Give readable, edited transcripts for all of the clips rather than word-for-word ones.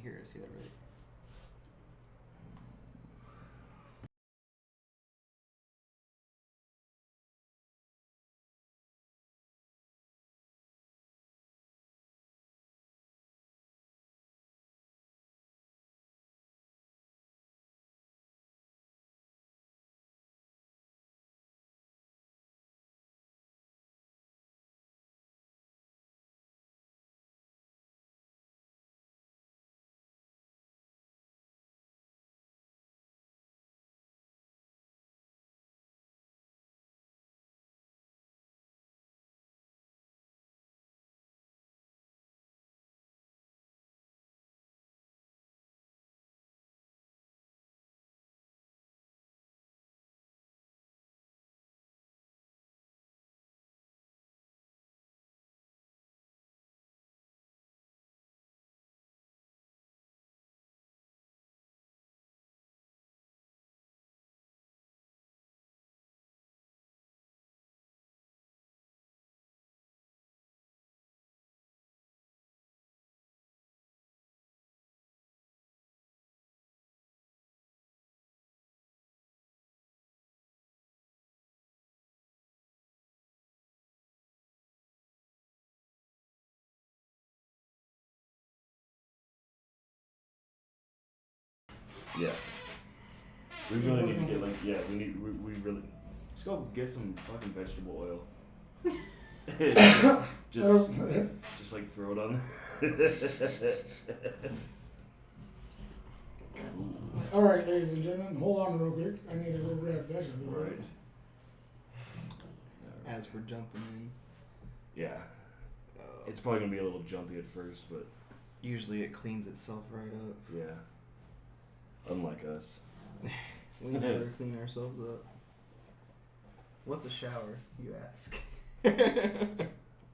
hear us yet, right? Yeah. We really need to get we really let's go get some fucking vegetable oil. just like throw it on there. Cool. Alright, ladies and gentlemen, hold on real quick. I need to go grab vegetable oil. Right. As we're jumping in. Yeah. It's probably gonna be a little jumpy at first, but Usually it cleans itself right up. yeah. Unlike us. We never clean ourselves up. What's a shower, you ask?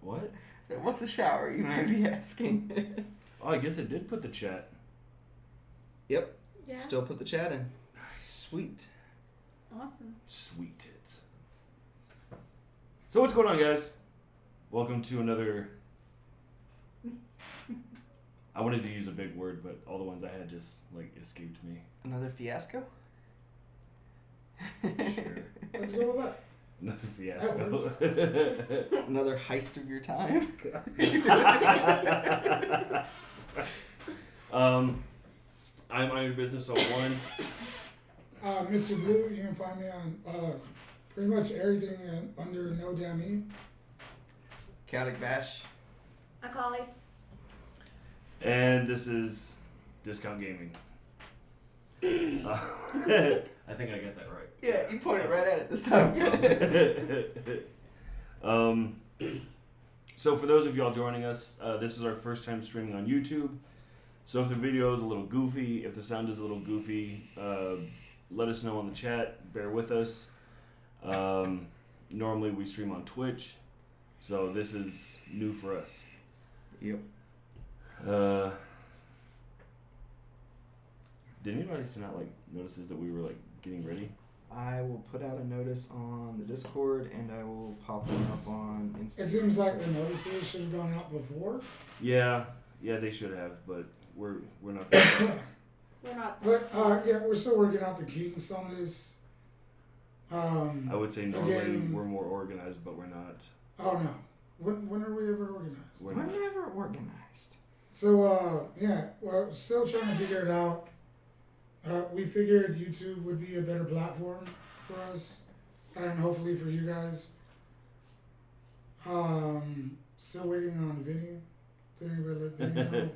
What? So what's a shower, you might be asking? Oh, I guess it did put the chat. Yep. Yeah. Still put the chat in. Sweet. Awesome. Sweet tits. So what's going on, guys? Welcome to another... I wanted to use a big word, but all the ones I had just, escaped me. Another fiasco? Sure. Let's go with that. Another fiasco. Another heist of your time? I'm on your business 01. Mr. Blue, you can find me on pretty much everything under No Damn E. Chaotic Bash. Akali. And this is Discount Gaming. I think I got that right. Yeah, you pointed right at it this time. So for those of y'all joining us, this is our first time streaming on YouTube. So if the video is a little goofy, if the sound is a little goofy, let us know in the chat. Bear with us. Normally we stream on Twitch, so this is new for us. Yep. Did anybody send out notices that we were getting ready? I will put out a notice on the Discord and I will pop one up on Instagram. It seems like the notices should have gone out before. Yeah, they should have, but we're not there. We're not. But we're still working out the kinks on this. I would say normally again, we're more organized, but we're not. Oh no. When are we ever organized? We're We're not. never organized. So we're still trying to figure it out. We figured YouTube would be a better platform for us, and hopefully for you guys. Still waiting on Vinny. Did anybody let Vinny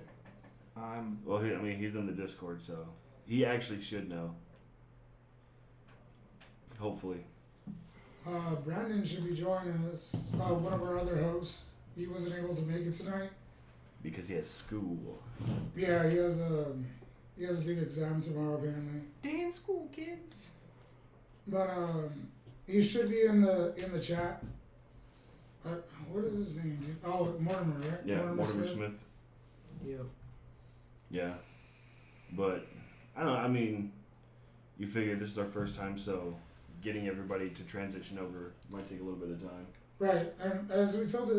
know? Well, he's in the Discord, so he actually should know. Hopefully. Brandon should be joining us. One of our other hosts. He wasn't able to make it tonight. Because he has school. Yeah, he has a big exam tomorrow apparently. Day in school, kids. But he should be in the chat. What is his name, dude? Oh, Mortimer, right? Yeah, Mortimer Smith. Yep. Yeah. But, I don't know, you figure this is our first time, so getting everybody to transition over might take a little bit of time. Right, and as we told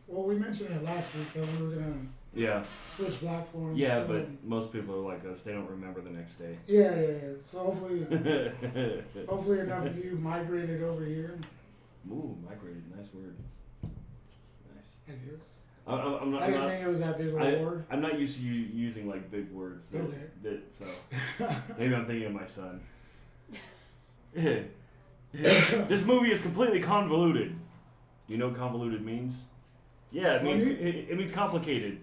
we mentioned it last week that we were gonna Yeah. switch platforms. Yeah, so, but most people are like us. They don't remember the next day. Yeah. So hopefully enough of you migrated over here, Ooh, migrated. Nice word. Nice. I guess. I'm not. I didn't think it was that big of a word. I'm not used to you using like big words. So maybe I'm thinking of my son. This movie is completely convoluted. You know what convoluted means? Yeah, it means complicated.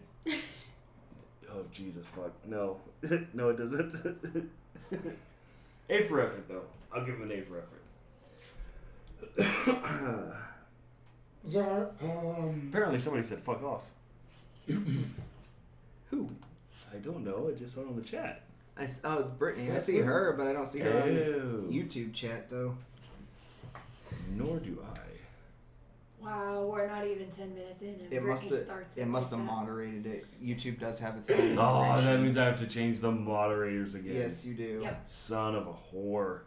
Oh Jesus, fuck no, no it doesn't. A for effort though. I'll give him an A for effort. So, Apparently somebody said fuck off. Who? I don't know. I just saw it on the chat. It's Brittany. I see her, but I don't see her on Ew. the YouTube chat though. Nor do I. Wow, we're not even 10 minutes in, and It must Brittany have. starts It must have like that. moderated it. YouTube does have its own. Oh, moderation. that means I have to change the moderators again. Yes, you do. Yep. Son of a whore.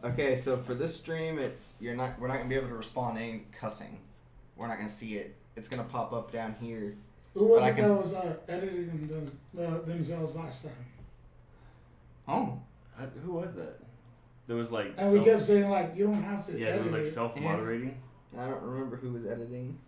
Okay, so for this stream, we're not gonna be able to respond to any cussing. We're not gonna see it. It's gonna pop up down here. who was But I it can- that was editing themselves last time? Oh, Who was that? There was like. And we kept saying like you don't have to Yeah, edit it was like it. self-moderating. I don't remember who was editing.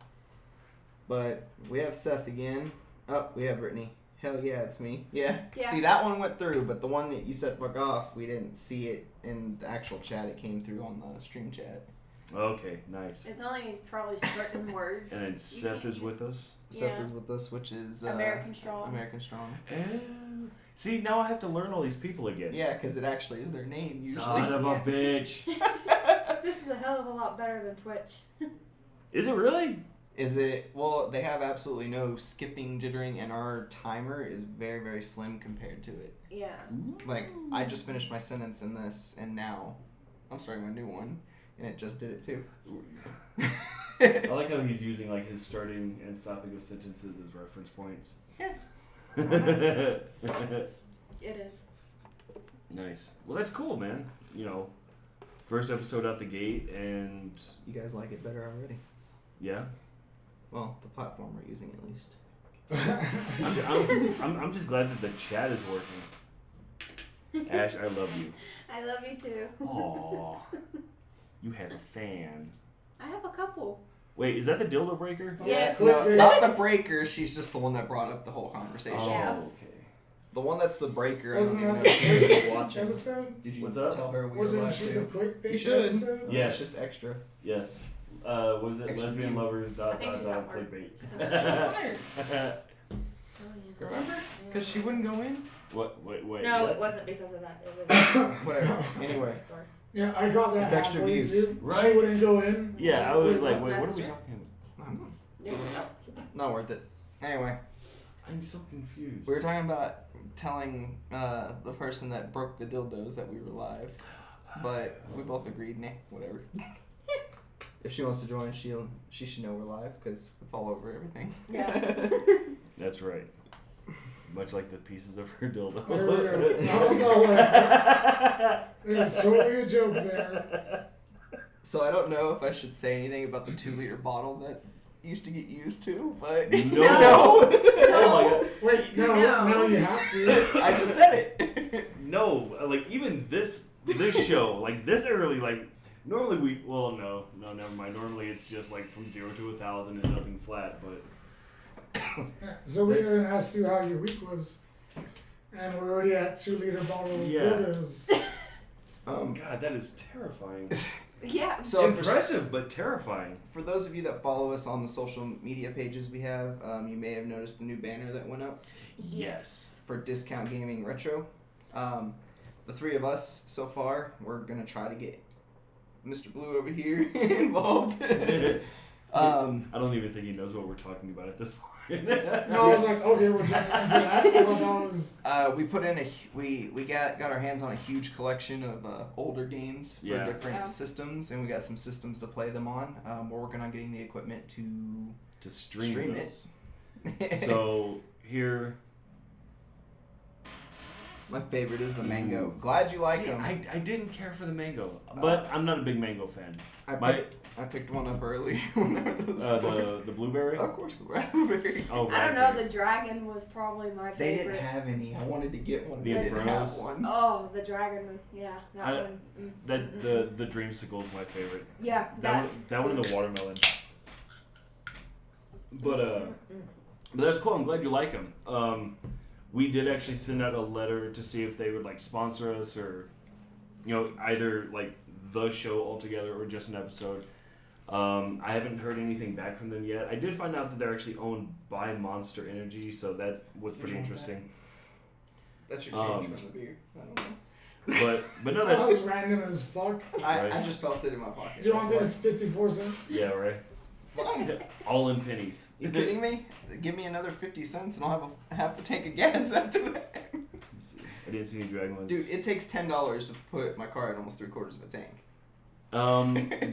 But we have Seth again. Oh, we have Brittany. Hell yeah, it's me. Yeah. Yeah. See, that one went through, but the one that you said fuck off, we didn't see it in the actual chat. It came through on the stream chat. Okay, nice. It's only probably certain words. And then Seth is with us. Seth Yeah. is with us, which is American Strong. American Strong. Oh. See, now I have to learn all these people again. Yeah, because it actually is their name usually. Son of a Yeah. bitch. This is a hell of a lot better than Twitch. Is it really? Is it? Well, they have absolutely no skipping, jittering, and our timer is very, very slim compared to it. Yeah. Like, I just finished my sentence in this, and now I'm starting my new one, and it just did it too. I like how he's using like his starting and stopping of sentences as reference points. Yes. It is. Nice. Well, that's cool, man. You know, first episode out the gate, and You guys like it better already. yeah, Well, the platform we're using at least. I'm just glad that the chat is working. Ash, I love you. I love you too. Aw, you have a fan. I have a couple. Wait, is that the dildo breaker? Yes. No, not the breaker. She's just the one that brought up the whole conversation. Oh, Yeah. okay. The one that's the breaker. I Wasn't don't that even know if she the was watching. episode? Did you What's up? tell her we were Wasn't live she the too? clickbait You should. episode? No, Yes. it's just extra. Yes. Was it Extra lesbian view. lovers I think she's at work. clickbait? Oh, yeah. Remember? Because she wouldn't go in? What? Wait. No, what? it wasn't because of that. It was. Whatever. Anyway. Sorry. Yeah, I got that. It's extra halfway views. through. Right. She wouldn't go in. Yeah, I was like, What wait, what are we messenger? talking about? I don't know. Yeah. Not worth it. Anyway, I'm so confused. we were talking about telling the person that broke the dildos that we were live, but we both agreed, nah, whatever. If she wants to join, she should know we're live because it's all over everything. Yeah. That's right. Much like the pieces of her dildo. There we go. That was all like, it was totally a joke there. So I don't know if I should say anything about the 2-liter bottle that used to get used to, but No. no. Oh my god. Wait, no, No. now you have to. I just said it. No, like even this show, like this early, like normally no, never mind. Normally it's just like from 0 to 1,000 and nothing flat, but Yeah, so we even asked you how your week was, and we're already at 2-liter bottle of Yeah. dildos. God, that is terrifying. Yeah. So Impressive, but terrifying. For those of you that follow us on the social media pages we have, you may have noticed the new banner that went up Yes. for Discount Gaming Retro. The three of us so far, we're gonna try to get Mr. Blue over here involved. I don't even think he knows what we're talking about at this point. No, I was like, okay, we're jumping into that. I thought that was We put in we got our hands on a huge collection of older games for Yeah. different Yeah. systems, and we got some systems to play them on. We're working on getting the equipment to To stream it. those. So here. My favorite is the mango. Glad you like them. I didn't care for the mango, but I'm not a big mango fan. I picked one up early when I was the blueberry? Of course, the raspberry. Oh, I don't raspberry. know. The dragon was probably my They favorite. didn't have any. I wanted to get one. The They didn't have Infernos? one. Oh, the dragon. Yeah, that one. The dreamsicle is my favorite. Yeah, That one and the watermelon. But that's cool. I'm glad you like them. We did actually send out a letter to see if they would like sponsor us or, either like the show altogether or just an episode. I haven't heard anything back from them yet. I did find out that they're actually owned by Monster Energy, so that was pretty interesting. That should change from the beer. I don't know. But no, That was that's random as fuck. I just felt it in my pocket. Do you want That's this 54 cents? yeah, right. Fine. All in pennies. You kidding me? Give me another 50 cents and I'll have a tank of gas after that. Let's see. I didn't see any dragon ones. Dude, it takes $10 to put my car at almost 3/4 of a tank.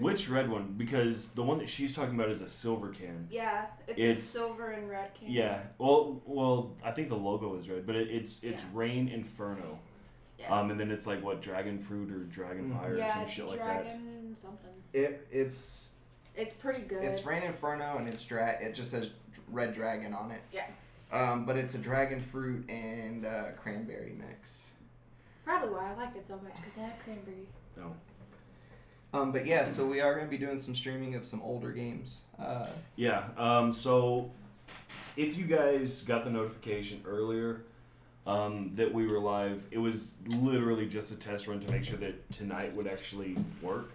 Which red one? Because the one that she's talking about is a silver can. Yeah, It's- a silver and red can. Yeah. Well, I think the logo is red, but it's Yeah. Rain Inferno. Yeah. And then it's like what, dragon fruit or dragon fire or Yeah, some it's shit like that. dragon something. It's pretty good. It's Rain Inferno and it just says Red Dragon on it. Yeah. But it's a dragon fruit and cranberry mix. Probably why I liked it so much because it had cranberry. No. But yeah, so we are going to be doing some streaming of some older games. Yeah. So if you guys got the notification earlier that we were live, it was literally just a test run to make sure that tonight would actually work.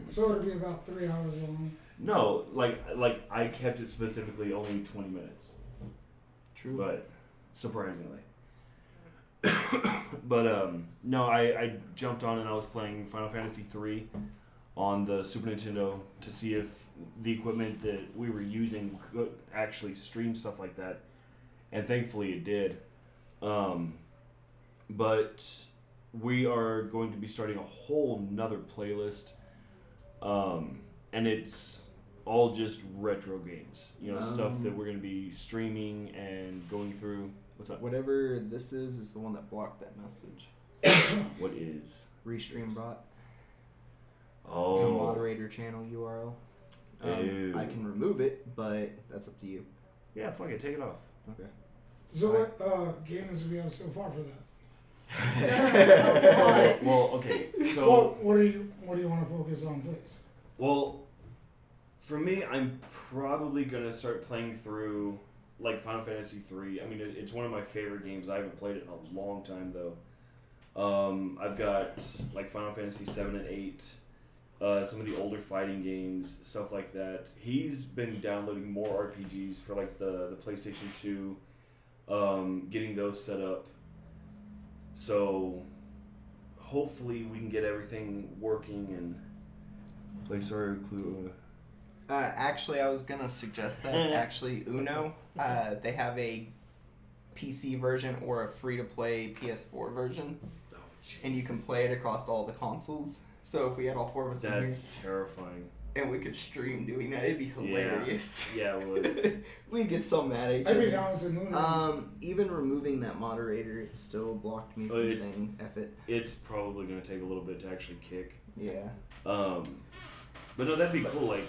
So it'll be about 3 hours long. No, like I kept it specifically only 20 minutes. True. But surprisingly. But no, I jumped on and I was playing Final Fantasy 3 on the Super Nintendo to see if the equipment that we were using could actually stream stuff like that. And thankfully it did. But we are going to be starting a whole nother playlist. And it's all just retro games. Stuff that we're going to be streaming and going through. What's up? Whatever this is the one that blocked that message. What is? Restream bot. Oh. It's a moderator channel URL. Ew. I can remove it, but that's up to you. Yeah, fuck it. Take it off. Okay. So what games do we have so far for that? Well, okay. So. Well, what do you want to focus on, please? Well, for me, I'm probably gonna start playing through like Final Fantasy 3. I mean, it's one of my favorite games. I haven't played it in a long time though. I've got like Final Fantasy 7 and 8, some of the older fighting games, stuff like that. He's been downloading more RPGs for like the PlayStation 2, getting those set up. So hopefully we can get everything working and play Sorry Clue. Actually, I was gonna suggest that. Actually, Uno, they have a PC version or a free-to-play PS4 version, and you can play it across all the consoles. So if we had all four of us in here, That's terrifying. and we could stream doing that, it'd be hilarious. Yeah, it would. We'd get so mad at each I'd be other. down with Uno. Even removing that moderator, it still blocked me from saying F it. It's probably gonna take a little bit to actually kick. Yeah. But no, that'd be cool. Like,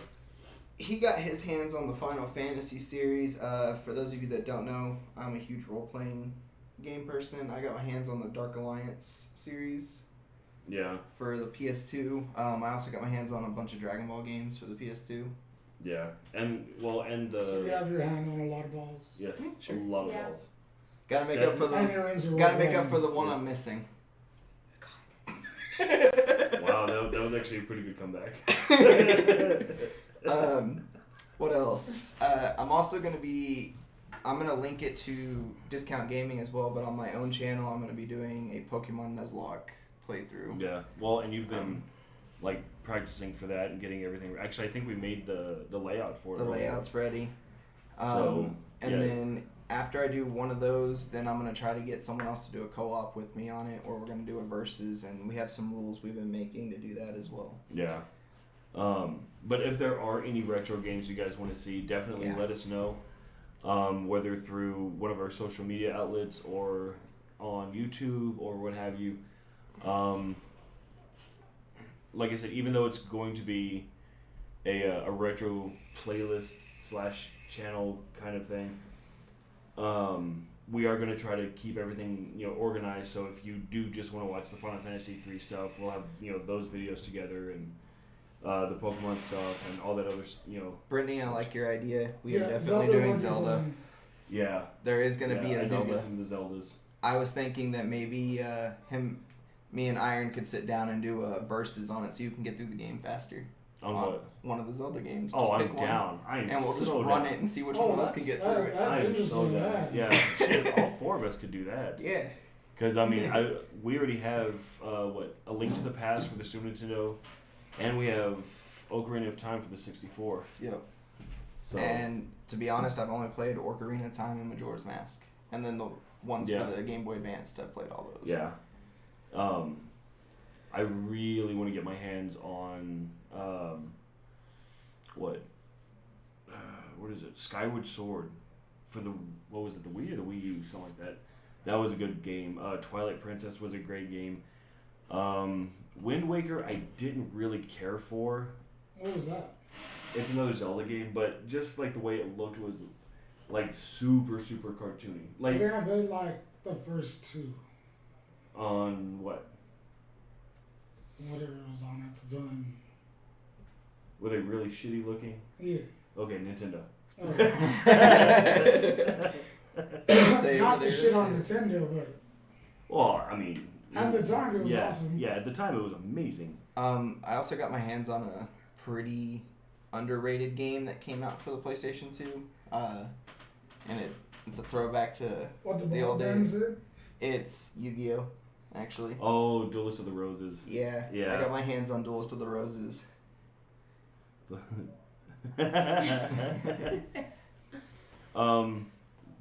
He got his hands on the Final Fantasy series. For those of you that don't know, I'm a huge role-playing game person. I got my hands on the Dark Alliance series yeah, for the PS2. I also got my hands on a bunch of Dragon Ball games for the PS2. yeah, and the So you have your hand on a lot of balls. yes, Sure. a lot of Yeah. balls. Gotta make up for And the. your ends are Gotta rolled make up around. for the one Yes. I'm missing. Wow, that was actually a pretty good comeback. What else? I'm also gonna be. I'm gonna link it to Discount Gaming as well, but on my own channel, I'm gonna be doing a Pokemon Nuzlocke playthrough. Yeah, well, and you've been like practicing for that and getting everything. Actually, I think we made the layout for it. The already. layout's ready. So, and yeah. then after I do one of those, then I'm gonna try to get someone else to do a co-op with me on it, or we're gonna do a versus, and we have some rules we've been making to do that as well. Yeah. But if there are any retro games you guys want to see, definitely Yeah. let us know. Whether through one of our social media outlets or on YouTube or what have you. Like I said, even though it's going to be a retro playlist / channel kind of thing, we are going to try to keep everything organized. So if you do just want to watch the Final Fantasy 3 stuff, we'll have those videos together and the Pokemon stuff and all that other Brittany, I like your idea. We Yeah, are definitely Zelda doing would be Zelda. fun. Yeah, There is going to be I a did Zelda. get some of the Zeldas. I was thinking that maybe me and Iron could sit down and do verses on it so you can get through the game faster. On what? One of the Zelda games. Oh, Just I'm pick one, down. I am and we'll just so run down. it and see which Oh, one of us can get through it. That's I am so interesting. down. Yeah, shit, all 4 of us could do that. Yeah. Because I mean, we already have A Link to the Past for the Super Nintendo, and we have Ocarina of Time for the 64. Yep. So And to be honest, I've only played Ocarina of Time and Majora's Mask, and then the ones Yeah. for the Game Boy Advance. I've played all those. yeah, I really want to get my hands on what is it? Skyward Sword for the the Wii or the Wii U, something like that. That was a good game. Twilight Princess was a great game. Wind Waker, I didn't really care for. What was that? It's another Zelda game, but just like the way it looked was like super cartoony. I Like think I played like the first 2, on what? whatever was on at the time. Were they really shitty looking? Yeah. Okay, Nintendo. Say Not over to there. shit on Nintendo, but Well, I mean, at the time it was yeah, awesome. yeah. At the time, it was amazing. I also got my hands on a pretty underrated game that came out for the PlayStation 2. And it's a throwback to What the the old ball band days. said? It's Yu-Gi-Oh! Actually. Oh, Duelist of the Roses. Yeah. Yeah. I got my hands on Duelist of the Roses.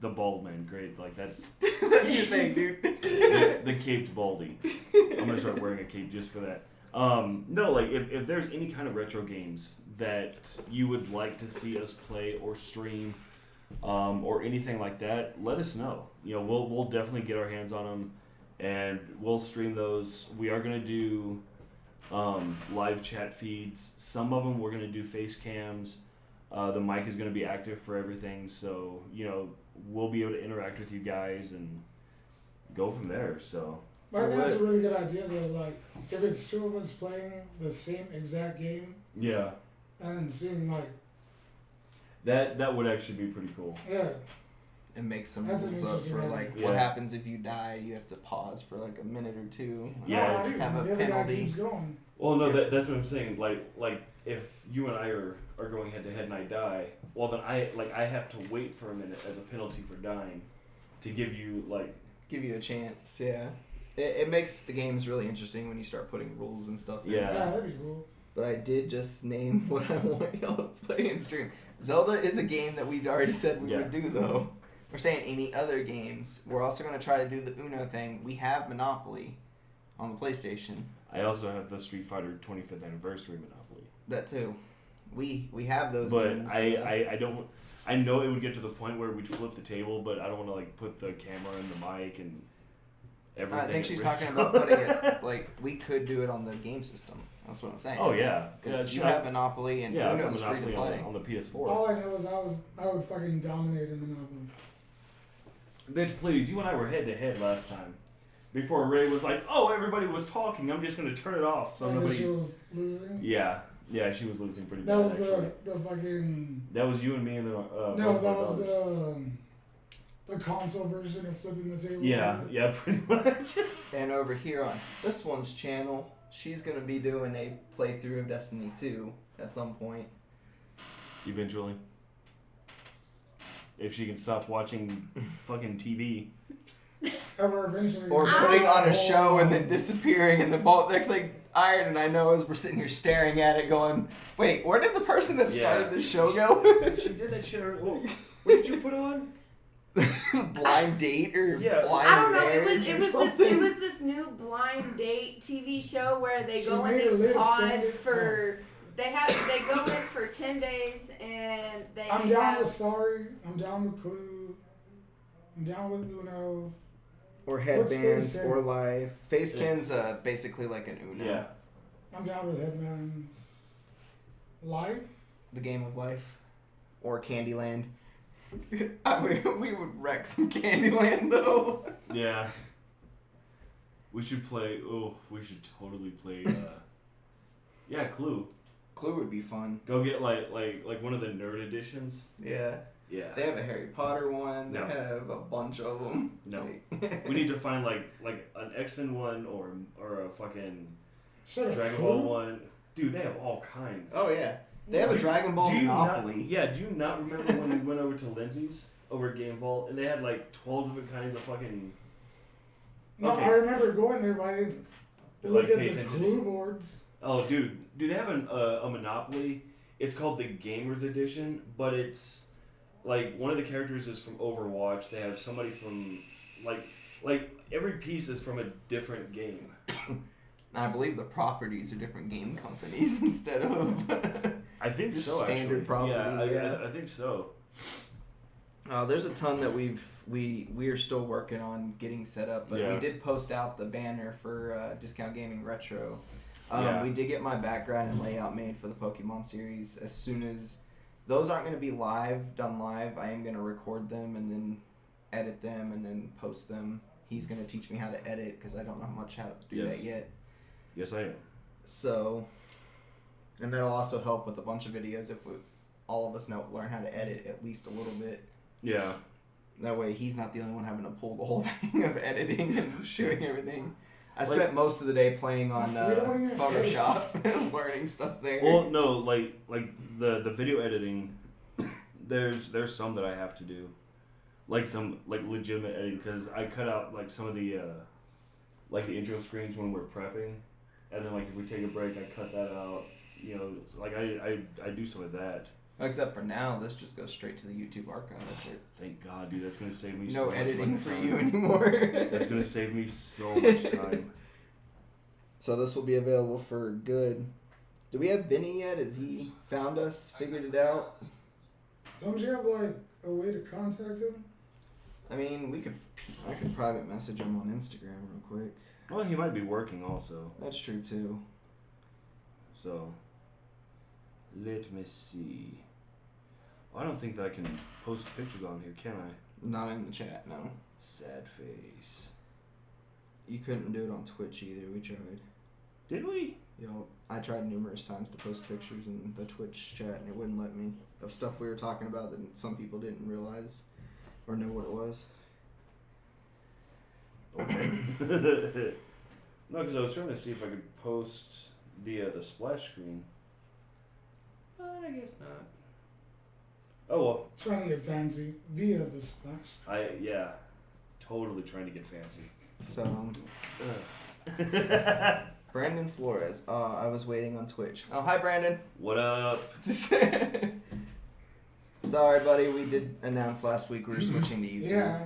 The bald man, great. Like that's That's your thing, dude. the caped baldy. I'm gonna start wearing a cape just for that. No, like if there's any kind of retro games that you would like to see us play or stream, or anything like that, let us know. We'll definitely get our hands on them, and we'll stream those. We are gonna do live chat feeds. Some of them we're gonna do face cams. The mic is gonna be active for everything, so we'll be able to interact with you guys and go from there. So. But I think that's a really good idea though. Like, if it's 2 of us playing the same exact game Yeah. and seeing like, That would actually be pretty cool. yeah, And make some That's an rules up interesting for idea. like Yeah. what happens if you die. You have to pause for like a minute or two. Yeah. no, not even. Have a The other guy penalty. keeps going. Well, no, that's what I'm saying. Like if you and I are going head to head and I die, well then I have to wait for a minute as a penalty for dying, to give you Give you a chance, yeah. It makes the games really interesting when you start putting rules and stuff in. Yeah. Yeah, that'd be cool. But I did just name what I want y'all to play and stream. Zelda is a game that we'd already said we Yeah. would do, though. We're saying any other games. We're also going to try to do the Uno thing. We have Monopoly on the PlayStation. I also have the Street Fighter 25th anniversary Monopoly. That too. We have those But games. I don't. I know it would get to the point where we'd flip the table, but I don't want to put the camera and the mic and everything. I think at she's risk. talking about putting it, we could do it on the game system. That's what I'm saying. Oh yeah, Because you sure. have Monopoly and yeah, I've got Uno's free to Monopoly play. on the PS4. All I know is I would fucking dominate in Monopoly. Bitch, please, you and I were head to head last time. Before Ray was like, "Oh, everybody was talking. I'm just gonna turn it off so Like, nobody." she was losing. Yeah, she was losing pretty That bad. was actually. the fucking. That was you and me and the. No, both that of our was daughters. the console version of flipping the table. Yeah, over. yeah, pretty much. And over here on this one's channel, she's going to be doing a playthrough of Destiny 2 at some point. Eventually. If she can stop watching fucking TV. Or eventually. Or putting on a show and then disappearing in the ball. Next thing Iron and I know is we're sitting here staring at it going, wait, where did the person that started this show go? She did that shit already. What did you put on? Blind date or Yeah. blind I don't know. marriage It or was something? this new blind date TV show where they She go in made a these list, pods dang it. for they go in for 10 days and they I'm down have with Sorry. I'm down with Clue. I'm down with Uno. Or What's headbands, Phase 10? or live. Phase It's- 10's basically like an Uno. Yeah. I'm down with headbands. Life? The game of life. Or Candyland. We would wreck some Candyland, though. Yeah. We should play. Oh, we should totally play. Yeah, Clue. Clue would be fun. Go get like one of the nerd editions. Yeah. Yeah. They have a Harry Potter one. No. They have a bunch of them. No. We need to find like an X-Men one or a fucking Shut up. Dragon Ball one. Dude, they have all kinds. Oh, yeah. They have a Dragon Ball Do you Monopoly. do you not remember when we went over to Lindsay's over at Game Vault and they had like 12 different kinds of fucking. No, Okay. I remember going there, but I didn't look Like, at pay the attention. clue boards. Oh, dude, they have a Monopoly. It's called the Gamers Edition, but it's like one of the characters is from Overwatch. They have somebody from like every piece is from a different game. I believe the properties are different game companies instead of. I think Just so. standard Actually, property, yeah, yeah. I think so. There's a ton that we are still working on getting set up, but Yeah. we did post out the banner for Discount Gaming Retro. Yeah. We did get my background and layout made for the Pokemon series. As soon as those aren't going to be done live, I am going to record them and then edit them and then post them. He's going to teach me how to edit because I don't know how to do Yes. that yet. Yes, I am. So, and that'll also help with a bunch of videos if all of us learn how to edit at least a little bit. Yeah. That way he's not the only one having to pull the whole thing of editing and Shit. doing everything. I Like- spent most of the day playing on We don't even Photoshop and learning stuff there. Well, no, like the video editing. There's some that I have to do, like some like legitimate editing because I cut out like some of the like the intro screens when we're prepping, and then like if we take a break, I cut that out. You know, like I do some of that. Except for now, this just goes straight to the YouTube archive. Thank God, dude. That's gonna save me No so much editing fucking for time. you anymore. That's gonna save me so much time. So this will be available for good. Do we have Vinny yet? Has he found us? Figured it out? Don't you have like a way to contact him? I mean, I could private message him on Instagram real quick. Well, he might be working also. That's true too. So let me see. I don't think that I can post pictures on here, can I? Not in the chat, no. Sad face. You couldn't do it on Twitch either. We tried. Did we? Yo, I tried numerous times to post pictures in the Twitch chat and it wouldn't let me. Of stuff we were talking about that some people didn't realize or know what it was. Okay. No, because I was trying to see if I could post the splash screen. But I guess not. Oh well. Trying to get fancy via the splash. Totally trying to get fancy. So, Brandon Flores. I was waiting on Twitch. Oh, hi, Brandon. What up? Sorry, buddy. We did announce last week we were switching to YouTube. Yeah.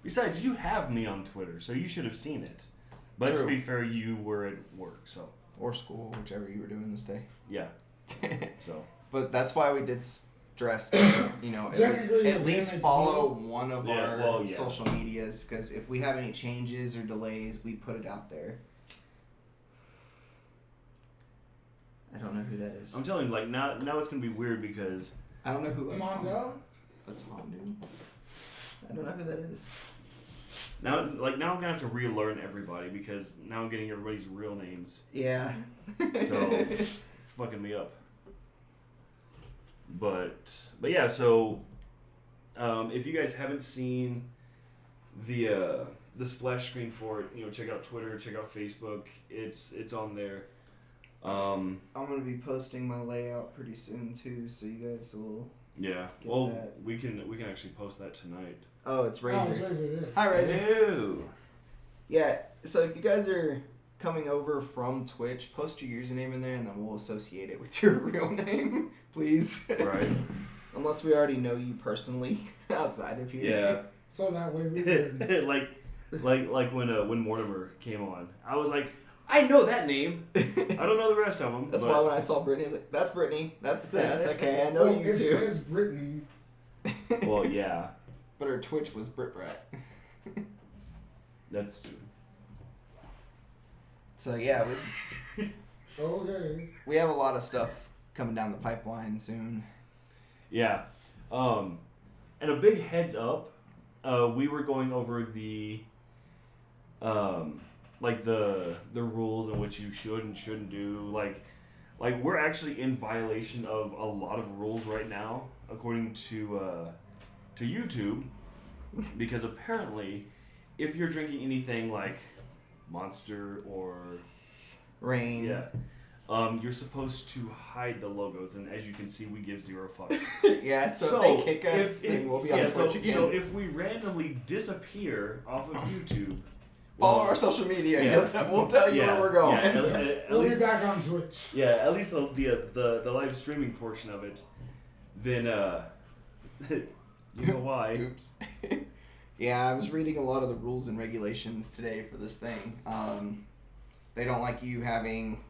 Besides, you have me on Twitter, so you should have seen it. But True. to be fair, you were at work, so Or school, whichever you were doing this day. yeah. So But that's why we did stress, Technically, at least it's follow one of Yeah, our well, yeah. social medias, because if we have any changes or delays, we put it out there. I don't know who that is. I'm telling you, like now it's gonna be weird because I don't know who that's Mondo? That's dude. I don't know who that is. now I'm gonna have to relearn everybody because now I'm getting everybody's real names. Yeah. So it's fucking me up. But yeah, so if you guys haven't seen the splash screen for it, check out Twitter, check out Facebook. It's on there. I'm gonna be posting my layout pretty soon too, so you guys will. Yeah. Get Well, that. we can actually post that tonight. Oh, it's Razor. Oh, it's Razor, yeah. Hi, Razor. Ew. Yeah. So if you guys are coming over from Twitch, post your username in there, and then we'll associate it with your real name, please. Right. Unless we already know you personally outside of here. Yeah. So that way we can. like when Mortimer came on, I was like, I know that name. I don't know the rest of them. That's why when I saw Brittany, I was like, "That's Brittany. That's Seth. Okay, I know Well, you it too." says Brittany. Well, yeah. But her Twitch was Brit Brat. That's true. So yeah, Okay. we have a lot of stuff coming down the pipeline soon. Yeah. And a big heads up, we were going over the like the rules in which you should and shouldn't do. Like we're actually in violation of a lot of rules right now, according to YouTube, because apparently, if you're drinking anything like Monster or Rain. yeah, you're supposed to hide the logos, and as you can see, we give 0 fucks. Yeah, so if they kick us, then we'll be on Twitch again. So if we randomly disappear off of YouTube, follow our social media. Yeah. We'll tell you where we're going. Yeah, at We'll least, be back on Twitch. yeah, at least the live streaming portion of it. Then you know why? Oops. Yeah, I was reading a lot of the rules and regulations today for this thing. They don't like you having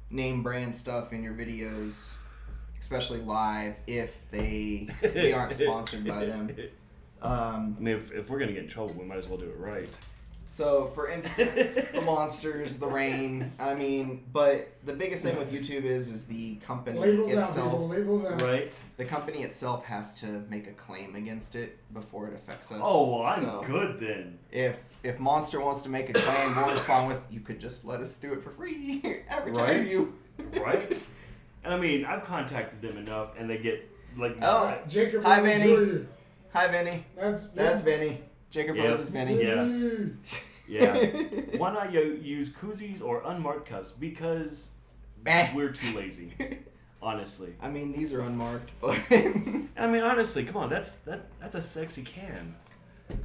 name brand stuff in your videos, especially live, if they aren't sponsored by them. I mean, if we're gonna get in trouble, we might as well do it right. So, for instance, the monsters, the rain. I mean, but the biggest thing with YouTube is the company Labels out, itself. people. Labels out. Right. The company itself has to make a claim against it before it affects us. Oh, well, I'm So, good then. If Monster wants to make a claim, we'll respond with, "You could just let us do it for free, advertise Right. you." Right. And I mean, I've contacted them enough, and they get like. Oh. Jacob Hi, Rose Vinny. Jr. Hi, Vinny. That's Vinny. Jacob Yep. Rose is Vinny. Yeah. Yeah. Why not use koozies or unmarked cups? Because Eh. we're too lazy. Honestly. I mean, these are unmarked, but I mean, honestly, come on, that's a sexy can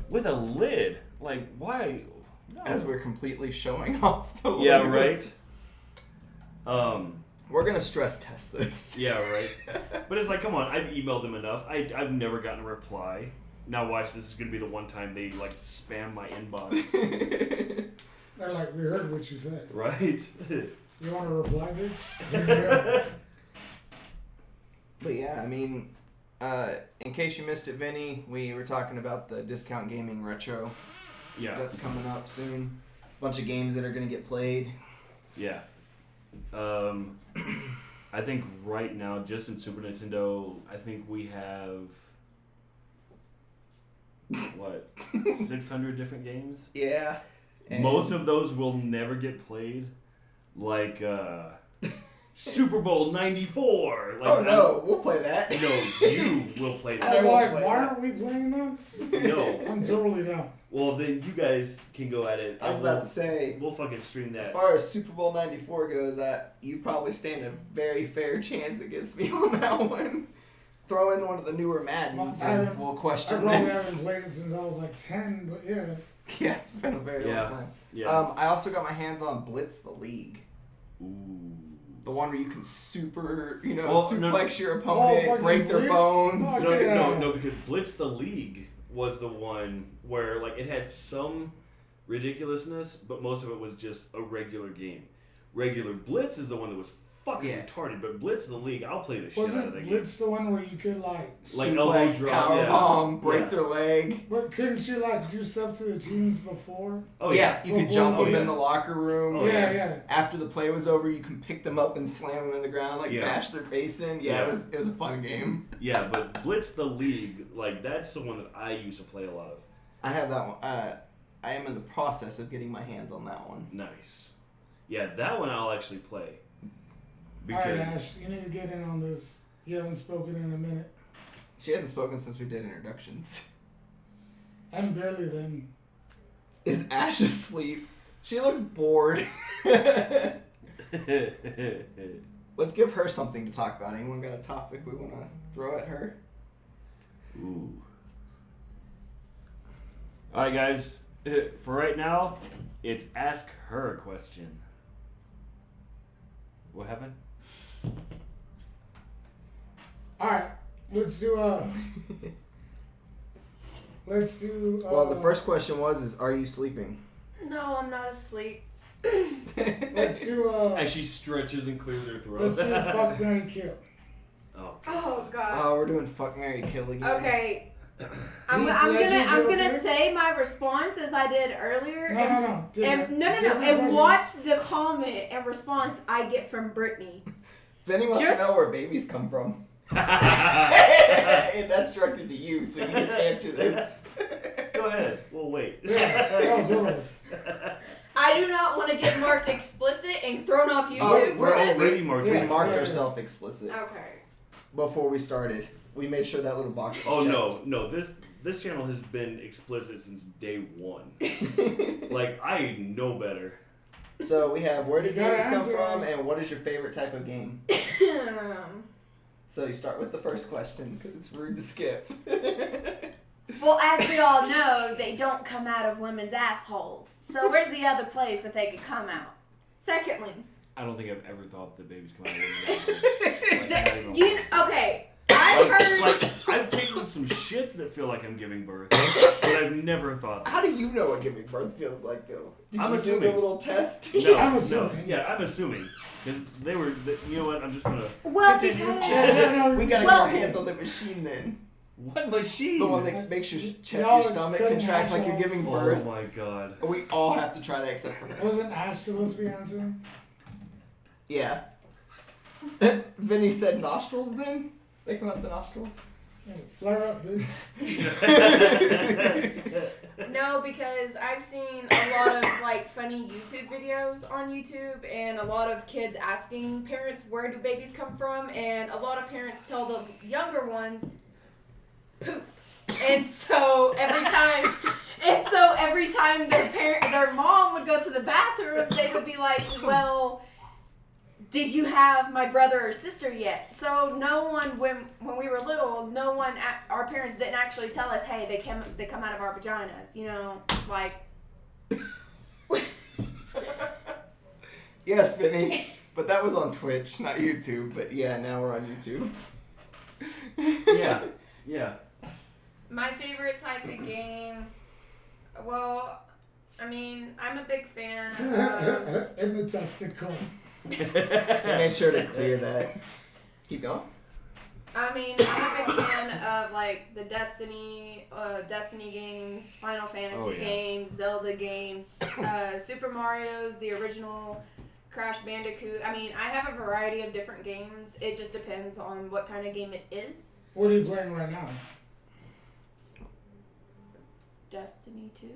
with a lid. Like, why? No. as we're completely showing off the Yeah, limits. right. We're gonna stress test this. Yeah, right. But it's like, come on, I've emailed them enough. I've never gotten a reply. Now watch, this is gonna be the one time they like spam my inbox. They're like, we heard what you said. Right. You want to reply, bitch? Here you go. But yeah, I mean, in case you missed it, Vinny, we were talking about the Discount Gaming Retro. Yeah. That's coming up soon. Bunch of games that are gonna get played. Yeah. I think right now, just in Super Nintendo, I think we have what 600 different games. Yeah. And Most of those will never get played. Like Super Bowl '94. Like, oh no, we'll play that. No, you will play I was that. like, play why that. aren't we playing that? No. I'm totally down. Well, then you guys can go at it. I was about to say, We'll fucking stream as that. far as Super Bowl '94 goes, you probably stand a very fair chance against me on that one. Throw in one of the newer Maddens and we'll I question probably haven't this. played it since I was like 10, but yeah. Yeah, it's been a very Yeah. long time. Yeah. I also got my hands on Blitz the League. Ooh. The one where you can suplex no. your opponent, fucking break their Blitz? bones. Oh, yeah. No, because Blitz the League was the one where like it had some ridiculousness, but most of it was just a regular game. Regular Blitz is the one that was fucking Yeah. retarded, but Blitz the League, I'll play the shit out of Wasn't that Blitz the one where you could like, Like elbow Suplex, drop, power yeah. bomb, break Yeah. their leg. but couldn't you like do stuff to the teams before? game. Oh yeah, you could jump Oh, them yeah. in the locker room. Oh, yeah, yeah. yeah. After the play was over, you can pick them up and slam them in the ground, like Yeah. bash their face in. Yeah, Yeah. it was a fun game. Yeah, but Blitz the League, like that's the one that I used to play a lot of. I have that one. I am in the process of getting my hands on that one. Nice. Yeah, that one I'll actually play. Alright, Ash, you need to get in on this. You haven't spoken in a minute. She hasn't spoken since we did introductions. I'm barely then. Is Ash asleep? She looks bored. Let's give her something to talk about. Anyone got a topic we want to throw at her? Ooh. Alright, guys. For right now, it's ask her a question. What happened? Alright, let's do Well, the first question is are you sleeping? No, I'm not asleep. let's do And she stretches and clears her throat. let's do fuck, marry, kill. Oh, Oh god. Oh, we're doing fuck, marry, kill again. Okay, I'm gonna say my response as I did earlier. No. And watch the comment and response I get from Brittany. Vinny wants to know where babies come from. And that's directed to you, so you get to answer this. Go ahead. We'll wait. Yeah, totally. I do not want to get marked explicit and thrown off YouTube. We're for this. already marked. We Yeah, marked yeah. ourselves explicit Okay. before we started. We made sure that little box was Oh checked. no! This channel has been explicit since day one. Like I know better. So we have where did You gotta babies come answer. from, and what is your favorite type of game? So you start with the first question because it's rude to skip. Well, as we all know, they don't come out of women's assholes. So where's the other place that they could come out? Secondly, I don't think I've ever thought that babies come out of women's okay, I heard. Like I've taken some shits that feel like I'm giving birth, but I've never thought. How do you know what giving birth feels like, though? Did I'm you do assuming. the little test? No, I'm no, assuming. yeah, I'm assuming because they were. You know what? I'm just gonna. Well, continue. because We gotta get our hands on the machine then. What machine? The one that makes your Y'all your stomach couldn't contract like you're actually- giving Oh birth. my god. We all have to try to accept it. Wasn't Ash supposed to be answering? Yeah. Vinny said nostrils then? They come out the nostrils? Yeah, flare up, dude. no, because I've seen a lot of like funny YouTube videos on YouTube, and a lot of kids asking parents where do babies come from, and a lot of parents tell the younger ones poop. And so every time their mom would go to the bathroom, they would be like, "Well, did you have my brother or sister yet?" So no one, when we were little, our parents didn't actually tell us, "Hey, they come out of our vaginas," you know, like. Yes, Vinny. But that was on Twitch, not YouTube. But yeah, now we're on YouTube. Yeah. My favorite type of game, well, I mean, I'm a big fan of. In the testicle. He made sure to clear that. Keep going. I mean, I'm a big fan of like the Destiny games, Final Fantasy games, Zelda games, Super Mario's, the original, Crash Bandicoot. I mean, I have a variety of different games. It just depends on what kind of game it is. What are you playing right now? Destiny 2.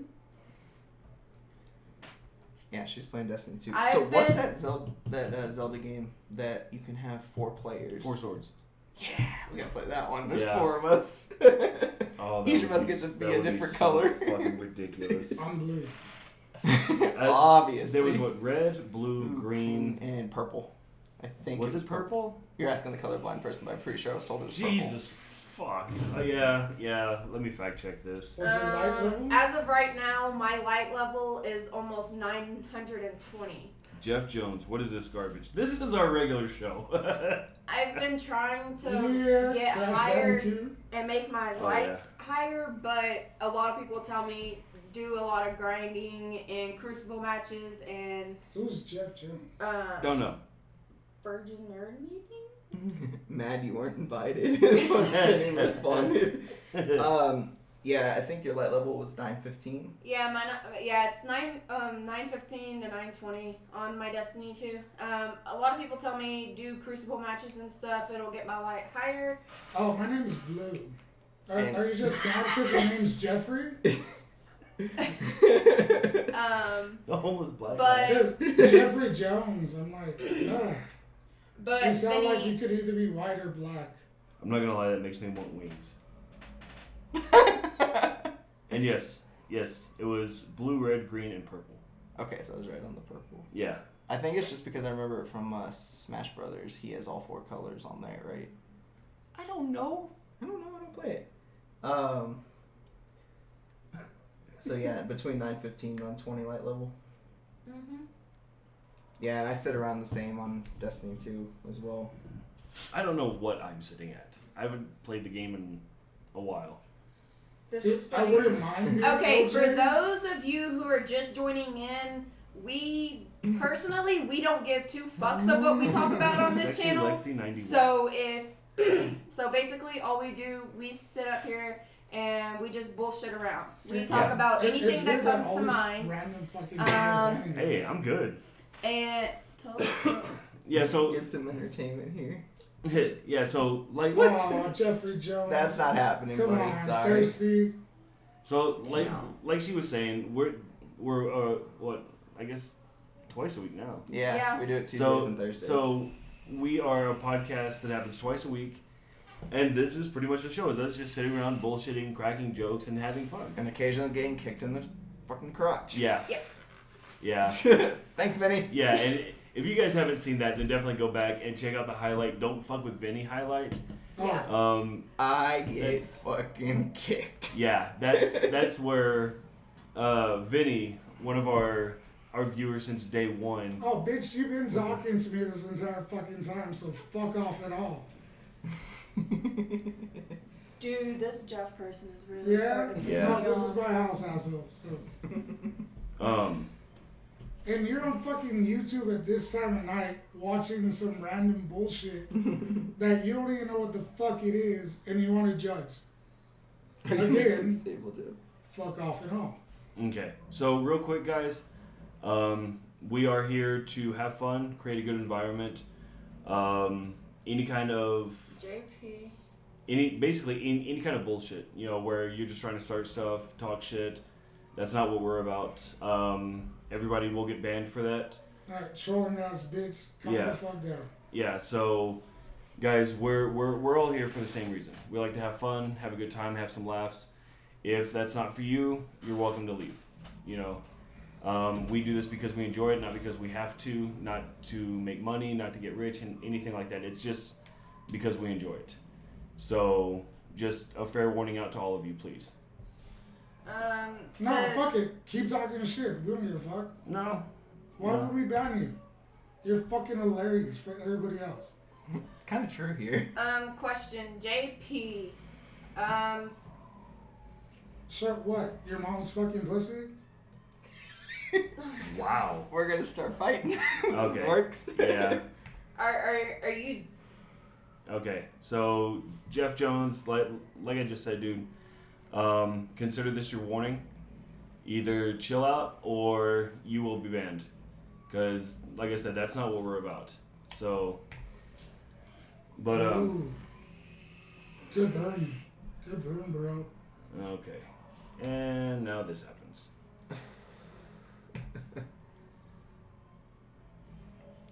Yeah, she's playing Destiny 2. I've So what's been- that Zelda game that you can have 4 players? 4 swords. Yeah, we gotta play that one. There's Yeah. 4 of us. Oh, Each of us gets to be a different color. Fucking ridiculous. I'm blue. Obviously. There was what? Red, blue, green. and purple. I think Was it was it purple? You're asking the colorblind person, but I'm pretty sure I was told it was purple. Jesus fuck. Oh yeah. Let me fact check this. What's your light level? As of right now, my light level is almost 920. Jeff Jones, what is this garbage? This is our regular show. I've been trying to Yeah, get Crash higher Bandicoot. and make my Oh, light yeah. higher, but a lot of people tell me do a lot of grinding and crucible matches and Who's Jeff Jones? Don't know. Virgin Nerd Meeting? Mad you weren't invited. Is what Penny responded. Yeah, I think your light level was 915. Yeah, it's 915 to 920 on my Destiny 2. A lot of people tell me do crucible matches and stuff, it'll get my light higher. Oh, my name is Blue. Are you just mad because your name's Jeffrey? The homeless black But- guy. Yes, Jeffrey Jones. I'm like, ugh. But You sound like Vinny, you could either be white or black. I'm not gonna lie, that makes me want wings. And yes, it was blue, red, green, and purple. Okay, so I was right on the purple. Yeah. I think it's just because I remember it from Smash Brothers. He has all 4 colors on there, right? I don't know. I don't know. I don't play it. So yeah, between 915 and 120 light level. Mhm. Yeah, and I sit around the same on Destiny 2 as well. I don't know what I'm sitting at. I haven't played the game in a while. This is I funny. wouldn't mind being Okay, for OJ. those of you who are just joining in, we personally we don't give 2 fucks of what we talk about on this Sexy channel. Lexi 91. So so basically all we do, we sit up here and we just bullshit around. We Yeah. talk about It's anything that weird comes all to this mind. Random fucking Hey, I'm good. And Yeah, so Get some entertainment here. yeah, so like Oh, Jeffrey Jones. That's not happening, Come buddy. on, Sorry. thirsty. so like she was saying, we're what I guess twice a week now. Yeah, we do it Tuesdays So and Thursdays. so we are a podcast that happens twice a week, and this is pretty much the show. Is us just sitting around bullshitting, cracking jokes, and having fun. and occasionally getting kicked in the fucking crotch. Yeah. Yep. Yeah. Thanks, Vinny. Yeah, and if you guys haven't seen that, then definitely go back and check out the highlight. Don't fuck with Vinny highlight. Oh, I get That's- fucking kicked. Yeah, that's where Vinny, one of our viewers since day one. oh, bitch, you've been talking to me this entire fucking time, so fuck off at all. dude, this Jeff person is really Yeah? starting to Yeah. No, piss this me is off. my household, so. And you're on fucking YouTube at this time of night watching some random bullshit that you don't even know what the fuck it is and you want to judge. Again, Stable dude. fuck off and all. Okay, so real quick, guys, we are here to have fun, create a good environment. Any kind of JP. any kind of bullshit, where you're just trying to start stuff, talk shit. That's not what we're about. Everybody will get banned for that. Alright, trolling ass bitch, calm Yeah. the fuck down. Yeah, so guys, we're all here for the same reason. We like to have fun, have a good time, have some laughs. If that's not for you, you're welcome to leave. We do this because we enjoy it, not because we have to, not to make money, not to get rich, and anything like that. It's just because we enjoy it. So, just a fair warning out to all of you, please. No, fuck it. Keep talking shit. We don't give a fuck. No. Why No. would we ban you? You're fucking hilarious for everybody else. Kind of true here. Question, JP. Shut what? Your mom's fucking pussy? Wow. We're gonna start fighting. Okay. This works. Yeah. Are you? Okay. So, Jeff Jones, like I just said, dude, consider this your warning. Either chill out or you will be banned. Because, like I said, that's not what we're about. So, but, Ooh. Good burn. Good burn, bro. okay. And now this happens.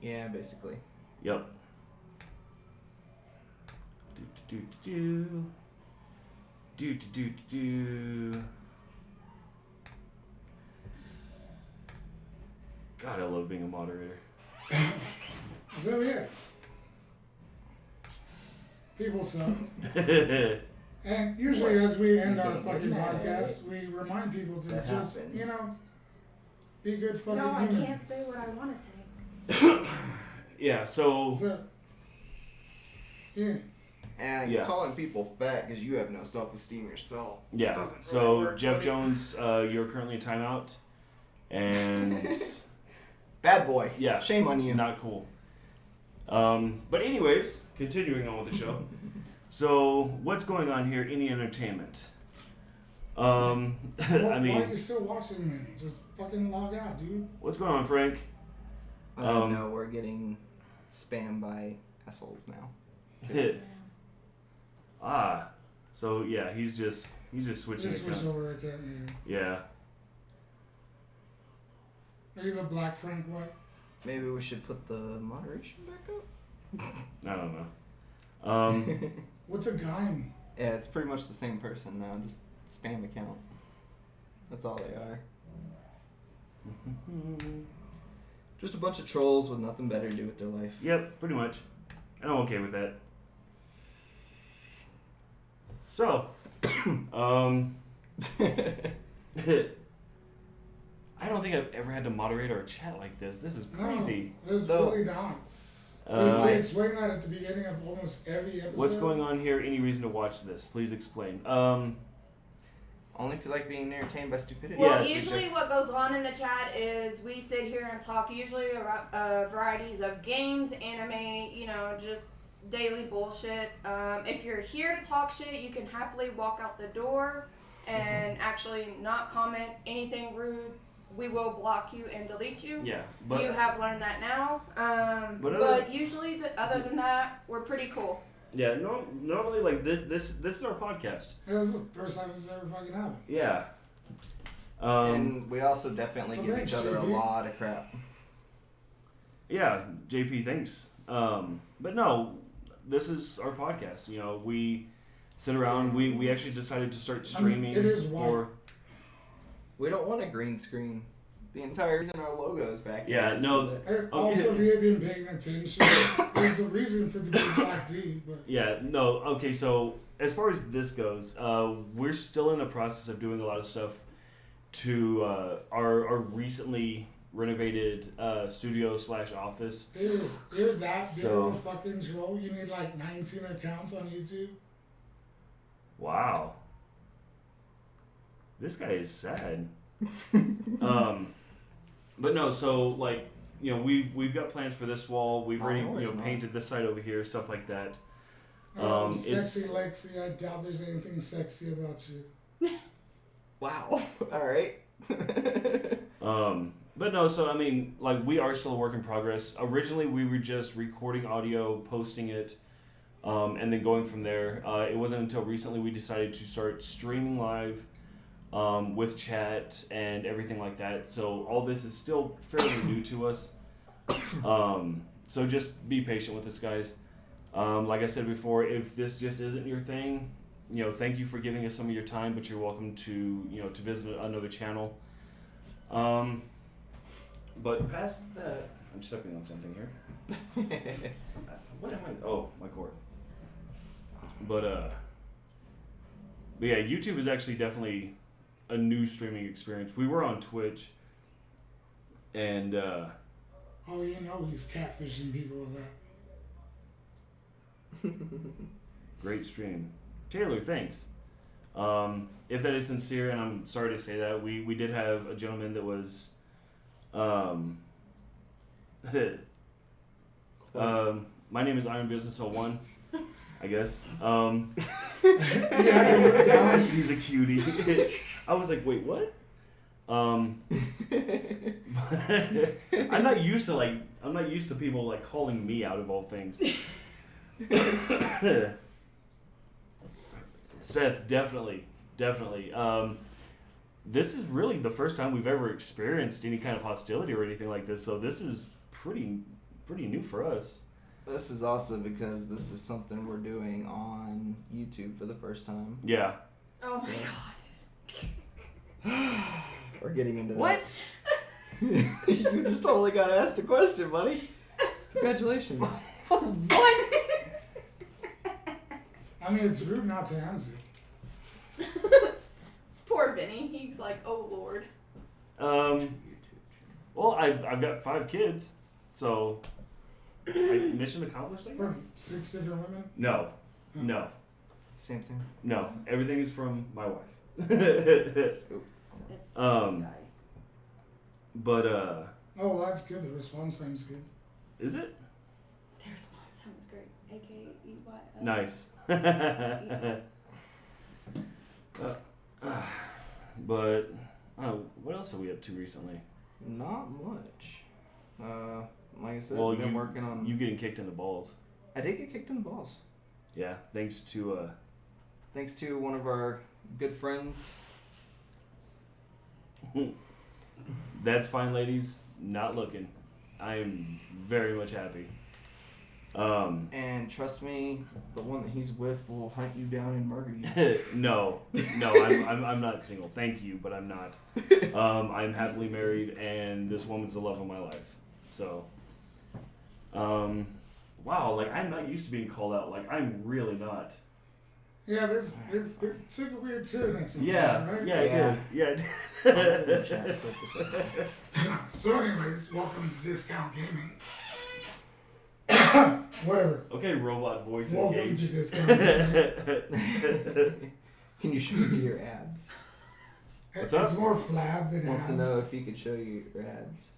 Yeah, basically. Yep. Do. God, I love being a moderator. So yeah. People suck. And usually as we end our fucking podcast, we remind people to That just, happens. be good fucking No, I humans. can't say what I want to say. Yeah, so So, yeah. And Yeah. calling people fat because you have no self-esteem yourself. yeah, Doesn't so really work, Jeff buddy. Jones, you're currently in timeout, and Bad boy. Yeah. Shame on you. not cool. But anyways, continuing on with the show. So what's going on here? Any entertainment? Why, I why are mean, you still watching then? Just fucking log out, dude. what's going on, Frank? No, we're getting spammed by assholes now. So yeah, he's just switching Just switch accounts. over again, Yeah. yeah. Are you the Black Frank White? Maybe we should put the moderation back up? I don't know. What's a guy mean? Yeah, it's pretty much the same person now, just spam account. That's all they are. Just a bunch of trolls with nothing better to do with their life. Yep, pretty much. And I'm okay with that. So, I don't think I've ever had to moderate our chat like this. This is crazy. No, there's No. really not. We explain that at the beginning of almost every episode. What's going on here? Any reason to watch this? Please explain. Only if you like being entertained by stupidity. Well, Yes, we usually what goes on in the chat is we sit here and talk usually about varieties of games, anime, just daily bullshit. If you're here to talk shit, you can happily walk out the door and actually not comment anything rude. We will block you and delete you. Yeah, you have learned that now. But usually, other than that, we're pretty cool. Yeah, normally like this is our podcast. Yeah, this is the first time it's ever fucking happened. Yeah. And we also definitely give each other a lot of crap. Yeah, JP, thanks. But no, this is our podcast. You know, we sit around. We actually decided to start streaming. It is white. We don't want a green screen. The entire reason our logo is back. Yeah, no. Also, if you had been paying attention, there's a reason for the big black D. But Yeah, no. Okay, so as far as this goes, we're still in the process of doing a lot of stuff to our recently renovated studio/office. dude, you're that big of a fucking troll. You need like 19 accounts on YouTube. Wow. This guy is sad. But no, so like, you know, we've got plans for this wall. We've already painted this side over here, stuff like that. Sexy Lexi, I doubt there's anything sexy about you. Wow. All right. But no, so I mean, like, we are still a work in progress. Originally, we were just recording audio, posting it, and then going from there. It wasn't until recently we decided to start streaming live. With chat and everything like that. So all this is still fairly new to us. So just be patient with us, guys. Like I said before, if this just isn't your thing, you know, thank you for giving us some of your time, but you're welcome to, you know, to visit another channel. But past that, I'm stepping on something here. What am I? Oh, my cord. But yeah, YouTube is actually definitely a new streaming experience. We were on Twitch, and oh, you know he's catfishing people with that. Great stream, Taylor. Thanks. If that is sincere, and I'm sorry to say that, we did have a gentleman that was, my name is Iron Business 01. I guess. Yeah, he's a cutie. I was like, wait, what? I'm not used to people like calling me out of all things. Seth, definitely. This is really the first time we've ever experienced any kind of hostility or anything like this, so this is pretty new for us. This is also because this is something we're doing on YouTube for the first time. Yeah. Oh my god. We're getting into that. What? You just totally got asked a question, buddy. Congratulations. What? I mean, it's rude not to answer. Poor Vinny. He's like, oh lord. Well, I've got 5 kids, so mission accomplished, I From guess. 6 different women? No. Same thing. No. Everything is from my wife. It's guy. But Oh, well, that's good. The response time's good. is it? Their response time was great. AKEY. Nice. But I don't know, what else are we up to recently? Not much. Like I said, Well, been working on. You getting kicked in the balls. I did get kicked in the balls. Yeah, thanks to Thanks to one of our good friends. That's fine, ladies. Not looking. I am very much happy. And trust me, the one that he's with will hunt you down and murder you. No, I'm not single. Thank you, but I'm not. I'm happily married, and this woman's the love of my life. So, wow, like, I'm not used to being called out. Like, I'm really not. Yeah, this it took a weird turn at some Yeah, point, right? yeah, it did. Yeah, it I'll put it in the chat for a second. So anyways, welcome to Discount Gaming. Whatever. Okay, robot voice Welcome engaged. to Discount Gaming. Can you show me your abs? What's It's up? more flab than Wants to ab. know if you could show you your abs.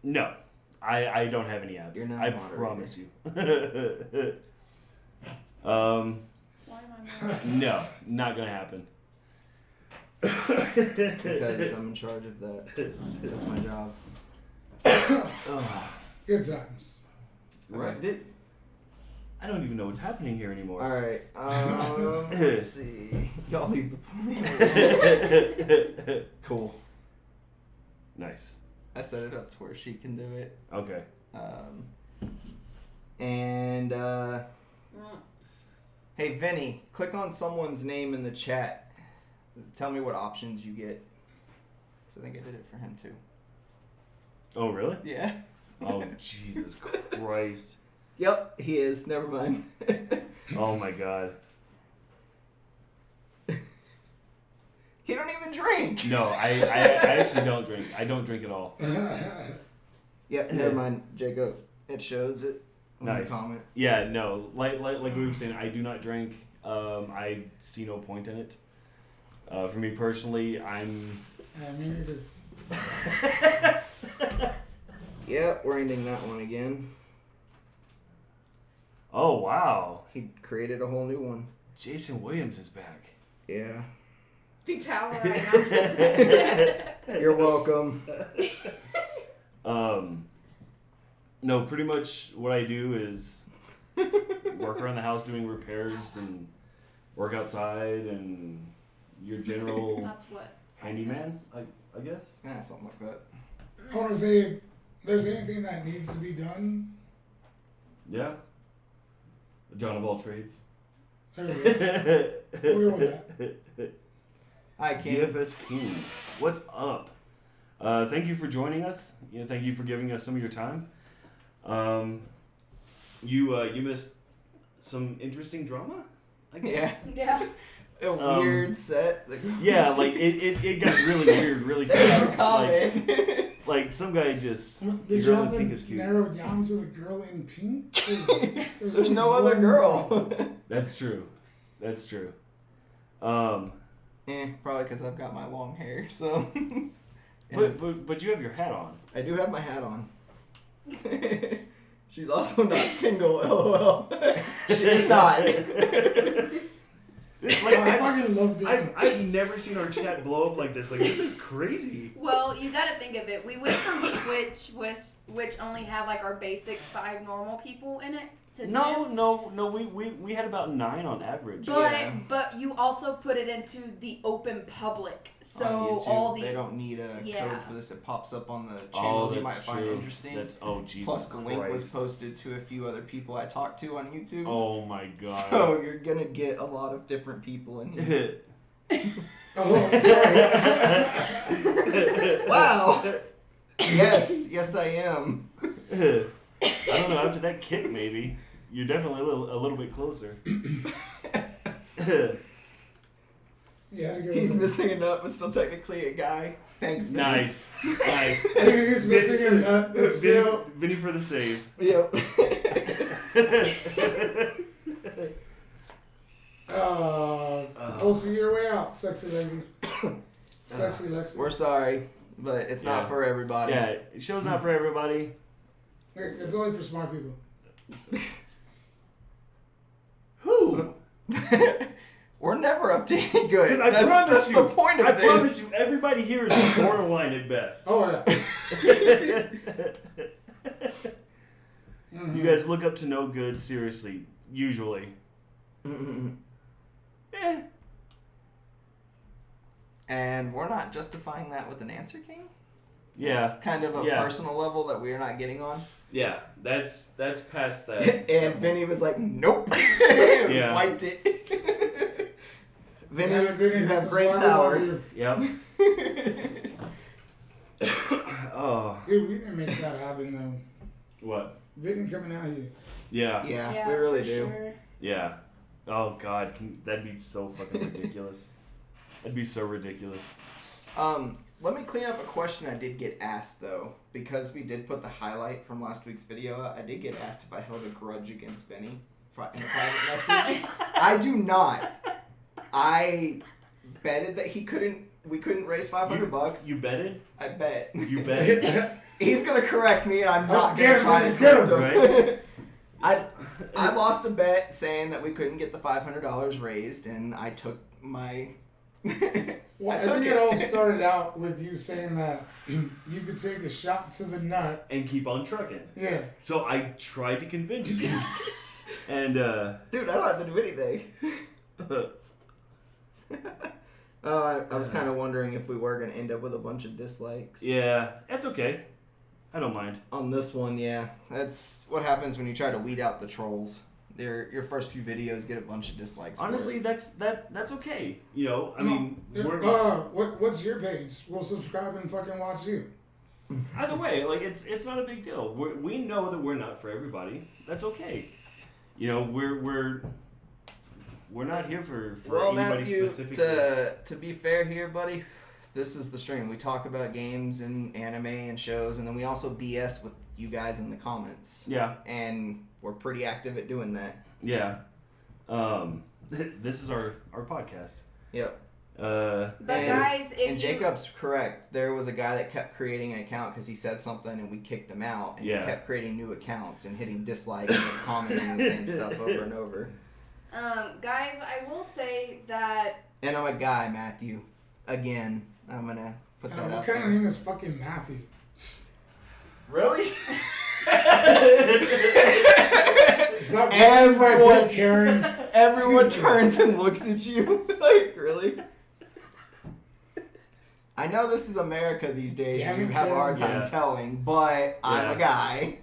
No, I don't have any abs. You're not I a moderator. promise you. Why am I mad? No, not gonna happen. Because I'm in charge of that. That's my job. Good times. Right. I don't even know what's happening here anymore. Alright, let's see. Y'all leave the point. Cool. Nice. I set it up to where she can do it. Okay. And, hey, Vinny, click on someone's name in the chat. Tell me what options you get. So I think I did it for him, too. Oh, really? Yeah. Oh, Jesus Christ. Yep, he is. Never mind. Oh, my God. He don't even drink. No, I actually don't drink. I don't drink at all. Yep, never mind, Jacob. It shows it. Nice. Comment. Yeah, no. Like we were saying, I do not drink. I see no point in it. For me personally, I'm... I mean, Yeah, we're ending that one again. Oh, wow. He created a whole new one. Jason Williams is back. Yeah. The cow right now. You're welcome. No, pretty much what I do is work around the house doing repairs and work outside and your general That's what. handyman, I guess. Yeah, something like that. I want to say, if there's anything that needs to be done, Yeah. John of all trades. there we go. We'll go with that. Hi, Kim. DFS King. What's up? Thank you for joining us. Thank you for giving us some of your time. You missed some interesting drama, I guess. Yeah. A weird set. Yeah, like it got really weird really fast. Like some guy just Did you girl in have to pink is cute. narrow it down to the girl in pink? There's There's only no other one girl. That's true. That's true. Probably because I've got my long hair, so. But you have your hat on. I do have my hat on. She's also not single, lol. She is not. Like, I fucking love this. I've never seen our chat blow up like this. Like, this is crazy. Well, you gotta think of it. We went from Twitch, which only had like our basic 5 normal people in it, to 10. No. We had about 9 on average. But you also put it into the open public, so on YouTube, all the they don't need a code for this. It pops up on the Oh, channels you that's might find true. interesting. Jesus Plus, the link was Christ. posted to a few other people I talked to on YouTube. Oh my god. So you're gonna get a lot of different people in here. Oh, sorry. Wow. Yes, I am. I don't know. After that kick, maybe you're definitely a little bit closer. Yeah, to go He's with missing a nut, but still technically a guy. Thanks, Vinny. Nice. it. He's missing a nut, but still. Vinny for the save. Yep. We'll see your way out, sexy lady. Sexy Lexi. We're sorry, but it's not for everybody. Yeah, show's not for everybody. Hey, it's only for smart people. Who? We're never up to any good. Because I promise that's you, the point of I this. promise you, everybody here is borderline at best. Oh, yeah. You guys look up to no good, seriously, usually. And we're not justifying that with an answer, King? Yeah. It's kind of a personal level that we are not getting on. Yeah, that's past that. And Vinny was like, nope. Yeah. Wiped it. Vinny, Yeah, Vinny, you this have is great why we power. love you. Yep. Oh. Dude, we didn't make that happen, though. What? Vinny coming out here. Yeah. Yeah, we really for do. sure. Yeah. Oh God, that'd be so fucking ridiculous. That'd be so ridiculous. Let me clean up a question I did get asked, though. Because we did put the highlight from last week's video out, I did get asked if I held a grudge against Benny in a private message. I do not. I betted that we couldn't raise $500. You betted? I bet. You bet? He's gonna correct me, and I'm not Get gonna him, try to get him, correct him. right? I lost a bet saying that we couldn't get the $500 raised, and I took my. Well, I think it all started out with you saying that you could take a shot to the nut and keep on trucking. Yeah. So I tried to convince you. And dude, I don't have to do anything. I was kind of wondering if we were going to end up with a bunch of dislikes. Yeah, that's okay. I don't mind. On this one, yeah. That's what happens when you try to weed out the trolls. Your first few videos get a bunch of dislikes. Honestly, that's okay. You know, I mean, what's your page? We'll subscribe and fucking watch you. Either way, like it's not a big deal. We know that we're not for everybody. That's okay. You know, we're not here for anybody Matthew, specifically. To be fair here, buddy, this is the stream. We talk about games and anime and shows, and then we also BS with you guys in the comments. Yeah. And we're pretty active at doing that. Yeah. This is our podcast. Yep. But guys, if Jacob's correct. There was a guy that kept creating an account because he said something and we kicked him out. And he kept creating new accounts and hitting dislike and commenting the same stuff over and over. Guys, I will say that... And I'm a guy, Matthew. Again, I'm going to put that out there. What kind of name is fucking Matthew? Really? Everyone turns and looks at you. Like, really? I know this is America these days. You have a hard time telling, but I'm a guy.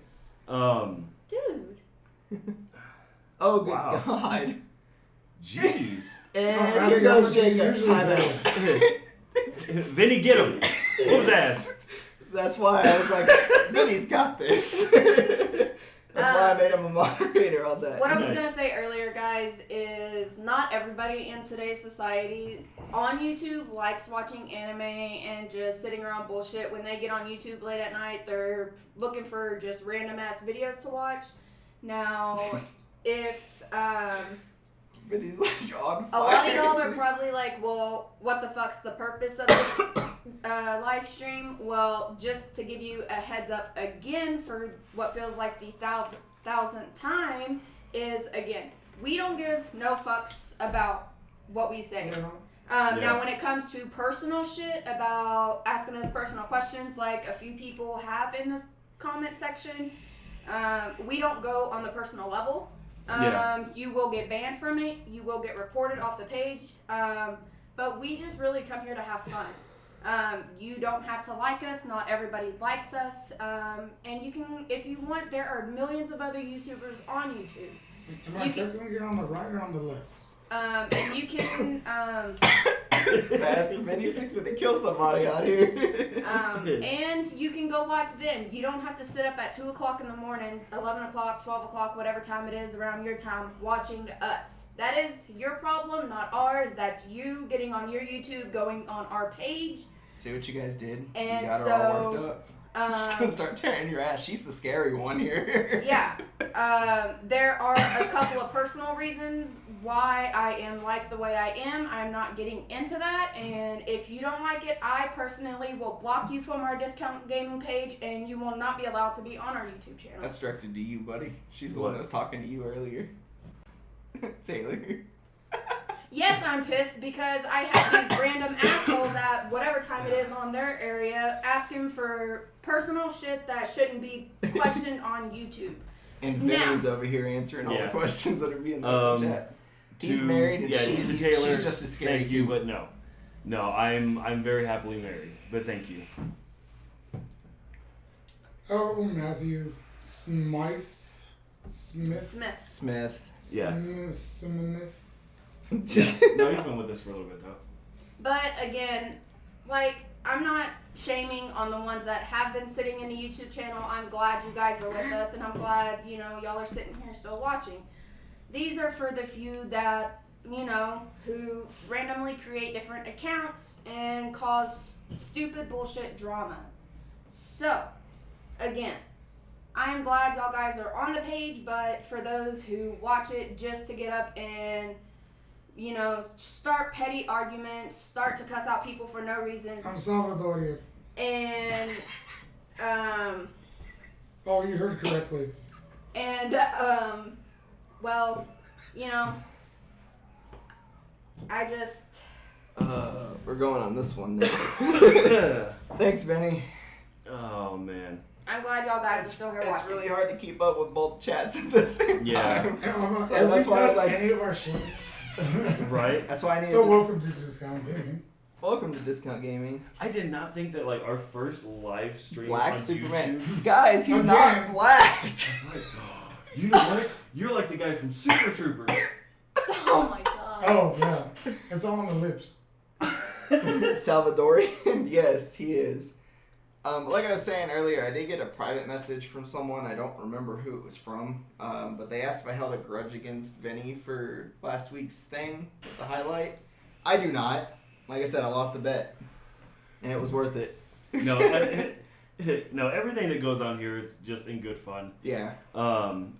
Dude. Oh, good God. Jeez. And here goes Jacob. Time out. Vinny, get him. Who's ass? That's why I was like, Vinny's got this. That's why I made him a moderator on that. What I was going to say earlier, guys, is not everybody in today's society on YouTube likes watching anime and just sitting around bullshit. When they get on YouTube late at night, they're looking for just random-ass videos to watch. Now, if... Vinny's like on fire. A lot of y'all are probably like, well, what the fuck's the purpose of this live stream? Well, just to give you a heads up again for what feels like the thousandth time is, again, we don't give no fucks about what we say. Now, when it comes to personal shit about asking us personal questions like a few people have in this comment section, we don't go on the personal level. You will get banned from it. You will get reported off the page. But we just really come here to have fun. You don't have to like us. Not everybody likes us. And you can, if you want, there are millions of other YouTubers on YouTube. Am I technically on the right or on the left? And you can... Sad. Vinny's fixing to kill somebody out here. And you can go watch them. You don't have to sit up at 2 o'clock in the morning, 11 o'clock, 12 o'clock, whatever time it is around your time, watching us. That is your problem, not ours. That's you getting on your YouTube, going on our page. See what you guys did? And you got her all worked up. She's gonna start tearing your ass. She's the scary one here. Yeah. There are a couple of personal reasons why I am like the way I am. I'm not getting into that. And if you don't like it, I personally will block you from our discount gaming page and you will not be allowed to be on our YouTube channel. That's directed to you, buddy. She's the one that was talking to you earlier. Taylor. Yes, I'm pissed because I have these random assholes at whatever time it is on their area asking for personal shit that shouldn't be questioned on YouTube. And Vinny's over here answering all the questions that are being in the chat. He's married and she's just as scary. Thank you, but no. No, I'm very happily married, but thank you. Oh, Matthew Smith. Yeah. Smith. No, he's been with us for a little bit though. But again, like, I'm not shaming on the ones that have been sitting in the YouTube channel. I'm glad you guys are with us, and I'm glad, y'all are sitting here still watching. These are for the few that, who randomly create different accounts and cause stupid bullshit drama. So, again, I am glad y'all guys are on the page, but for those who watch it just to get up and start petty arguments, start to cuss out people for no reason. I'm Salvadorian. And, Oh, you heard correctly. And, well, you know, I just. We're going on this one now. Thanks, Benny. Oh man. I'm glad y'all guys are still here watching. It's really hard to keep up with both chats at the same time. Yeah. So that's why I was like, any of our shit. Right? That's why I needed So to... welcome to Discount Gaming. Welcome to Discount Gaming. I did not think that like our first live stream Black on Superman. YouTube. Guys, he's not black. Like, you know what? You're like the guy from Super Troopers. Oh my god. Oh, yeah. It's all on the lips. Salvadorian? Yes, he is. Like I was saying earlier, I did get a private message from someone. I don't remember who it was from. But they asked if I held a grudge against Vinny for last week's thing with the highlight. I do not. Like I said, I lost a bet. And it was worth it. No, no, everything that goes on here is just in good fun. Yeah.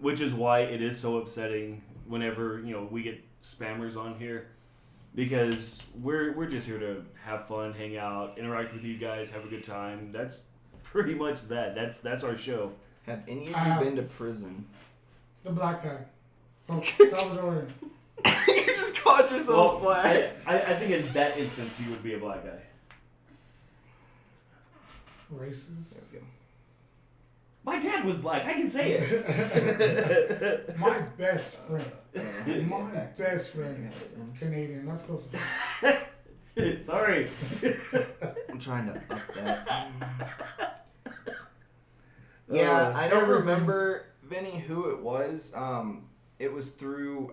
Which is why it is so upsetting whenever, we get spammers on here. Because we're just here to have fun, hang out, interact with you guys, have a good time. That's pretty much that. That's our show. Have any of you been to prison? The black guy. Oh, Salvadorian. You just called yourself black. I think in that instance you would be a black guy. Racist. There we go. My dad was black. I can say it. My best friend. My best friend. Canadian. That's close enough. Sorry. I'm trying to up that. Yeah, I don't remember, Vinny, who it was. It was through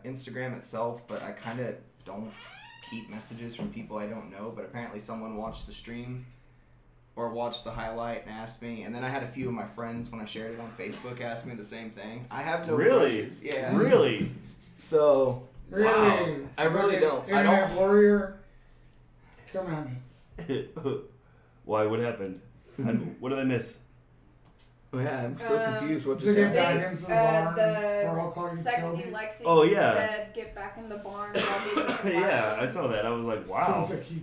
Instagram itself, but I kind of don't keep messages from people I don't know. But apparently someone watched the stream or watched the highlight and asked me. And then I had a few of my friends, when I shared it on Facebook, ask me the same thing. I have no grudges. Yeah. Really? So, Really? wow. I really don't. I Internet don't. warrior. Come at me. Why? What happened? What did I miss? Yeah, I'm so confused. What To just get happened? back into the barn, the or I'll call you Sexy Toby. Lexi Oh, yeah. said, get back in the barn. I'll be with the Yeah, I flashlights." saw that. I was like, wow. Kunta Kinte.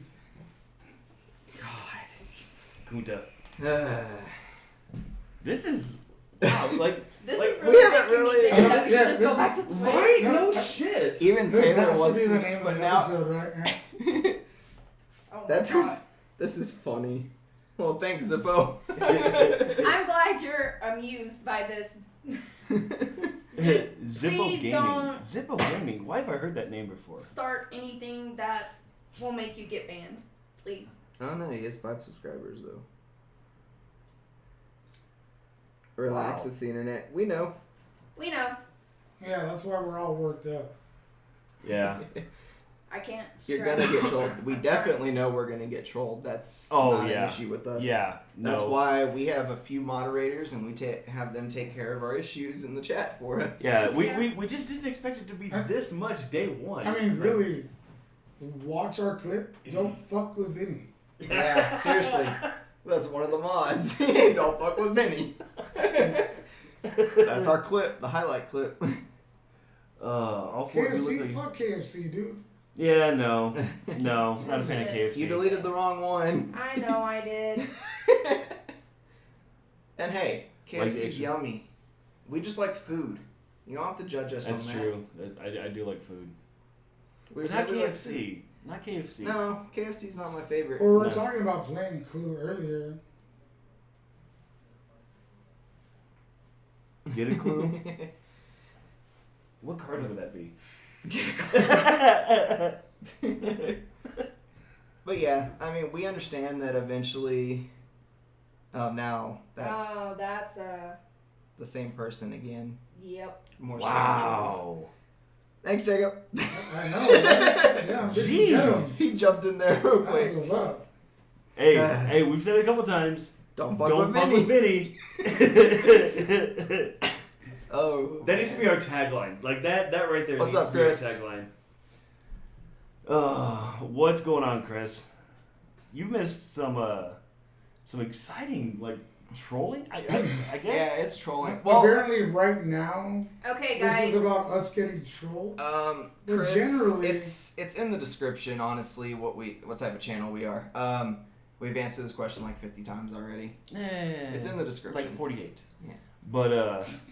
Kunta. God. This is wow. Like This like, is we really haven't making me really- think that we should Yeah, just go this back is- to Twitch. right? No shit. Even This Taylor has to wants be to, the name of but the now episode, right? Yeah. Oh my that turns. God. This is funny. Well, thanks, Zippo. I'm glad you're amused by this. Just Zippo please Gaming. don't Zippo Gaming. Why have I heard that name before? start anything that will make you get banned. Please. I don't know. He has 5 subscribers though. Relax. Wow. It's the internet. We know. We know. Yeah, that's why we're all worked up. Yeah. I can't You're stress. gonna get trolled. We I'm definitely know we're gonna get trolled. That's Oh, not yeah. an issue with us. Yeah. No. That's why we have a few moderators and we have them take care of our issues in the chat for us. Yeah. Yeah. We just didn't expect it to be this much day one. I mean, really, watch our clip. Don't fuck with Vinny. Yeah, seriously. That's one of the mods. Don't fuck with Vinny. That's our clip, the highlight clip. All four of you KFC, look like. fuck KFC, dude. Yeah. No. No. Not a fan of KFC. You deleted the wrong one. I know I did. And hey, KFC's Like yummy. We just like food. You don't have to judge us That's on that. true. I do like food. We But not really like food. KFC. Not KFC. No, KFC's not my favorite. Or we were No. talking about playing Clue earlier. Get a clue? What card would that be? But yeah, I mean, we understand that eventually. Now that's Oh, that's the same person again. Yep. More Wow. Thanks, Jacob. I know. Right? Yeah, I'm big Jeez. He jumped in there real That's quick. what's up. Hey, we've said it a couple times. Don't fuck Don't with fuck Vinny. with Vinny. Oh. That needs to be our tagline. Like that right there What's needs up, to be our Chris? tagline. What's going on, Chris? You've missed some exciting trolling. I guess. Yeah, it's trolling. Well, Apparently, right now, Okay, this guys. is about us getting trolled. But Chris, generally- it's in the description. Honestly, what type of channel we are. We've answered this question like 50 times already. It's in the description. Like 48. Yeah. But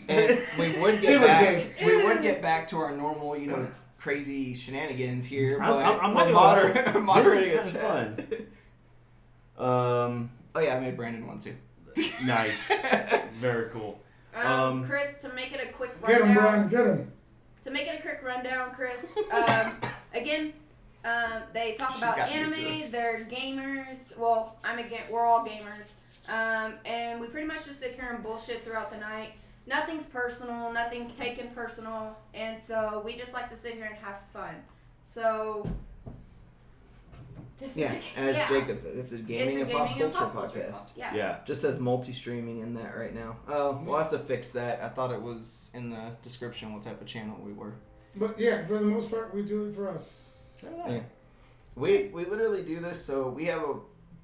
And we would get Give or back. take. We would get back to our normal, crazy shenanigans here, but I'm we're moderating this is a kind chat. of fun. Oh yeah, I made Brandon one too. Nice. Very cool. Chris, to make it a quick Get him, rundown. Brian. Get him. To make it a quick rundown, Chris. Again, they talk She's about got used to anime. this. They're gamers. Well, we're all gamers. And we pretty much just sit here and bullshit throughout the night. Nothing's personal. Nothing's taken personal. And so we just like to sit here and have fun. So. As Jacob said, it's a gaming and pop culture podcast. Yeah. Just says multi-streaming in that right now. Oh, we'll have to fix that. I thought it was in the description what type of channel we were. But yeah, for the most part, we do it for us. Yeah. We literally do this so we have a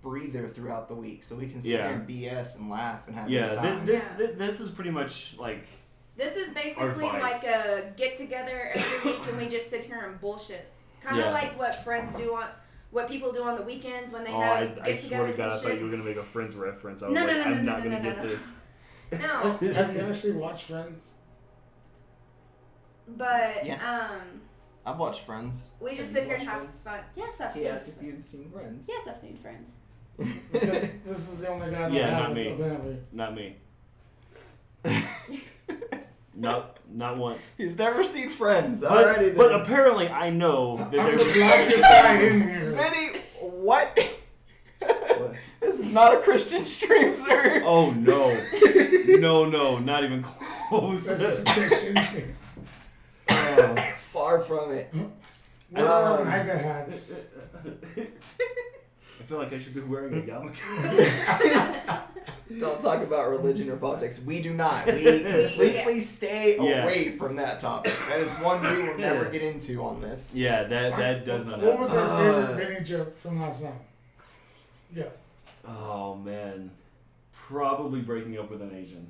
breather throughout the week, so we can sit here and BS and laugh and have a good time. This is pretty much like. This is basically like a get together every week, and we just sit here and bullshit. Kind of like what friends do what people do on the weekends when they have I swear to God, I thought you were gonna make a Friends reference. I was I'm not gonna get this. No. Have you actually watched Friends? But I've watched Friends. We just sit here and have fun. Yes, I've seen. He asked if you've seen Friends. Yes, I've seen Friends. This is the only guy that hasn't, apparently. Not me. Not once. He's never seen Friends. But apparently I know that I'm there's the blackest guy in here. Vinny, what? This is not a Christian stream, sir. Oh no. No, not even close. This is a Christian stream. Far from it. We're all mega hats. I feel like I should be wearing a yarmulke. Don't talk about religion or politics. We do not. We completely stay away from that topic. That is one we will never get into on this. Yeah, that does not happen. What was our favorite Vinny joke from last night? Yeah. Oh man, probably breaking up with an Asian.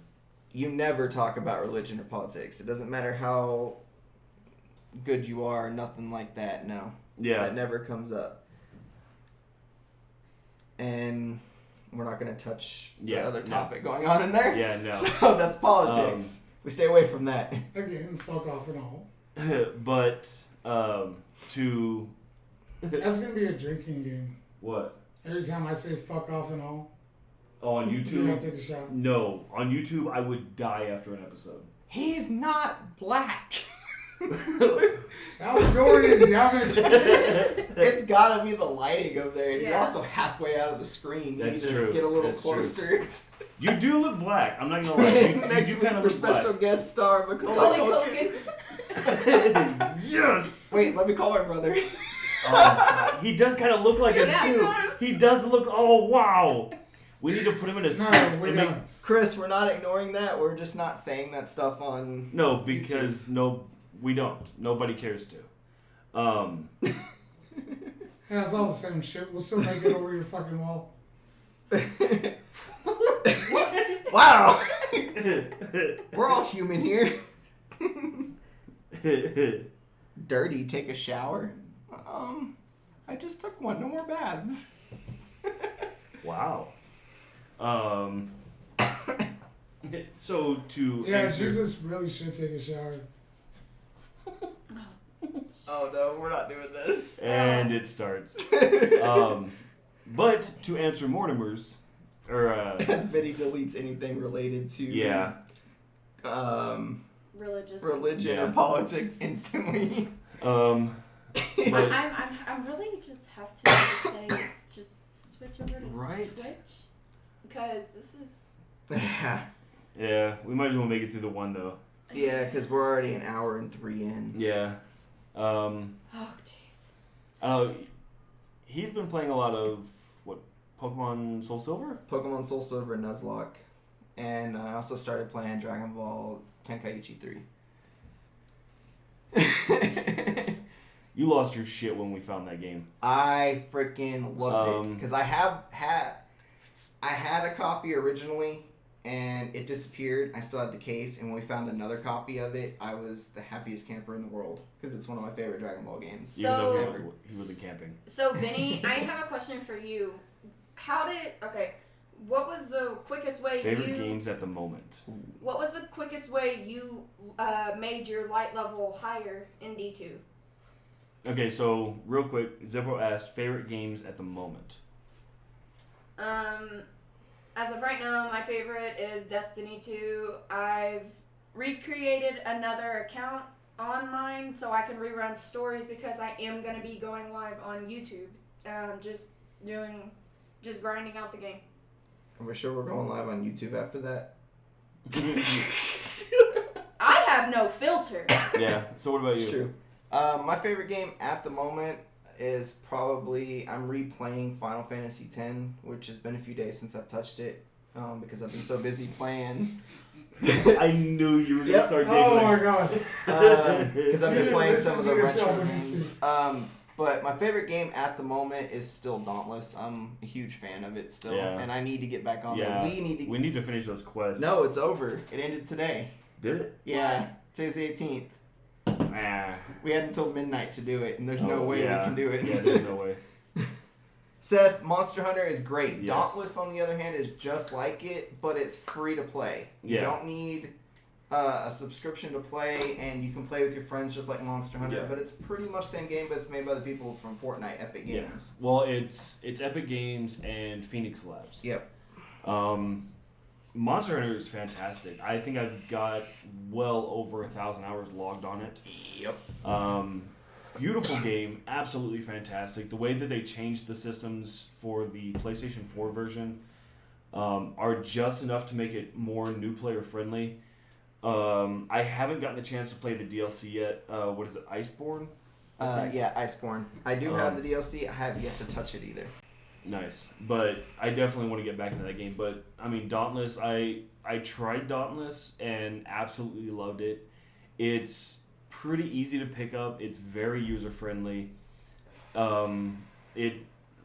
You never talk about religion or politics. It doesn't matter how good you are, nothing like that. No. Yeah. That never comes up. And we're not going to touch the other topic going on in there. Yeah, no. So that's politics. We stay away from that. Again, fuck off and all. But to that's gonna be a drinking game. What? Every time I say fuck off and all. Oh, on YouTube? You gotta take a shot. No, on YouTube I would die after an episode. He's not black. Salvadorian, damn it. It's gotta be the lighting over there. Yeah. You're also halfway out of the screen. You That's need to true. get a little That's closer. True. You do look black. I'm not gonna lie. You Next do week kind of for look special black. guest star Macaulay Culkin. Yes. Wait, let me call my brother. He does kind of look like him Yeah, he too. does. He does look. Oh wow. We need to put him in a suit. No, we and don't. Chris, we're not ignoring that. We're just not saying that stuff on. No, because we don't. Nobody cares to. Yeah, it's all the same shit. We'll still make it over your fucking wall. Wow. We're all human here. Dirty, take a shower. I just took one. No more baths. Wow. So to Yeah, answer, Jesus really should take a shower. Oh no, we're not doing this. and it starts. But to answer Mortimer's, As Vinny deletes anything related to religion or politics instantly. But I'm really just have to say just switch over to Twitch because this is. yeah, we might as well make it through the one though. Yeah, because we're already an hour and 3 in. Yeah. Oh jeez. He's been playing a lot of Pokemon Soul Silver? Pokemon Soul Silver and Nuzlocke. And I also started playing Dragon Ball Tenkaichi 3. You lost your shit when we found that game. I freaking loved it. Because I had a copy originally, and it disappeared. I still had the case, and when we found another copy of it, I was the happiest camper in the world. Because it's one of my favorite Dragon Ball games. Even though he wasn't camping. So, Vinny, I have a question for you. What was the quickest way Favorite games at the moment. What was the quickest way you made your light level higher in D2? Okay, so real quick, Zippo asked favorite games at the moment. As of right now, my favorite is Destiny 2. I've recreated another account on mine so I can rerun stories because I am going to be going live on YouTube. Just grinding out the game. Are we sure we're going live on YouTube after that? I have no filter. Yeah, so what about you? It's true. My favorite game at the moment is probably, I'm replaying Final Fantasy X, which has been a few days since I've touched it, because I've been so busy playing. I knew you were going to start giggling. Oh my god. Because I've been playing some of the retro when you games. speak. But my favorite game at the moment is still Dauntless. I'm a huge fan of it still, and I need to get back on there. We need to finish those quests. No, it's over. It ended today. Did it? Yeah, today's the 18th. We had until midnight to do it, and there's no way we can do it. Yeah, there's no way. Seth, Monster Hunter is great. Yes. Dauntless, on the other hand, is just like it, but it's free to play. You don't need a subscription to play, and you can play with your friends just like Monster Hunter. But it's pretty much the same game, but it's made by the people from Fortnite, Epic Games. Yeah. Well, it's Epic Games and Phoenix Labs. Yep. Monster Hunter is fantastic. I think I've got well over 1,000 hours logged on it. Yep. Beautiful game, absolutely fantastic. The way that they changed the systems for the PlayStation 4 version are just enough to make it more new player friendly. I haven't gotten a chance to play the DLC yet. What is it, Iceborne? Yeah, Iceborne. I do have the DLC. I haven't yet to touch it either. Nice, but I definitely want to get back into that game. But I mean, Dauntless, I tried Dauntless and absolutely loved it. It's pretty easy to pick up. It's very user friendly. It,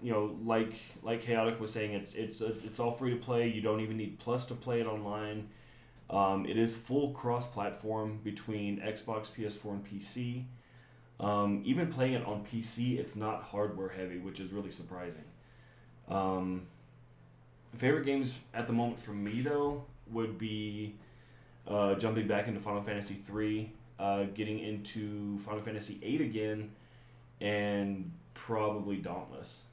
you know, like Chaotic was saying, it's all free to play. You don't even need Plus to play it online. It is full cross-platform between Xbox, PS4, and PC. Even playing it on PC, it's not hardware heavy, which is really surprising. Favorite games at the moment for me, though, would be jumping back into Final Fantasy 3, getting into Final Fantasy 8 again, and probably Dauntless.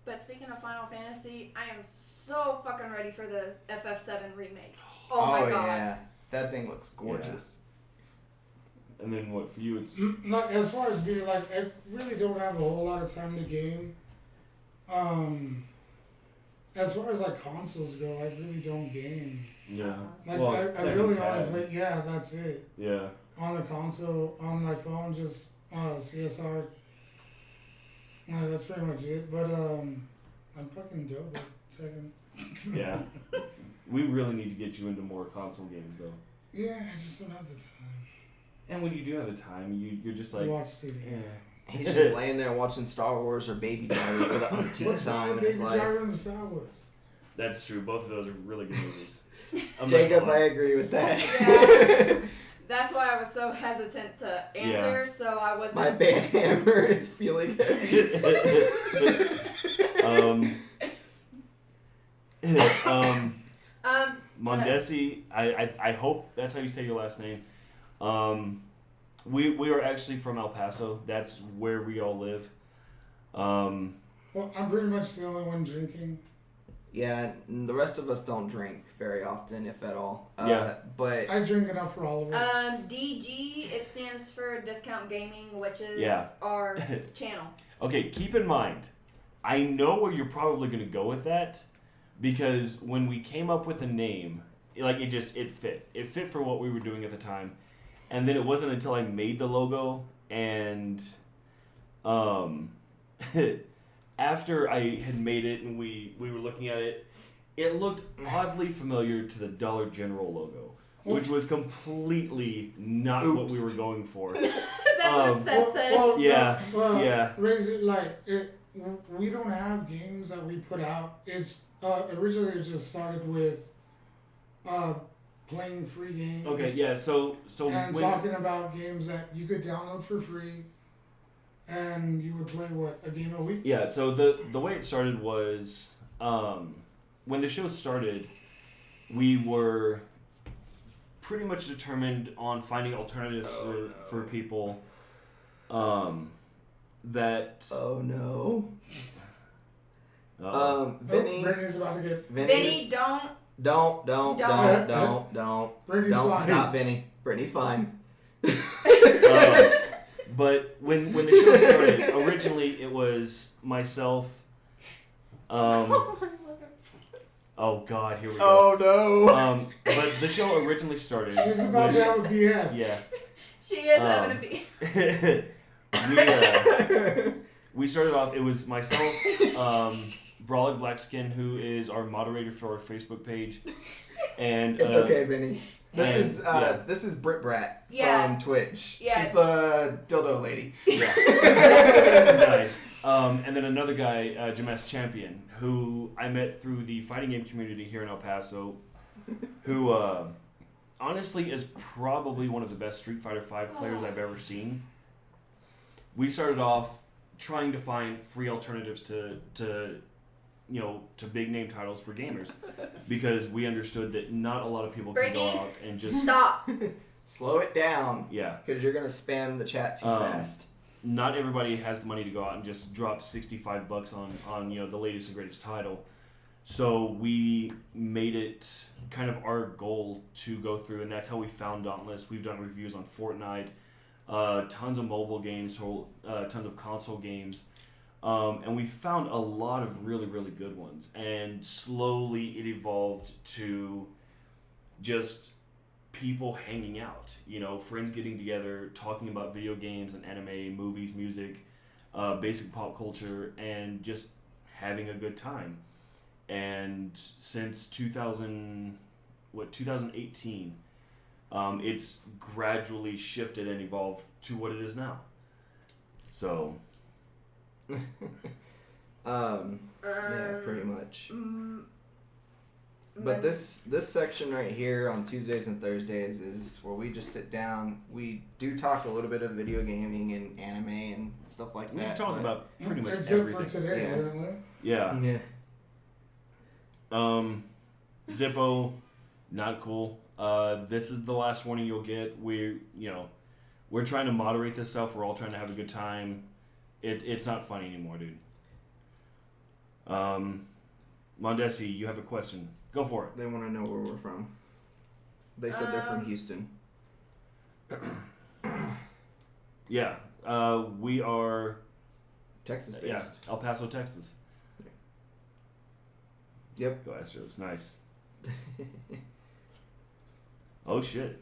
But speaking of Final Fantasy, I am so fucking ready for the FF7 remake. Oh my god. Yeah. That thing looks gorgeous. Yeah. And then what, for you, it's... Like, as far as being like, I really don't have a whole lot of time to game. As far as like consoles go, I really don't game. Yeah. Like, well, I really only play, that's it. Yeah. On the console, on my phone, just CSR. That's pretty much it. But I'm fucking dope at Tekken. Yeah. We really need to get you into more console games, though. Yeah, I just don't have the time. And when you do have the time, you're just like... Watch TV. Yeah. He's just laying there watching Star Wars or Baby Driver for the umpteenth time in his life. Baby Driver and Star Wars? That's true. Both of those are really good movies. Jacob, I agree with that. Yeah. That's why I was so hesitant to answer, so I wasn't... My band hammer is feeling heavy. Mondesi, I hope that's how you say your last name. We are actually from El Paso. That's where we all live. Well, I'm pretty much the only one drinking. Yeah, the rest of us don't drink very often, if at all. But I drink enough for all of us. DG, it stands for Discount Gaming, which is our channel. Okay, keep in mind, I know where you're probably going to go with that, because when we came up with a name, like it fit. It fit for what we were doing at the time. And then it wasn't until I made the logo and after I had made it and we were looking at it, it looked oddly familiar to the Dollar General logo, which was completely not what we were going for. That's what Seth said. Razor, like, we don't have games that we put out. It's originally it just started with playing free games. Okay, yeah, so and talking about games that you could download for free, and you would play a game a week. Yeah, so the way it started was when the show started, we were pretty much determined on finding alternatives for people that... Oh, no. Vinny. Brittany's about to get... Vinny, don't. Don't. Brittany's Don't fine. stop, Vinny. Brittany's fine. But when the show started, originally it was myself. Oh God, here we go. Oh no. But the show originally started. She's about to have a BF. Yeah. She is having a beef. We started off. It was myself, Brawling Blackskin, who is our moderator for our Facebook page, and It's okay, Vinny. This and- is Brit Brat Yeah. from Twitch. Yeah. She's the dildo lady. Yeah. Nice. And then another guy, James Champion, who I met through the fighting game community here in El Paso, who honestly is probably one of the best Street Fighter V players I've ever seen. We started off trying to find free alternatives to big name titles for gamers, because we understood that not a lot of people can go Brittany, out and just stop. Slow it down. yeah. Because you're gonna spam the chat too fast. Not everybody has the money to go out and just drop $65 on the latest and greatest title. So we made it kind of our goal to go through, and that's how we found Dauntless. We've done reviews on Fortnite, tons of mobile games, tons of console games, and we found a lot of really, really good ones. And slowly it evolved to just people hanging out, friends getting together, talking about video games and anime, movies, music, basic pop culture, and just having a good time. And since 2018, it's gradually shifted and evolved to what it is now. So, Yeah, pretty much. But But this section right here on Tuesdays and Thursdays is where we just sit down. We do talk a little bit of video gaming and anime and stuff like we that. talk but- about pretty much Except everything. for today, Yeah. apparently. Yeah. Yeah. Zippo, not cool. This is the last warning you'll get. We're trying to moderate this stuff. We're all trying to have a good time. It's not funny anymore, dude. Mondesi, you have a question. Go for it. They want to know where we're from. They said they're from Houston. Yeah. We are Texas based. yeah, El Paso, Texas. Yep. Go Astros. Nice. Oh shit.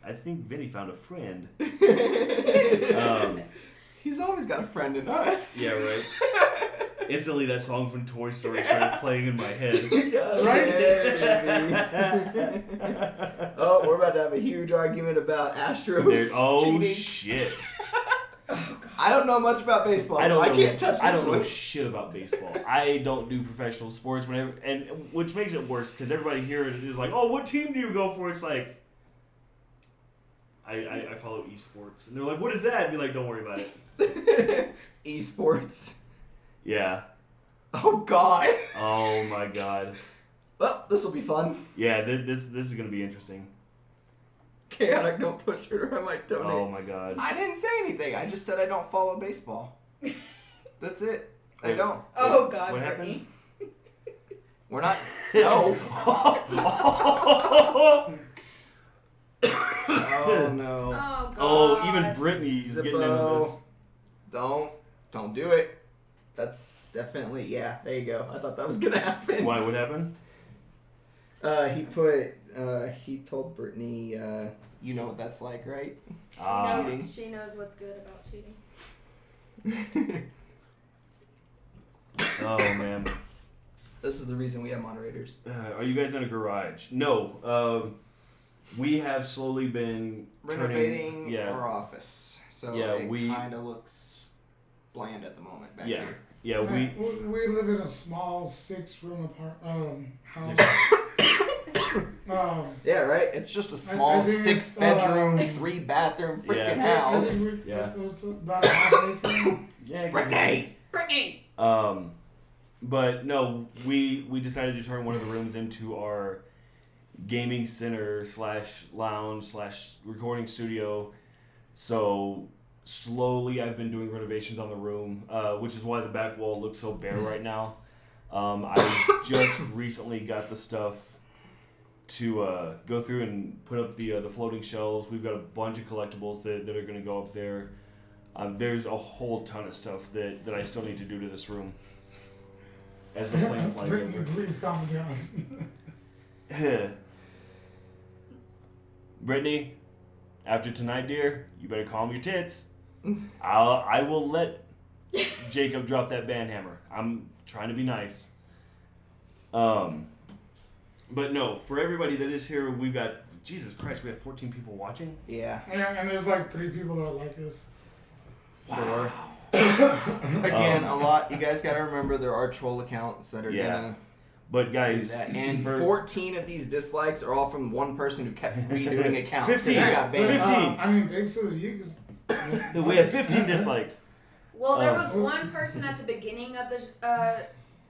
I think Vinny found a friend. He's always got a friend in us. Yeah, right. Instantly, that song from Toy Story started playing in my head. Right? Oh, we're about to have a huge argument about Astros cheating. Shit. I don't know much about baseball, so I can't touch this I don't know one. shit about baseball. I don't do professional sports, which makes it worse because everybody here is like, "Oh, what team do you go for?" It's like, I follow esports, and they're like, "What is that?" And be like, "Don't worry about it." Esports. Yeah. Oh God. Oh my God. Well, this will be fun. Yeah, this is gonna be interesting. Chaotic, don't push it or I might donate. Oh my God. I didn't say anything. I just said I don't follow baseball. That's it. I Wait. don't. Oh God, What Brittany. We're not. No. Oh no. Oh God. Oh, even Brittany's getting into this. Zippo. Don't do it. That's definitely, yeah, there you go. I thought that was gonna happen. Why? What happened? He told Brittany, you know what that's like, right? Cheating. She knows what's good about cheating. Oh man. This is the reason we have moderators. Are you guys in a garage? No. We have slowly been Renovating turning, our office. So Yeah, it we- kind of looks bland at the moment back Yeah. here. Yeah, Right. We live in a small 6-room house. Yeah, right? It's just a I small think it's, 6-bedroom, 3-bathroom freaking house. It's about a half acre. Yeah. Brittany! Brittany. But no, we decided to turn one of the rooms into our gaming center / lounge / recording studio. So slowly I've been doing renovations on the room, which is why the back wall looks so bare right now. I just recently got the stuff to go through and put up the floating shelves. We've got a bunch of collectibles that are going to go up there. There's a whole ton of stuff that I still need to do to this room. As the plane flies Brittany, over. please calm down. Brittany, after tonight, dear, you better calm your tits. I will let Jacob drop that band hammer. I'm trying to be nice. But no, for everybody that is here, we've got, Jesus Christ, we have 14 people watching? Yeah. And there's like 3 people that like us. Sure. Again, a lot. You guys got to remember there are troll accounts that are gonna But do guys, that. And 14 of these dislikes are all from one person who kept redoing accounts. 15. They got banned. 15. I mean, thanks to the views. we have 15 dislikes. Well, there was one person at the beginning of the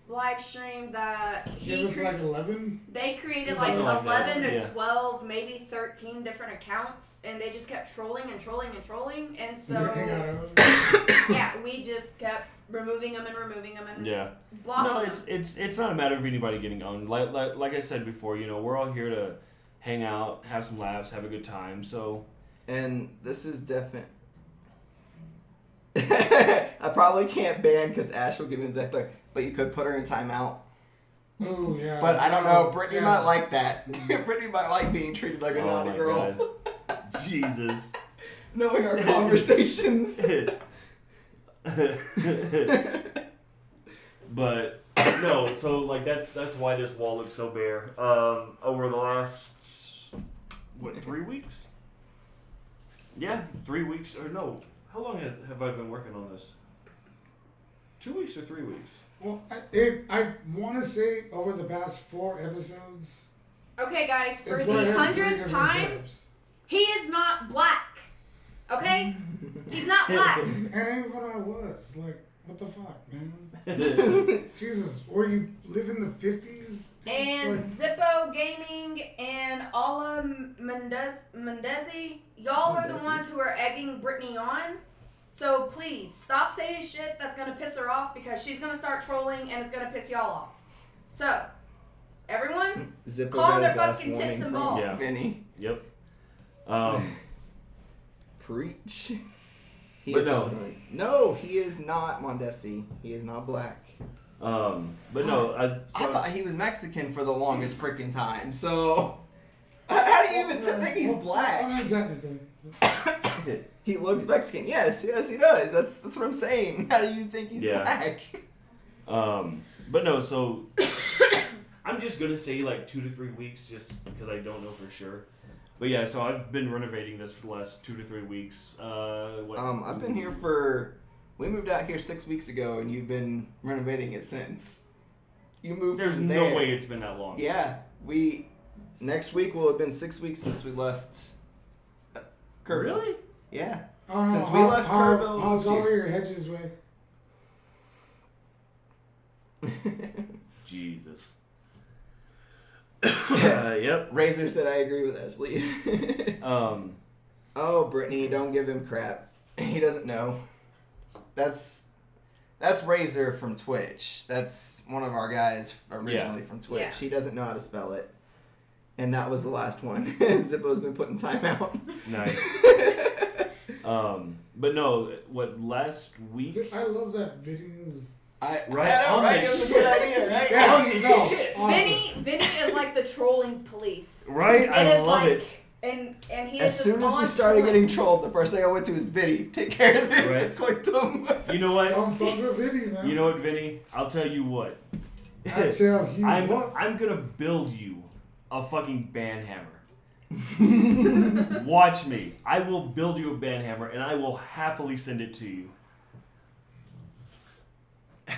live stream that It was like 11. they created like Something like that, 11 or yeah. 12, maybe 13 different accounts, and they just kept trolling and trolling and trolling, and so yeah, we just kept removing them and Yeah. blocking No, them. it's not a matter of anybody getting owned. Like I said before, we're all here to hang out, have some laughs, have a good time. So, And this is definite. I probably can't ban because Ash will give me the death threat, but you could put her in timeout. Oh, yeah. But I don't know. Brittany Yeah. might like that. Brittany might like being treated like a naughty my girl. God. Jesus. Knowing our conversations. But no, so like that's why this wall looks so bare. Over the last 3 weeks? Yeah, 3 weeks or no. How long have I been working on this? 2 weeks or 3 weeks? Well, I want to say over the past 4 episodes. Okay, guys, for it's the where I had 3 100th different time, jobs. he is not black. Okay? He's not black. And even when I was, like, what the fuck, man? Jesus, were you live in the 50s? And Zippo Gaming and Ala Mendezi, y'all are the ones who are egging Brittany on. So please, stop saying shit that's going to piss her off because she's going to start trolling and it's going to piss y'all off. So, everyone, Zippo calm got their his last fucking warning tits and from balls. Yeah. Vinny. Yep. Preach. He But is no. No, he is not Mondesi. He is not black. But no, I thought he was Mexican for the longest freaking time. So, how do you even think he's black? I mean, technically. He looks Mexican. Yes, he does. That's what I'm saying. How do you think he's black? But no, so I'm just gonna say like 2 to 3 weeks, just because I don't know for sure. But yeah, so I've been renovating this for the last 2 to 3 weeks. I've been here we moved out here 6 weeks ago, and you've been renovating it since. You moved. There's from no there. way it's been that long. Yeah, next week will have been 6 weeks since we left. Kerrville. Really? Yeah. I don't know, Since we left Kerrville. How's all of your hedges way? Jesus. Yep. Razor said I agree with Ashley. Oh, Brittany, don't give him crap. He doesn't know. That's Razor from Twitch. That's one of our guys originally from Twitch. Yeah. He doesn't know how to spell it. And that was the last one. Zippo's been put in timeout. Nice. But no, last week? I love that videos. I know, on right? the It was a shit. good idea, right? Yeah, On the no, shit. awesome. Vinny is like the trolling police. Right? It I is love like- it. And he As is soon just as we on started trolling. getting trolled, the first thing I went to is Vinny. Take care of this. Right. And clicked him. You know what? Don't fuck with video, man. You know what, Vinny? I'll tell you what. I tell you what. I'm gonna build you a fucking band hammer. Watch me. I will build you a band hammer and I will happily send it to you.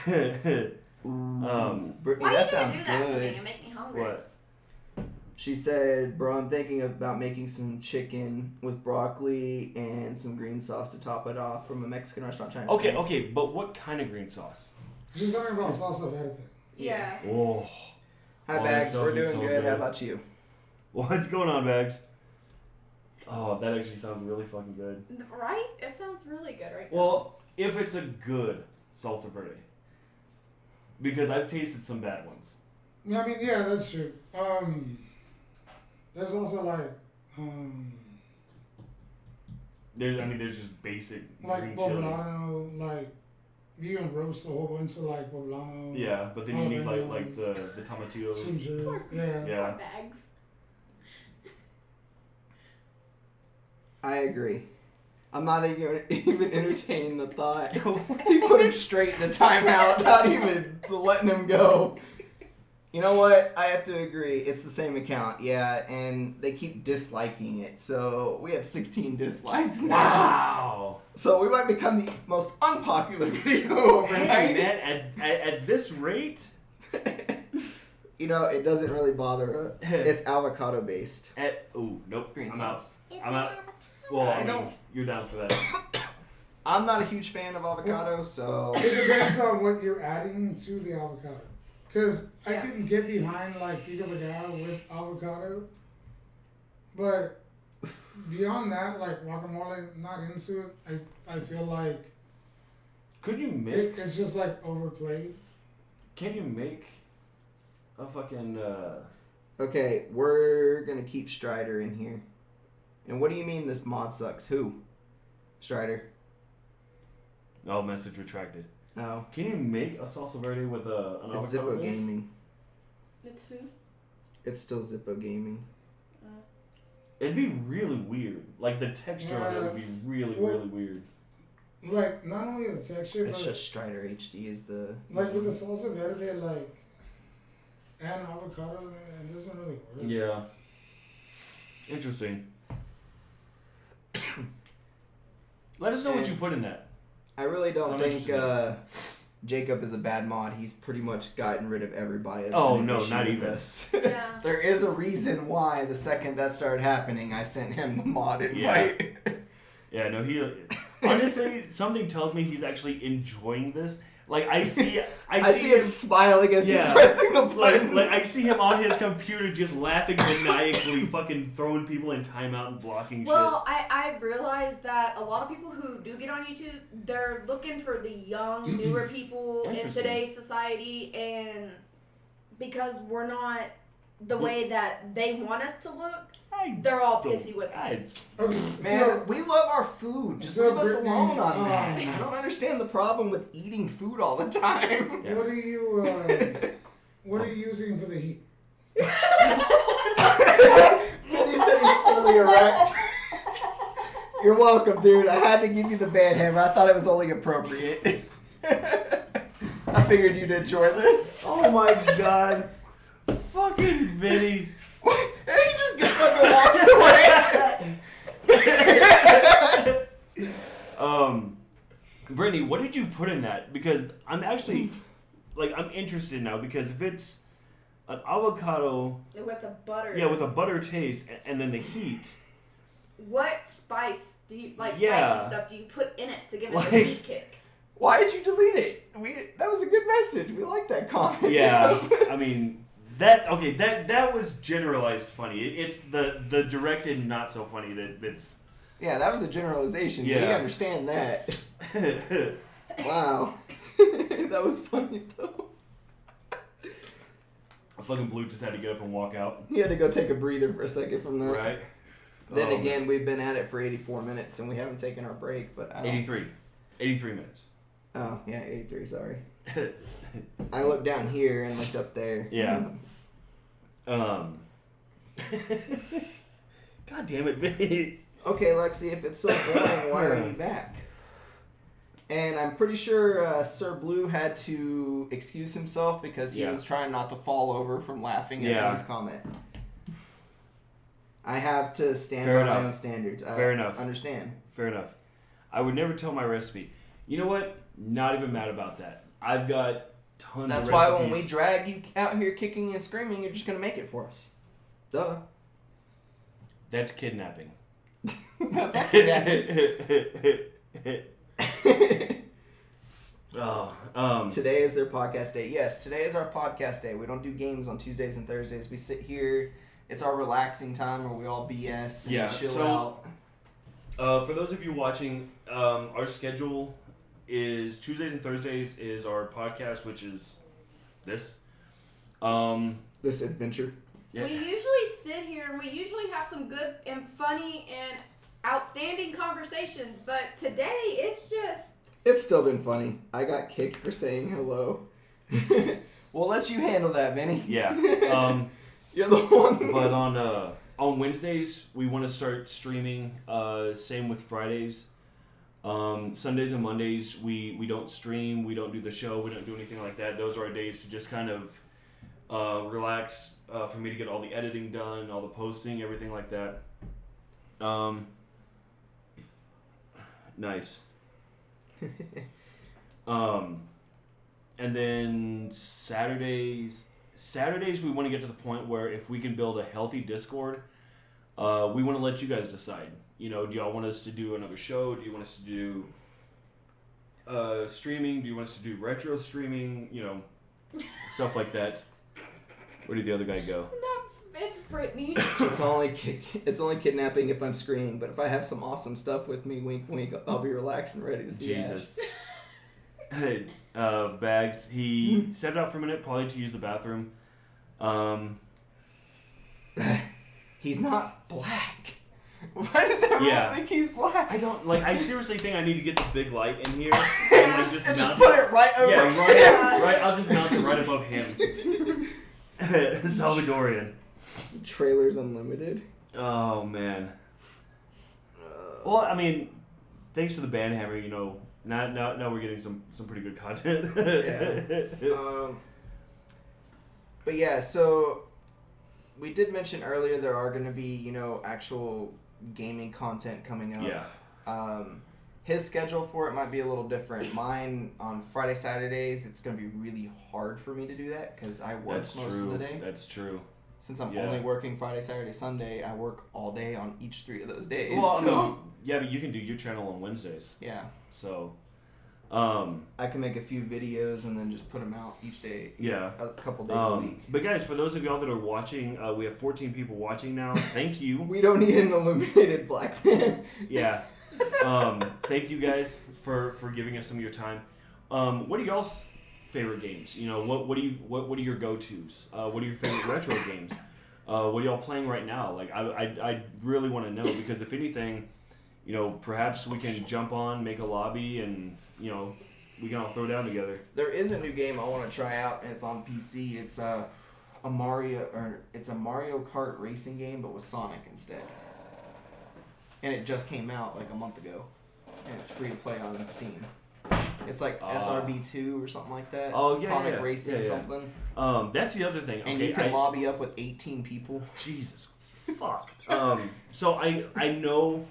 Brittany, Why that are you sounds gonna do that to me good. and make me hungry? What? She said, bro, I'm thinking about making some chicken with broccoli and some green sauce to top it off from a Mexican restaurant. Chinese Okay, restaurant." but what kind of green sauce? She's talking about salsa verde. Yeah. Oh. Hi, Oh, Bags. that We're stuff is doing so good. good. How about you? What's going on, Bags? Oh, that actually sounds really fucking good. Right? It sounds really good right now. Well, if it's a good salsa verde. Because I've tasted some bad ones. I mean, yeah, that's true. There's also like, There's just basic like green chili. poblano, like you can roast a whole bunch of like poblano. Yeah, but then you need like jalapenos, the tomatillos. ginger, yeah. Yeah. Bags. I agree. I'm not even entertaining the thought. He put him straight in the timeout, not even letting him go. You know what? I have to agree. It's the same account, yeah, and they keep disliking it. So we have 16 dislikes now. Wow. So we might become the most unpopular video overnight. Hey, man, at this rate? You know, it doesn't really bother us. It's avocado based. Nope. Green I'm sauce. out. I'm out. Well, I don't. You're down for that. I'm not a huge fan of avocado, so. It depends on what you're adding to the avocado. Because I Yeah. can get behind like pico de gallo with avocado, but beyond that, like guacamole, not into it. I feel like Could you make? it's just like overplayed. Can you make a fucking? Okay, we're gonna keep Strider in here. And what do you mean this mod sucks? Who? Strider. Oh, message retracted. Oh. Can you make a salsa verde with an It's avocado Zippo base? Gaming. It's who? It's still Zippo Gaming. It'd be really weird. Like the texture of it would be really, Well, really weird. Like not only the texture, It's but just Strider HD is the. like with the salsa verde, like and avocado, it doesn't really work. Yeah. Interesting. Let us know what you put in that. I really don't I'm think interested. Jacob is a bad mod. He's pretty much gotten rid of everybody. That's Oh, been an no, issue not with even. us. Yeah. There is a reason why the second that started happening, I sent him the mod invite. Yeah, no, he. Honestly, something tells me he's actually enjoying this. Like I see him smiling as Yeah. he's pressing the button. like I see him on his computer just laughing maniacally, fucking throwing people in timeout and blocking Well, I've realized that a lot of people who do get on YouTube, they're looking for the young, newer people in Interesting. today's society, and because we're not the way that they want us to look, shit. they're all pissy with I- us. Okay, Man, so, we love our food. Just So, leave us Brittany, alone on that. um, I don't understand the problem with eating food all the time. Yeah. what are you using for the heat? Vinny said he's fully erect. You're welcome, dude. I had to give you the bad hammer. I thought it was only appropriate. I figured you'd enjoy this. Oh my god. Fucking Vinny. And he just gets up and walks away. Brittany, what did you put in that? Because I'm actually, like, I'm interested now because if it's an avocado, With a butter. yeah, with a butter taste and then the heat, What spice do you Yeah. spicy stuff do you put in it to give it Like- a heat kick? Why did you delete it? That was a good message. We like that comment. yeah, I mean, that was generalized funny. It's the directed not so funny that's. Yeah, that was a generalization. We Yeah. understand that. Wow. That was funny, though. Fucking Blue just had to get up and walk out. He had to go take a breather for a second from that. Right. Then Oh, again, we've been at it for 84 minutes and we haven't taken our break, but I don't... 83 minutes. Oh, yeah, 83, sorry. I looked down here and looked up there. Yeah. God damn it, Vinny. Okay, Lexi, if it's so boring, why are you back? And I'm pretty sure Sir Blue had to excuse himself because he Yeah. was trying not to fall over from laughing at Yeah. his comment. I have to stand Fair by enough. my own standards. I Fair enough. Understand. Fair enough. I would never tell my recipe. You know what? Not even mad about that. I've got tons That's of why recipes. when we drag you out here kicking and screaming, you're just going to make it for us. Duh. That's kidnapping. That's not kidnapping. Today is their podcast day. Yes, today is our podcast day. We don't do games on Tuesdays and Thursdays. We sit here. It's our relaxing time where we all BS and chill out. For those of you watching, our schedule is Tuesdays and Thursdays is our podcast, which is this. This adventure. Yeah. We usually sit here and we usually have some good and funny and outstanding conversations, but today it's just... It's still been funny. I got kicked for saying hello. We'll let you handle that, Vinny. Yeah. You're the one. But on Wednesdays, we want to start streaming. Same with Fridays. Sundays and Mondays, we don't stream. We don't do the show. We don't do anything like that. Those are our days to just kind of relax, for me to get all the editing done, all the posting, everything like that. Nice. And then Saturdays we want to get to the point where if we can build a healthy Discord, we want to let you guys decide. You know, do y'all want us to do another show? Do you want us to do streaming? Do you want us to do retro streaming? You know, stuff like that. Where did the other guy go? No, it's Brittany. It's only kidnapping if I'm screaming, but if I have some awesome stuff with me, wink, wink, I'll be relaxed and ready to see Jesus. Bags. He set it out for a minute, probably to use the bathroom. He's not black. Why does everyone think he's black? I don't I seriously think I need to get the big light in here and just and mount just put it right over him. Right. I'll just mount it right above him. Salvadorian. Trailers Unlimited. Oh man. Well, I mean, thanks to the band hammer, you know, now we're getting some pretty good content. But yeah, so we did mention earlier there are going to be, you know, actual gaming content coming up. Yeah. His schedule for it might be a little different. Mine on Friday, Saturdays, it's going to be really hard for me to do that because I work most of the day. That's true. Since I'm only working Friday, Saturday, Sunday, I work all day on each 3 of those days. Well, so. no, yeah, but you can do your channel on Wednesdays. Yeah. So, I can make a few videos and then just put them out each day. Yeah. A couple days a week. But guys, for those of y'all that are watching, we have 14 people watching now. Thank you. We don't need an illuminated black man. Yeah. Thank you guys for giving us some of your time. What are y'all's favorite games? You know, what are your go-tos? What are your favorite retro games? What are y'all playing right now? Like, I really want to know because if anything, you know, perhaps we can jump on, make a lobby, and you know, we can all throw down together. There is a new game I want to try out, and it's on PC. It's a Mario Kart racing game, but with Sonic instead. And it just came out like a month ago, and it's free to play on Steam. It's like SRB2 or something like that. Oh yeah, Sonic Racing something. That's the other thing. And you can lobby up with 18 people. Jesus, fuck. So I know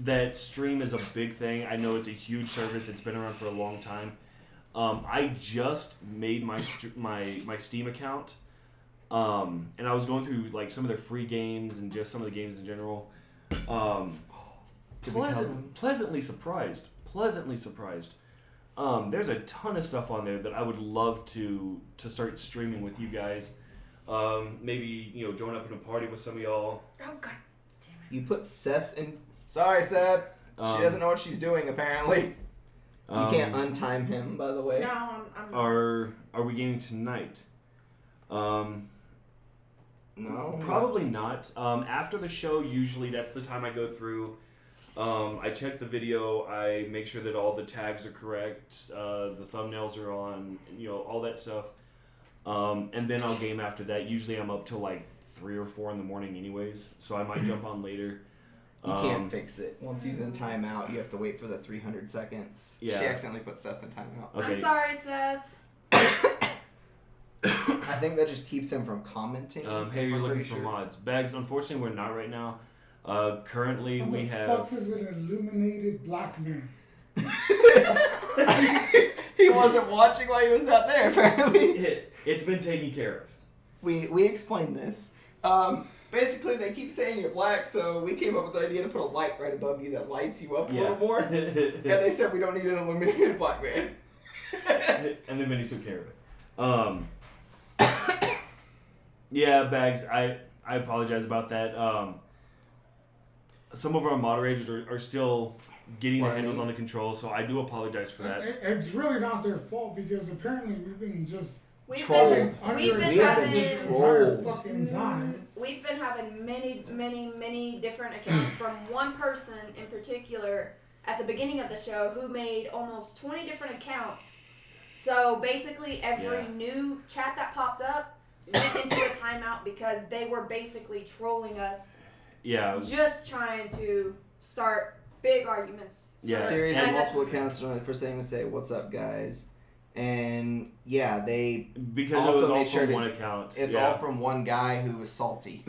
that stream is a big thing. I know it's a huge service. It's been around for a long time. I just made my Steam account, and I was going through like some of their free games and just some of the games in general. Pleasantly surprised. There's a ton of stuff on there that I would love to start streaming with you guys. Maybe, you know, join up in a party with some of y'all. Oh god damn it. You put Seth in. Sorry, Seth. She doesn't know what she's doing apparently. You can't untime him, by the way. No, I'm Are we gaming tonight? No. Probably not. After the show, usually that's the time I go through. I check the video. I make sure that all the tags are correct. The thumbnails are on. You know, all that stuff. And then I'll game after that. Usually I'm up till like 3 or 4 in the morning anyways. So I might jump on later. You can't fix it. Once he's in timeout, you have to wait for the 300 seconds. Yeah. She accidentally put Seth in timeout. Okay. I'm sorry, Seth. I think that just keeps him from commenting. Hey, you're looking for mods. Bags, unfortunately, we're not right now. Currently, What we the have... fuck is an illuminated black man? He wasn't watching while he was out there, apparently. It's been taken care of. We explained this. Basically, they keep saying you're black, so we came up with the idea to put a light right above you that lights you up a little more. And they said we don't need an illuminated black man. And then Vinny took care of it. Yeah, Bags, I apologize about that. Some of our moderators are still getting the handles on the controls, so I do apologize for that. It's really not their fault because apparently we've been just We've trolling been attack this having entire fucking time. We've been having many different accounts from one person in particular at the beginning of the show who made almost 20 different accounts. So basically every new chat that popped up went into a timeout because they were basically trolling us. Yeah. Just trying to start big arguments. Yeah. Seriously, And multiple accounts. The first thing to say, "What's up, guys?" And yeah, they Because also it was all made sure from to- one account. It's all from one guy who was salty.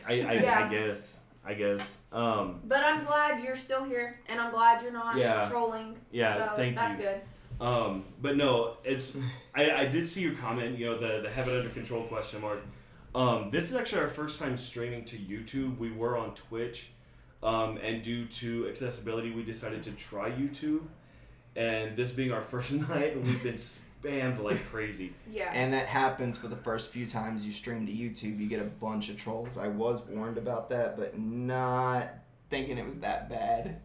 I guess. But I'm glad you're still here, and I'm glad you're not trolling. Yeah, so thank that's you. good. But no, it's I did see your comment. You know, the have it under control ? This is actually our first time streaming to YouTube. We were on Twitch, and due to accessibility, we decided to try YouTube. And this being our first night, we've been spammed like crazy. Yeah. And that happens for the first few times you stream to YouTube. You get a bunch of trolls. I was warned about that, but not thinking it was that bad.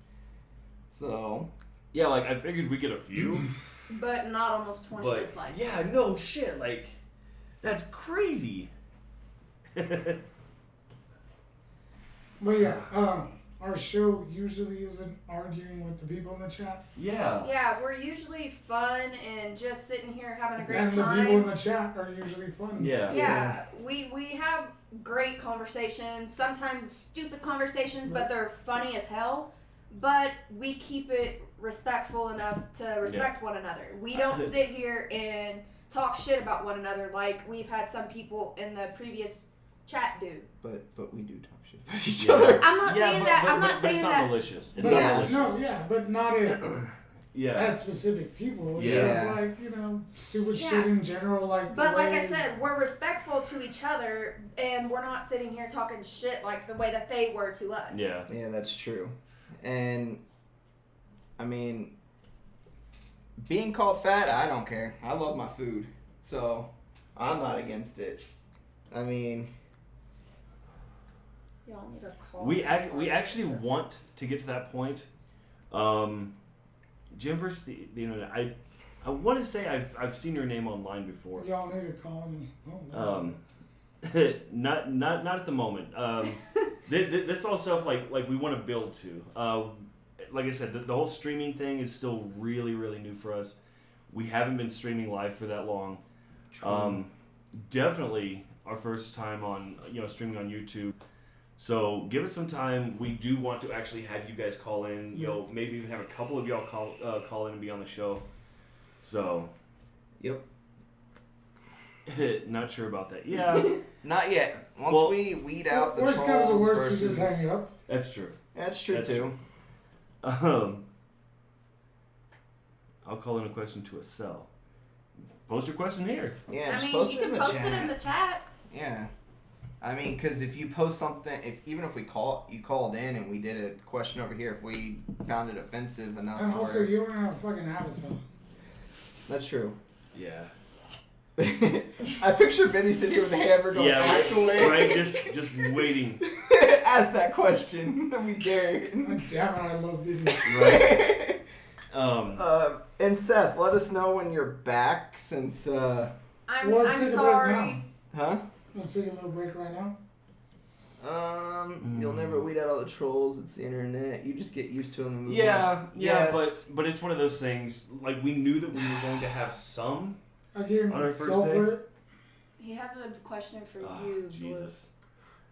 So. Yeah, like I figured we'd get a few. But not almost 20 But dislikes. yeah, no shit. Like, that's crazy. But yeah, our show usually isn't arguing with the people in the chat. Yeah. Yeah, we're usually fun and just sitting here having a great And the time. people in the chat are usually fun. Yeah. Yeah, we have great conversations, sometimes stupid conversations, but they're funny as hell. But we keep it respectful enough to respect one another. We don't sit here and talk shit about one another like we've had some people in the previous chat do. But we do talk shit about each other. I'm not saying that. I'm not but saying it's not that. malicious. It's But, not Yeah. malicious. No, yeah, but not at specific people. It's Yeah. just like, stupid Yeah. shit in general. Like, But the like way, I said, we're respectful to each other, and we're not sitting here talking shit like the way that they were to us. Yeah. Yeah, that's true. And, I mean, being called fat, I don't care. I love my food. So, I'm not against it. I mean... Y'all need to call. We actually want to get to that point. Jennifer, I want to say I've seen your name online before. y'all need to call him. Not at the moment. This all stuff like we want to build to. Like I said, the whole streaming thing is still really new for us. We haven't been streaming live for that long. Definitely our first time on streaming on YouTube. So give us some time. We do want to actually have you guys call in. Maybe even have a couple of y'all call in and be on the show. So. Yep. Not sure about that. Yeah. Not yet. Once we weed out the worst comes to trolls worst, versus... we just hang up. That's true. That's true too. I'll call in a question to a cell. Post your question here. Yeah, I just mean, post you it in can the post chat. it in the chat. Yeah. I mean, because if you post something, even if you called in and we did a question over here, if we found it offensive enough, And also, you don't have a fucking avatar. That's true. Yeah. I picture Vinny sitting here with a hammer going, ask away. Right, just waiting. Ask that question. We dare. God damn it, I love videos. Right. And Seth, let us know when you're back, since Let's I'm take a break sorry. now. huh? Let's take a little break right now. You'll never weed out all the trolls. It's the internet. You just get used to them and move Yeah, on. yeah, Yes. but it's one of those things. Like we knew that we were going to have some Again, on our first go day. for it. He has a question for Oh, you. Jesus.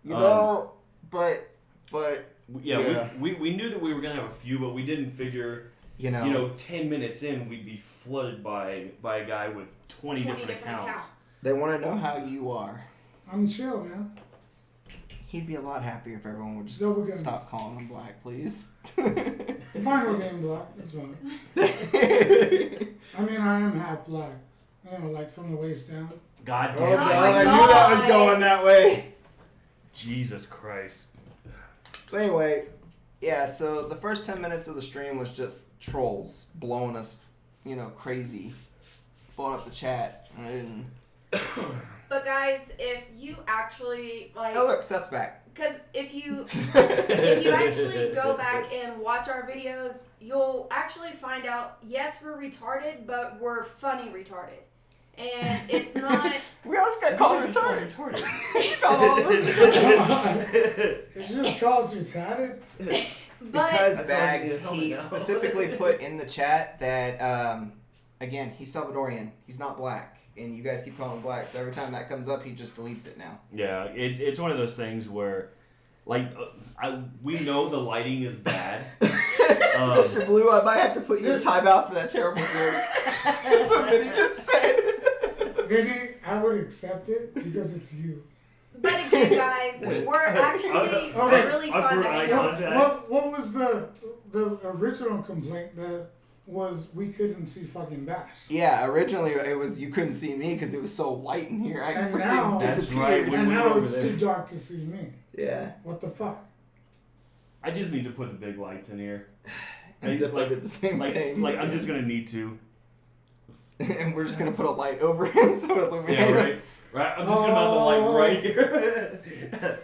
You know, but Yeah, we knew that we were gonna have a few, but we didn't figure. 10 minutes in, we'd be flooded by a guy with 20 different accounts. They want to know how you are. I'm chill, man. He'd be a lot happier if everyone would just Double guns. stop calling him black, please. Fine, we're getting black. It's fine. I mean, I am half black. Like from the waist down. God Oh, damn it. God, my I knew that was God. going that way. Jesus Christ. But anyway, yeah, so the first 10 minutes of the stream was just trolls blowing us crazy, blowing up the chat. And But guys, if you actually like, oh look, Seth's back. because if you actually go back and watch our videos, you'll actually find out. Yes, we're retarded, but we're funny retarded, and it's not. We always got called retarded. You call all of us It just calls retarded. But because Bags, he specifically put in the chat that again, he's Salvadorian. He's not black. And you guys keep calling him black, so every time that comes up, he just deletes it now. Yeah, it's one of those things where, like, we know the lighting is bad. Mr. Blue, I might have to put you in timeout for that terrible joke. That's what Vinny just said. Vinny, I would accept it because it's you. But again, guys, we're actually really fun to hang out. What was the original complaint that was we couldn't see fucking Bash? Yeah, originally it was you couldn't see me because it was so white in here. I And freaking now- disappeared. And now it's too dark to see me. Yeah. What the fuck? I just need to put the big lights in here. And Zippo did the same thing. Like, I'm just going to need to. And we're just going to put a light over him so it illuminates Yeah, him. right. I'm just going to mount the light right here.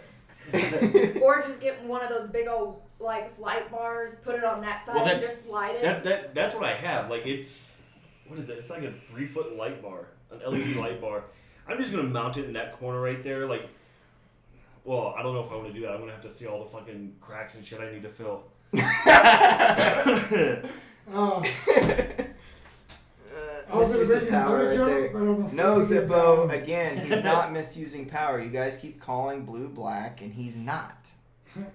Or just get one of those big old light bars, put it on that side, and just light it. That's what I have. Like, it's, what is it? It's like a 3-foot light bar, an LED light bar. I'm just gonna mount it in that corner right there. Like, well, I don't know if I want to do that. I'm gonna have to see all the fucking cracks and shit I need to fill. Misuse power right there. No, Zippo. Down. Again, he's not misusing power. You guys keep calling Blue black, and he's not.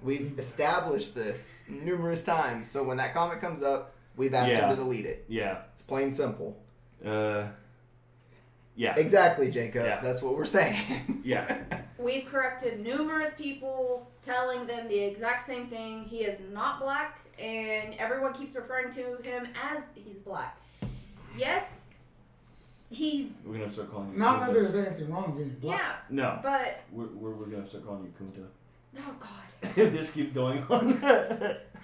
We've established this numerous times. So when that comment comes up, we've asked him to delete it. Yeah. It's plain simple. Yeah. Exactly, Jacob. Yeah. That's what we're saying. Yeah. We've corrected numerous people, telling them the exact same thing. He is not black, and everyone keeps referring to him as he's black. Yes, he's... We're going to start calling you Not Kunta. that there's anything wrong with being black. Yeah, No. but... We're going to start calling you Kunta. Oh, God. If this keeps going on.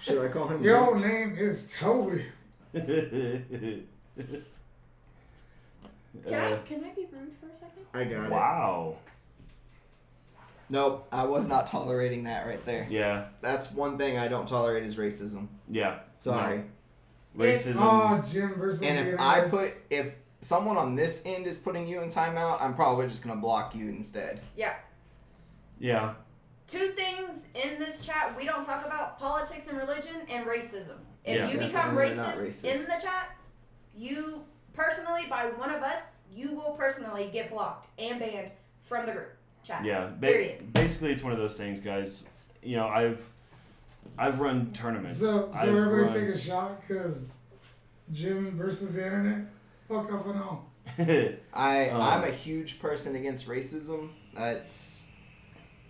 Should I call him? Your name is Toby. Can I be rude for a second? I got it. Wow. Nope, I was not tolerating that right there. Yeah. That's one thing I don't tolerate is racism. Yeah. Sorry. No. Racism. Oh, Jim versus And if someone on this end is putting you in timeout, I'm probably just gonna block you instead. Yeah. Yeah. 2 things in this chat. We don't talk about politics and religion and racism. If Yeah. you become Definitely not racist racist. in the chat, you personally, by one of us, you will personally get blocked and banned from the group chat. Yeah. Period. Basically, it's one of those things, guys. You know, I've run tournaments. So I've everybody run- take a shot because Jim versus the internet? Fuck off and all. I'm a huge person against racism. That's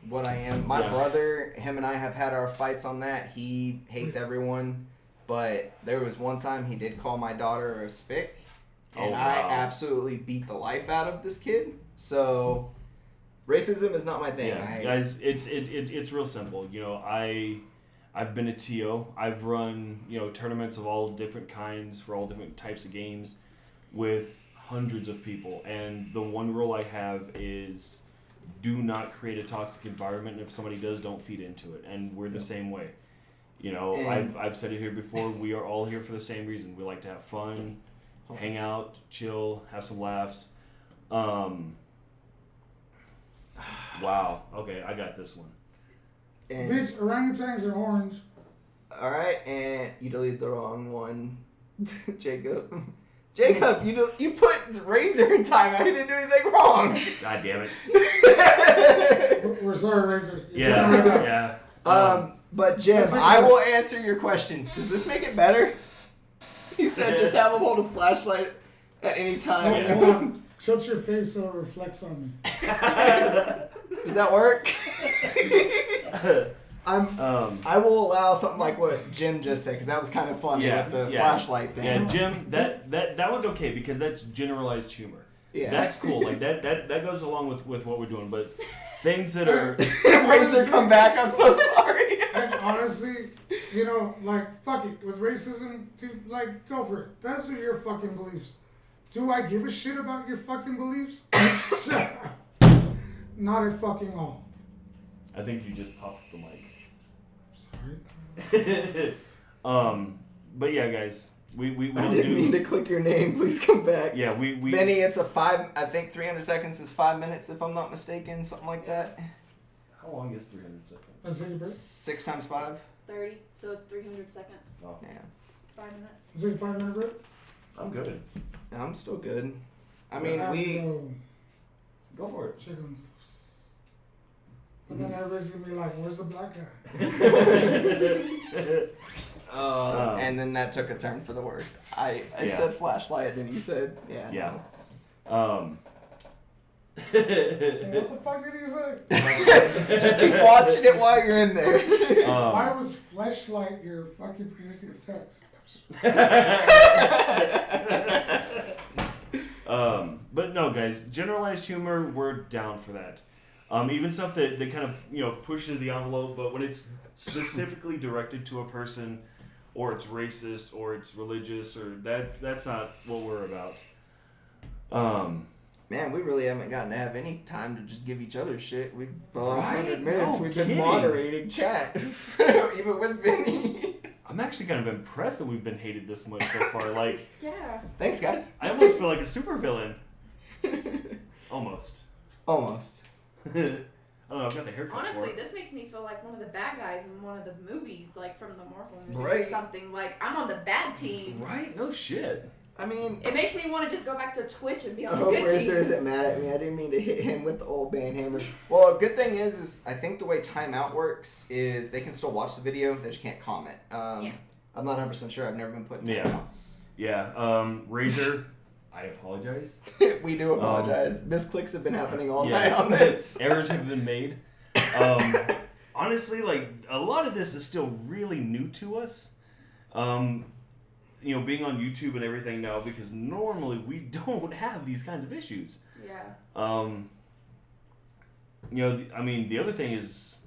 what I am. My Yeah. brother, him and I have had our fights on that. He hates everyone, but there was one time he did call my daughter a spick, and Oh, I wow. absolutely beat the life out of this kid. So racism is not my thing. Yeah, guys, it's real simple. You know, I've been a TO. I've run, you know, tournaments of all different kinds for all different types of games with hundreds of people, and the one rule I have is do not create a toxic environment, and if somebody does, don't feed into it. And we're the same way. You know, And- I've said it here before, we are all here for the same reason. We like to have fun, hang out, chill, have some laughs. Wow. Okay, I got this one. And, Bitch, orangutans are orange. all right, and you deleted the wrong one, Jacob. Jacob, you put Razor in timeout. He didn't do anything wrong. God damn it. We're sorry, Razor. Yeah. But Jim, That's like I a- will answer your question. Does this make it better? He said just have him hold a flashlight at any time. Oh, hold on. Tilt your face so it reflects on me. Does that work? I will allow something like what Jim just said because that was kind of funny with the flashlight thing. Yeah, Jim, that one's okay because that's generalized humor. Yeah. That's cool. Like that goes along with what we're doing. But things that are Razor, come back. I'm so sorry. Hey, like, honestly, you know, like, fuck it. With racism, dude, like, go for it. Those are your fucking beliefs. Do I give a shit about your fucking beliefs? Not at fucking all. I think you just popped the mic. Sorry. But yeah, guys, we will I didn't mean to click your name. Please come back. Yeah, we Benny, it's a 300 seconds is 5 minutes if I'm not mistaken, something like that. How long is 300 seconds? Let's take a break. 6 times 5. 30, so it's 300 seconds. Oh, Yeah. 5 minutes. Let's take a 5-minute break. I'm good. I'm still good. I mean, Go for it. Chickens. And then everybody's gonna be like, "Where's the black guy?" And then that took a turn for the worst. I said flashlight, then you said Yeah. What the fuck did he say? Just keep watching it while you're in there. Why was flashlight your fucking predictive text? But no, guys, generalized humor, we're down for that. Even stuff that kind of, pushes the envelope, but when it's specifically directed to a person, or it's racist, or it's religious, or that's not what we're about. Man, we really haven't gotten to have any time to just give each other shit. The last 100 minutes, No we've kidding. been moderating chat, even with Vinny. I'm actually kind of impressed that we've been hated this much so far. Like, Yeah. Thanks, guys. I almost feel like a supervillain. Almost. Almost. I don't know, I've got the haircut Honestly, for it. this makes me feel like one of the bad guys in one of the movies, like from the Marvel movie or Right. something. Like, I'm on the bad team. Right? No shit. I mean, It makes me want to just go back to Twitch and be I on the hope good Razor team. isn't mad at me. I didn't mean to hit him with the old man hammer. Well, a good thing is I think the way timeout works is they can still watch the video, they just can't comment. Yeah. I'm not 100% sure. I've never been put in Yeah. timeout. Yeah. Razor, I apologize. We do apologize. Misclicks have been happening all Yeah. night on this. Errors have been made. Honestly, like, a lot of this is still really new to us. Being on YouTube and everything now, because normally we don't have these kinds of issues. Yeah. The other thing is...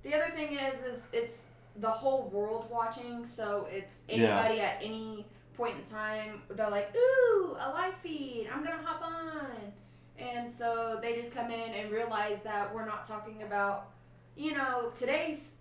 The other thing is it's the whole world watching, so it's anybody at any point in time. They're like, ooh, a live feed, I'm gonna hop on. And so they just come in and realize that we're not talking about, today's,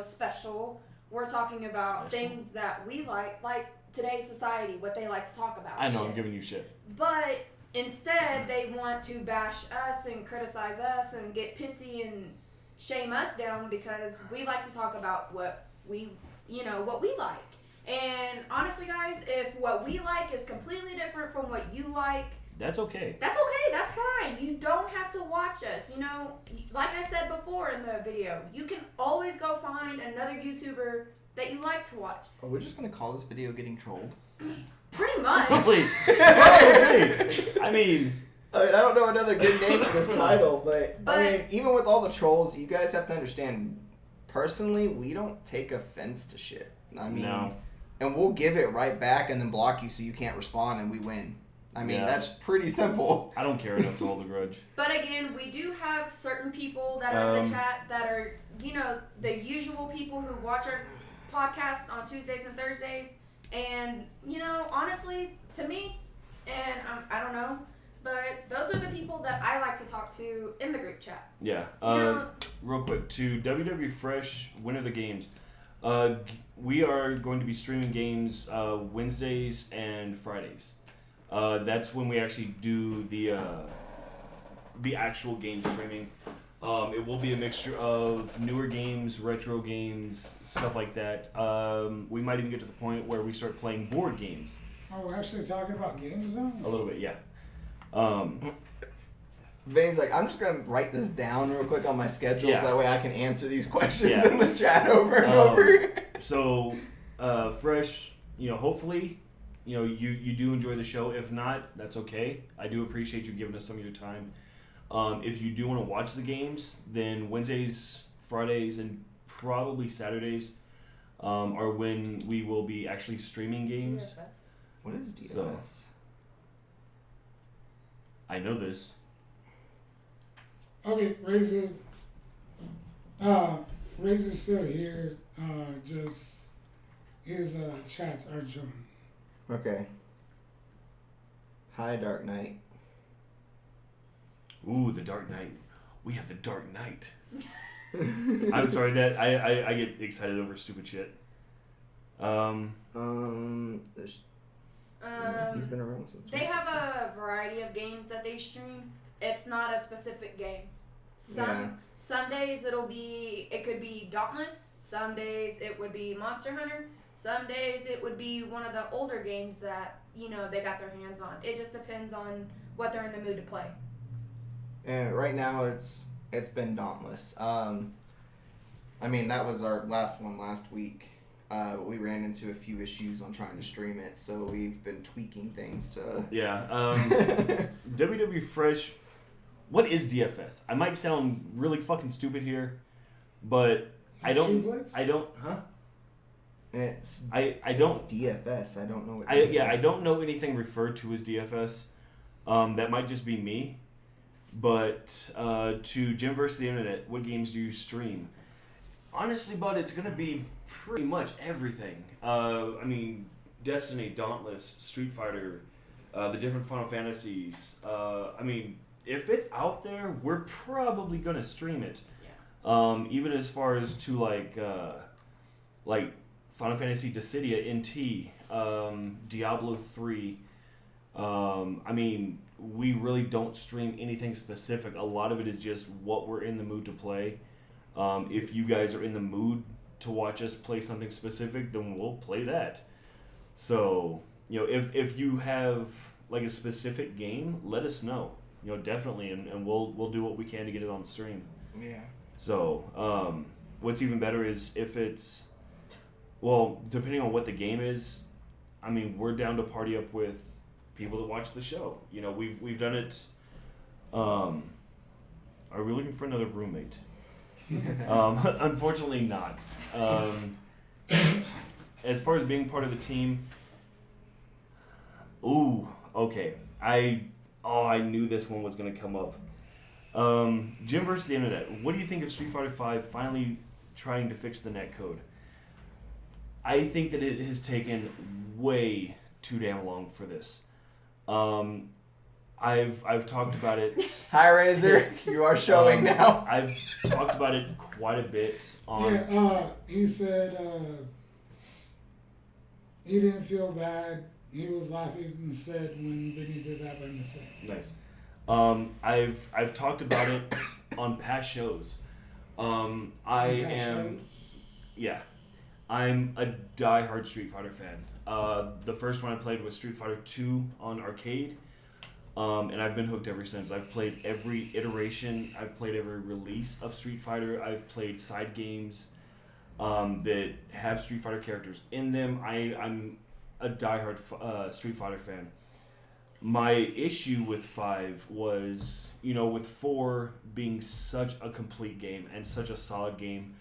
special. We're talking about things that we like today's society, what they like to talk about. I know, I'm giving you shit. But instead, they want to bash us and criticize us and get pissy and shame us down because we like to talk about what we like. And honestly, guys, if what we like is completely different from what you like, that's okay. That's okay. That's fine. You don't have to watch us. Like I said before in the video, you can always go find another YouTuber that you like to watch. Are we just going to call this video getting trolled? Pretty much. Probably. I mean, I don't know another good name for this title, but I mean, even with all the trolls, you guys have to understand, personally, we don't take offense to shit. I mean, no. And we'll give it right back and then block you so you can't respond and we win. I mean, that's pretty simple. I don't care enough to hold a grudge. But again, we do have certain people that are in the chat that are, the usual people who watch our podcast on Tuesdays and Thursdays. And, honestly, to me, and I don't know, but those are the people that I like to talk to in the group chat. Yeah. Real quick, to WW Fresh, Winner of the Games. We are going to be streaming games Wednesdays and Fridays. That's when we actually do the actual game streaming. It will be a mixture of newer games, retro games, stuff like that. We might even get to the point where we start playing board games. Oh, we're actually talking about games now? A little bit, yeah. Vane's like, I'm just going to write this down real quick on my schedule so that way I can answer these questions Yeah. in the chat over and over. So, Fresh, hopefully, you do enjoy the show. If not, that's okay. I do appreciate you giving us some of your time. If you do want to watch the games, then Wednesdays, Fridays, and probably Saturdays are when we will be actually streaming games. DFS. What is DFS? So, I know this. Okay, Razor. Razor's still here. Just his chats aren't showing. Okay. Hi, Dark Knight. Ooh, the Dark Knight. We have the Dark Knight. I'm sorry that I get excited over stupid shit. He's been around since. They have a variety of games that they stream. It's not a specific game. Some days it could be Dauntless. Some days it would be Monster Hunter. Some days it would be one of the older games that they got their hands on. It just depends on what they're in the mood to play. And right now it's been Dauntless. I mean, that was our last one last week. We ran into a few issues on trying to stream it, so we've been tweaking things to... Yeah. WW Fresh, what is DFS? I might sound really fucking stupid here, but I don't, huh? I don't... DFS, I don't know what I don't know anything referred to as DFS. That might just be me. But to Jim vs. the Internet, what games do you stream? Honestly, bud, it's going to be pretty much everything. I mean, Destiny, Dauntless, Street Fighter, the different Final Fantasies. I mean, if it's out there, we're probably going to stream it. Yeah. Even as far as to like Final Fantasy Dissidia NT, Diablo 3. I mean, we really don't stream anything specific. A lot of it is just what we're in the mood to play. If you guys are in the mood to watch us play something specific, then we'll play that. So, if you have like a specific game, let us know. Definitely, and we'll do what we can to get it on stream. Yeah. So, what's even better is if it's, well, depending on what the game is, I mean, we're down to party up with people that watch the show. We've done it. Are we looking for another roommate? Unfortunately not. As far as being part of the team, okay. I knew this one was gonna come up. Jim vs. the Internet. What do you think of Street Fighter V finally trying to fix the netcode? I think that it has taken way too damn long for this. I've talked about it. Hi, Razor. You are showing now. I've talked about it quite a bit on. Yeah. He said he didn't feel bad. He was laughing and said when Vinny did that by mistake. Nice. I've talked about it on past shows. I'm a diehard Street Fighter fan. The first one I played was Street Fighter 2 on arcade. And I've been hooked ever since. I've played every iteration. I've played every release of Street Fighter. I've played side games that have Street Fighter characters in them. I'm a diehard Street Fighter fan. My issue with 5 was, with 4 being such a complete game and such a solid game,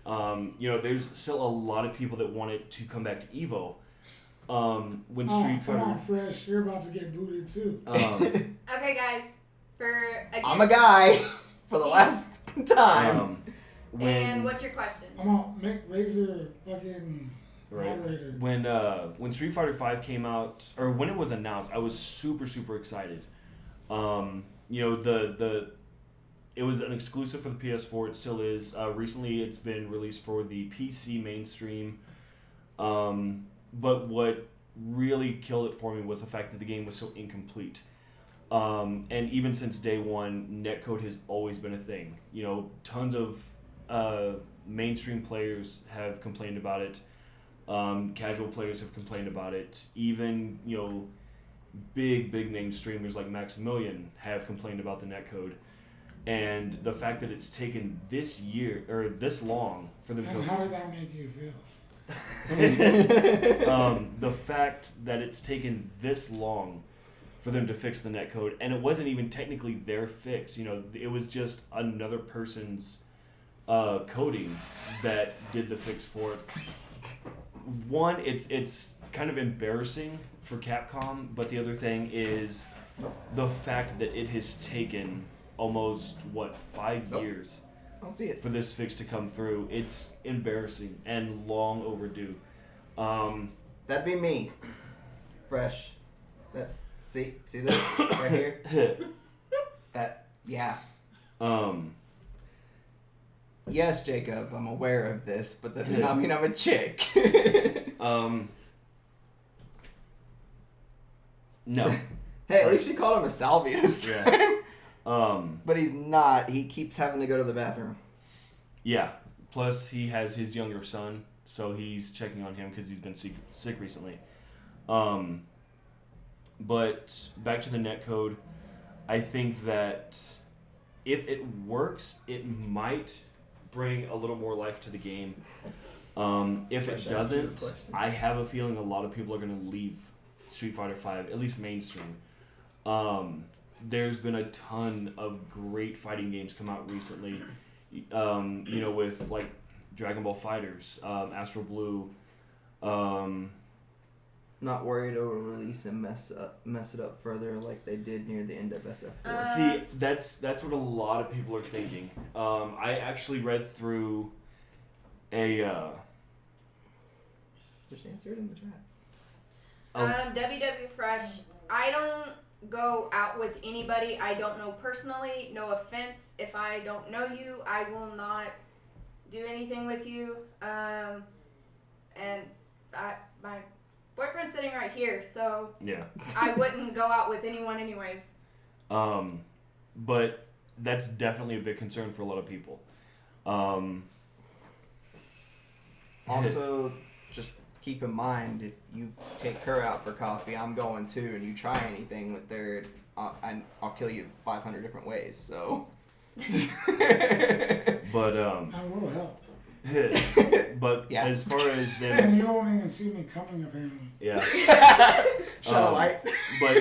there's still a lot of people that want it to come back to EVO. When Street Fighter... Come on, Fresh. You're about to get booted, too. Okay, guys. I'm a guy for the last time. And what's your question? I'm on make Razor fucking moderator. When Street Fighter V came out, or when it was announced, I was super, super excited. It was an exclusive for the PS4. It still is. Recently, it's been released for the PC mainstream. But what really killed it for me was the fact that the game was so incomplete. And even since day one, netcode has always been a thing. Tons of mainstream players have complained about it. Casual players have complained about it. Even, big name streamers like Maximilian have complained about the netcode. And the fact that it's taken this year, or this long for them to... How did that make you feel? The fact that it's taken this long for them to fix the netcode, and it wasn't even technically their fix. It was just another person's coding that did the fix for it. One, it's kind of embarrassing for Capcom, but the other thing is the fact that it has taken almost 5 years don't see it. For this fix to come through. It's embarrassing and long overdue. That'd be me. Fresh. See this right here? Yeah. Yes, Jacob, I'm aware of this, but that does not mean I'm a chick. No. Hey, at least you called him a salvia this time. Yeah. But he's not. He keeps having to go to the bathroom. Yeah. Plus, he has his younger son, so he's checking on him because he's been sick recently. But back to the netcode, I think that if it works, it might bring a little more life to the game. If it doesn't, I have a feeling a lot of people are going to leave Street Fighter V, at least mainstream. There's been a ton of great fighting games come out recently, with like Dragon Ball FighterZ, Astro Blue. Not worried over release and mess it up further like they did near the end of SF4. See, that's what a lot of people are thinking. I actually read through a. Just answer it in the chat. WW Fresh. I don't go out with anybody I don't know personally. No offense. If I don't know you, I will not do anything with you. And my boyfriend's sitting right here, so Yeah. I wouldn't go out with anyone anyways. But that's definitely a big concern for a lot of people. Also, just keep in mind, if you take her out for coffee, I'm going too, and you try anything with her, I'll kill you 500 different ways, so. But, I will help. but Yeah. as far as them. And you won't even see me coming, apparently. Yeah. Shut a light. But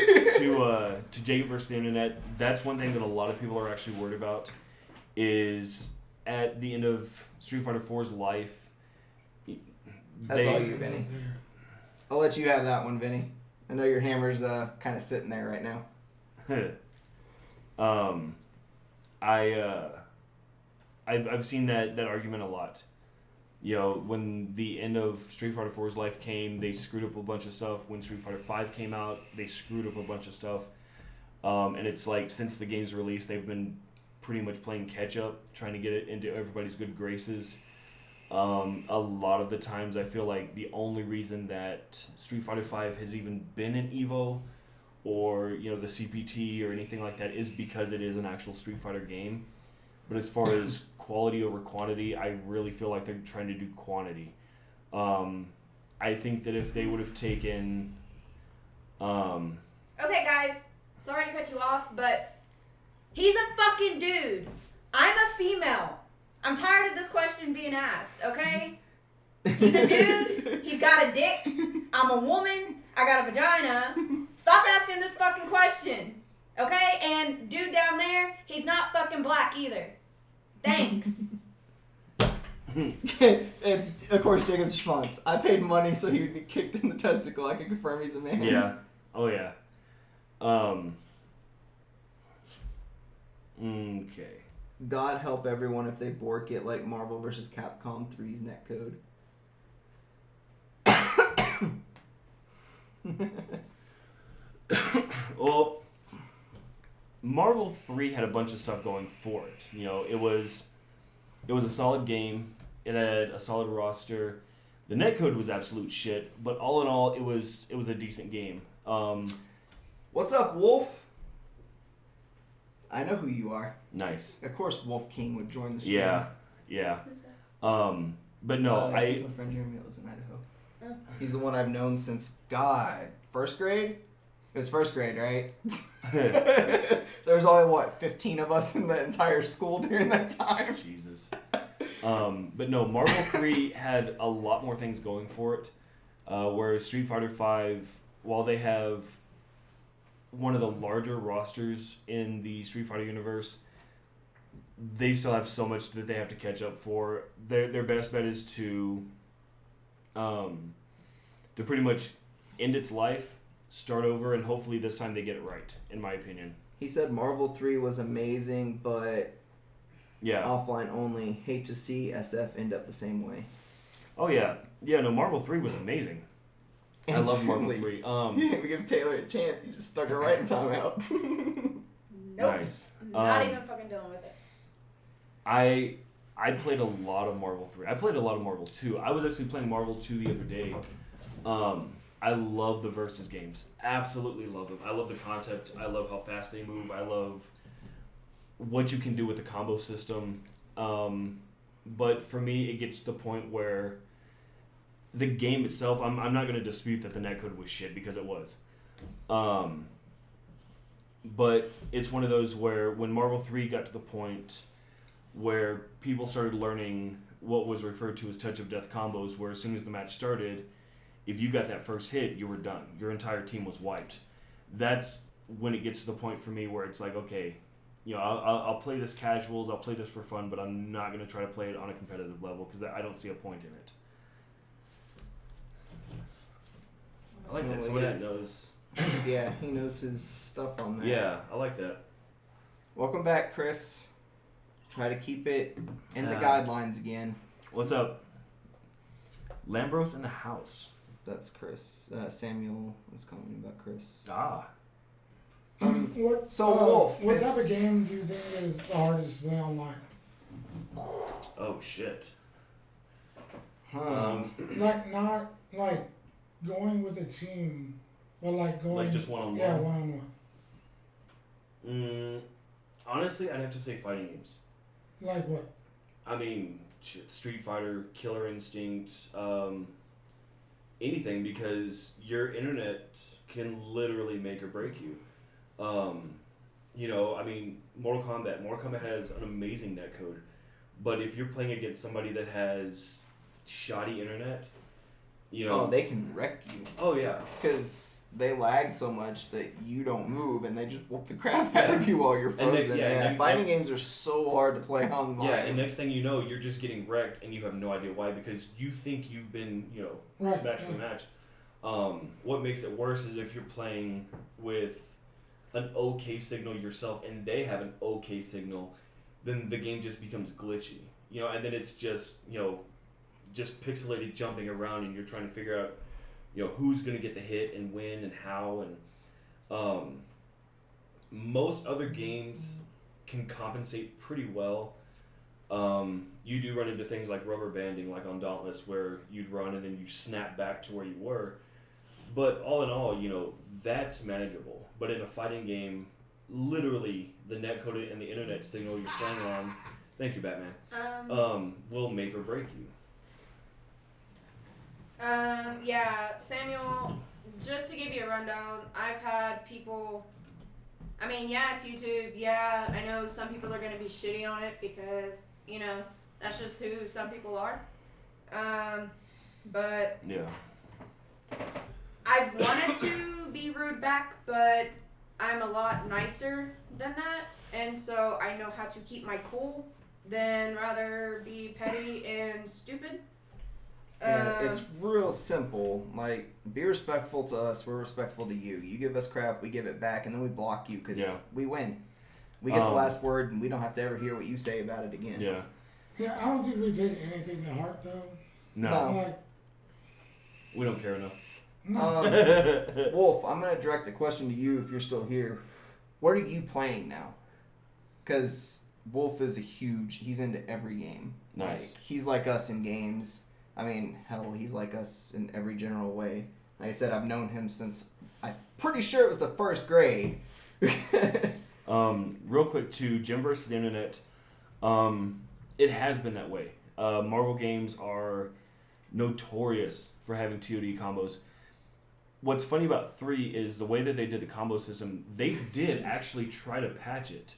to Jacob versus the internet, that's one thing that a lot of people are actually worried about. Is at the end of Street Fighter 4's life. That's all you, Vinny. I'll let you have that one, Vinny. I know your hammer's kind of sitting there right now. I've seen that argument a lot. When the end of Street Fighter 4's life came, they screwed up a bunch of stuff. When Street Fighter 5 came out, they screwed up a bunch of stuff. And it's like, since the game's release, they've been pretty much playing catch-up, trying to get it into everybody's good graces. A lot of the times, I feel like the only reason that Street Fighter 5 has even been in EVO or, the CPT or anything like that is because it is an actual Street Fighter game. But as far as quality over quantity, I really feel like they're trying to do quantity. I think that if they would have taken... Okay, guys. Sorry to cut you off, but he's a fucking dude. I'm a female. I'm tired of this question being asked, okay? He's a dude. He's got a dick. I'm a woman. I got a vagina. Stop asking this fucking question, okay? And dude down there, he's not fucking black either. Thanks. And of course, Jacob's response: I paid money so he would get kicked in the testicle. I can confirm he's a man. Yeah. Oh, yeah. Okay. God help everyone if they bork it like Marvel vs. Capcom 3's netcode. Well, Marvel 3 had a bunch of stuff going for it. It was a solid game. It had a solid roster. The netcode was absolute shit, but all in all, it was a decent game. What's up, Wolf? I know who you are. Nice. Of course, Wolf King would join the stream. Yeah. But no, he's my friend Jeremy that lives in Idaho. He's the one I've known since, first grade? It was first grade, right? There's only, 15 of us in the entire school during that time? Jesus. But no, Marvel 3 had a lot more things going for it, whereas Street Fighter 5, while they have one of the larger rosters in the Street Fighter universe, they still have so much that they have to catch up for. Their best bet is to pretty much end its life, start over, and hopefully this time they get it right, in my opinion. He said Marvel 3 was amazing, but Yeah. Offline only. Hate to see SF end up the same way. Oh yeah. Yeah. No, Marvel 3 was amazing. I love Marvel 3. We give Taylor a chance. He just stuck her right in timeout. Nope. Nice. Not even fucking dealing with it. I played a lot of Marvel 3. I played a lot of Marvel 2. I was actually playing Marvel 2 the other day. I love the versus games. Absolutely love them. I love the concept. I love how fast they move. I love what you can do with the combo system. But for me, it gets to the point where the game itself, I'm not going to dispute that the netcode was shit, because it was. But it's one of those where when Marvel 3 got to the point where people started learning what was referred to as touch of death combos, where as soon as the match started, if you got that first hit, you were done. Your entire team was wiped. That's when it gets to the point for me where it's like, okay, you know, I'll play this casuals, I'll play this for fun, but I'm not going to try to play it on a competitive level because I don't see a point in it. I like that somebody that knows. Yeah, he knows his stuff on that. Yeah, I like that. Welcome back, Chris. Try to keep it in the guidelines again. What's up? Lambros in the house. That's Chris. Samuel was calling about Chris. Ah. Wolf. What type of game do you think is the hardest to play online? Oh shit. Like not like going with a team, but like going Like just one-on-one? Yeah, one-on-one. Honestly, I'd have to say fighting games. Like what? I mean, shit, Street Fighter, Killer Instinct, anything, because your internet can literally make or break you. You know, I mean, Mortal Kombat has an amazing netcode, but if you're playing against somebody that has shoddy internet, you know... Oh, they can wreck you. Oh, yeah. Because they lag so much that you don't move, and they just whoop the crap out of you while you're frozen. Fighting games are so hard to play online. Yeah, and next thing you know, you're just getting wrecked, and you have no idea why, because you think you've been, you know, match for match. What makes it worse is if you're playing with an okay signal yourself, and they have an okay signal, then the game just becomes glitchy. You know, and then it's just, you know, just pixelated jumping around, and you're trying to figure out, you know, who's going to get the hit and when and how. And most other games can compensate pretty well. You do run into things like rubber banding, like on Dauntless, where you'd run and then you snap back to where you were. But all in all, you know, that's manageable. But in a fighting game, literally the netcode and the internet signal you're playing on, thank you, Batman, will make or break you. Yeah, Samuel, just to give you a rundown, I've had people, I mean, yeah, it's YouTube, yeah, I know some people are going to be shitty on it because, you know, that's just who some people are, but yeah, I've wanted to be rude back, but I'm a lot nicer than that, and so I know how to keep my cool than rather be petty and stupid. Yeah, it's real simple. Like, be respectful to us, we're respectful to you. You give us crap, we give it back, and then we block you because we win. We get the last word, and we don't have to ever hear what you say about it again. Yeah. Yeah, I don't think we take anything to heart, though. No. Like, we don't care enough. No. Wolf, I'm going to direct a question to you if you're still here. What are you playing now? Because Wolf is he's into every game. Nice. Like, he's like us in games. I mean, hell, he's like us in every general way. Like I said, I've known him since, I'm pretty sure it was the first grade. Real quick, too, Gym vs. the Internet, it has been that way. Marvel games are notorious for having TOD combos. What's funny about 3 is the way that they did the combo system, they did actually try to patch it.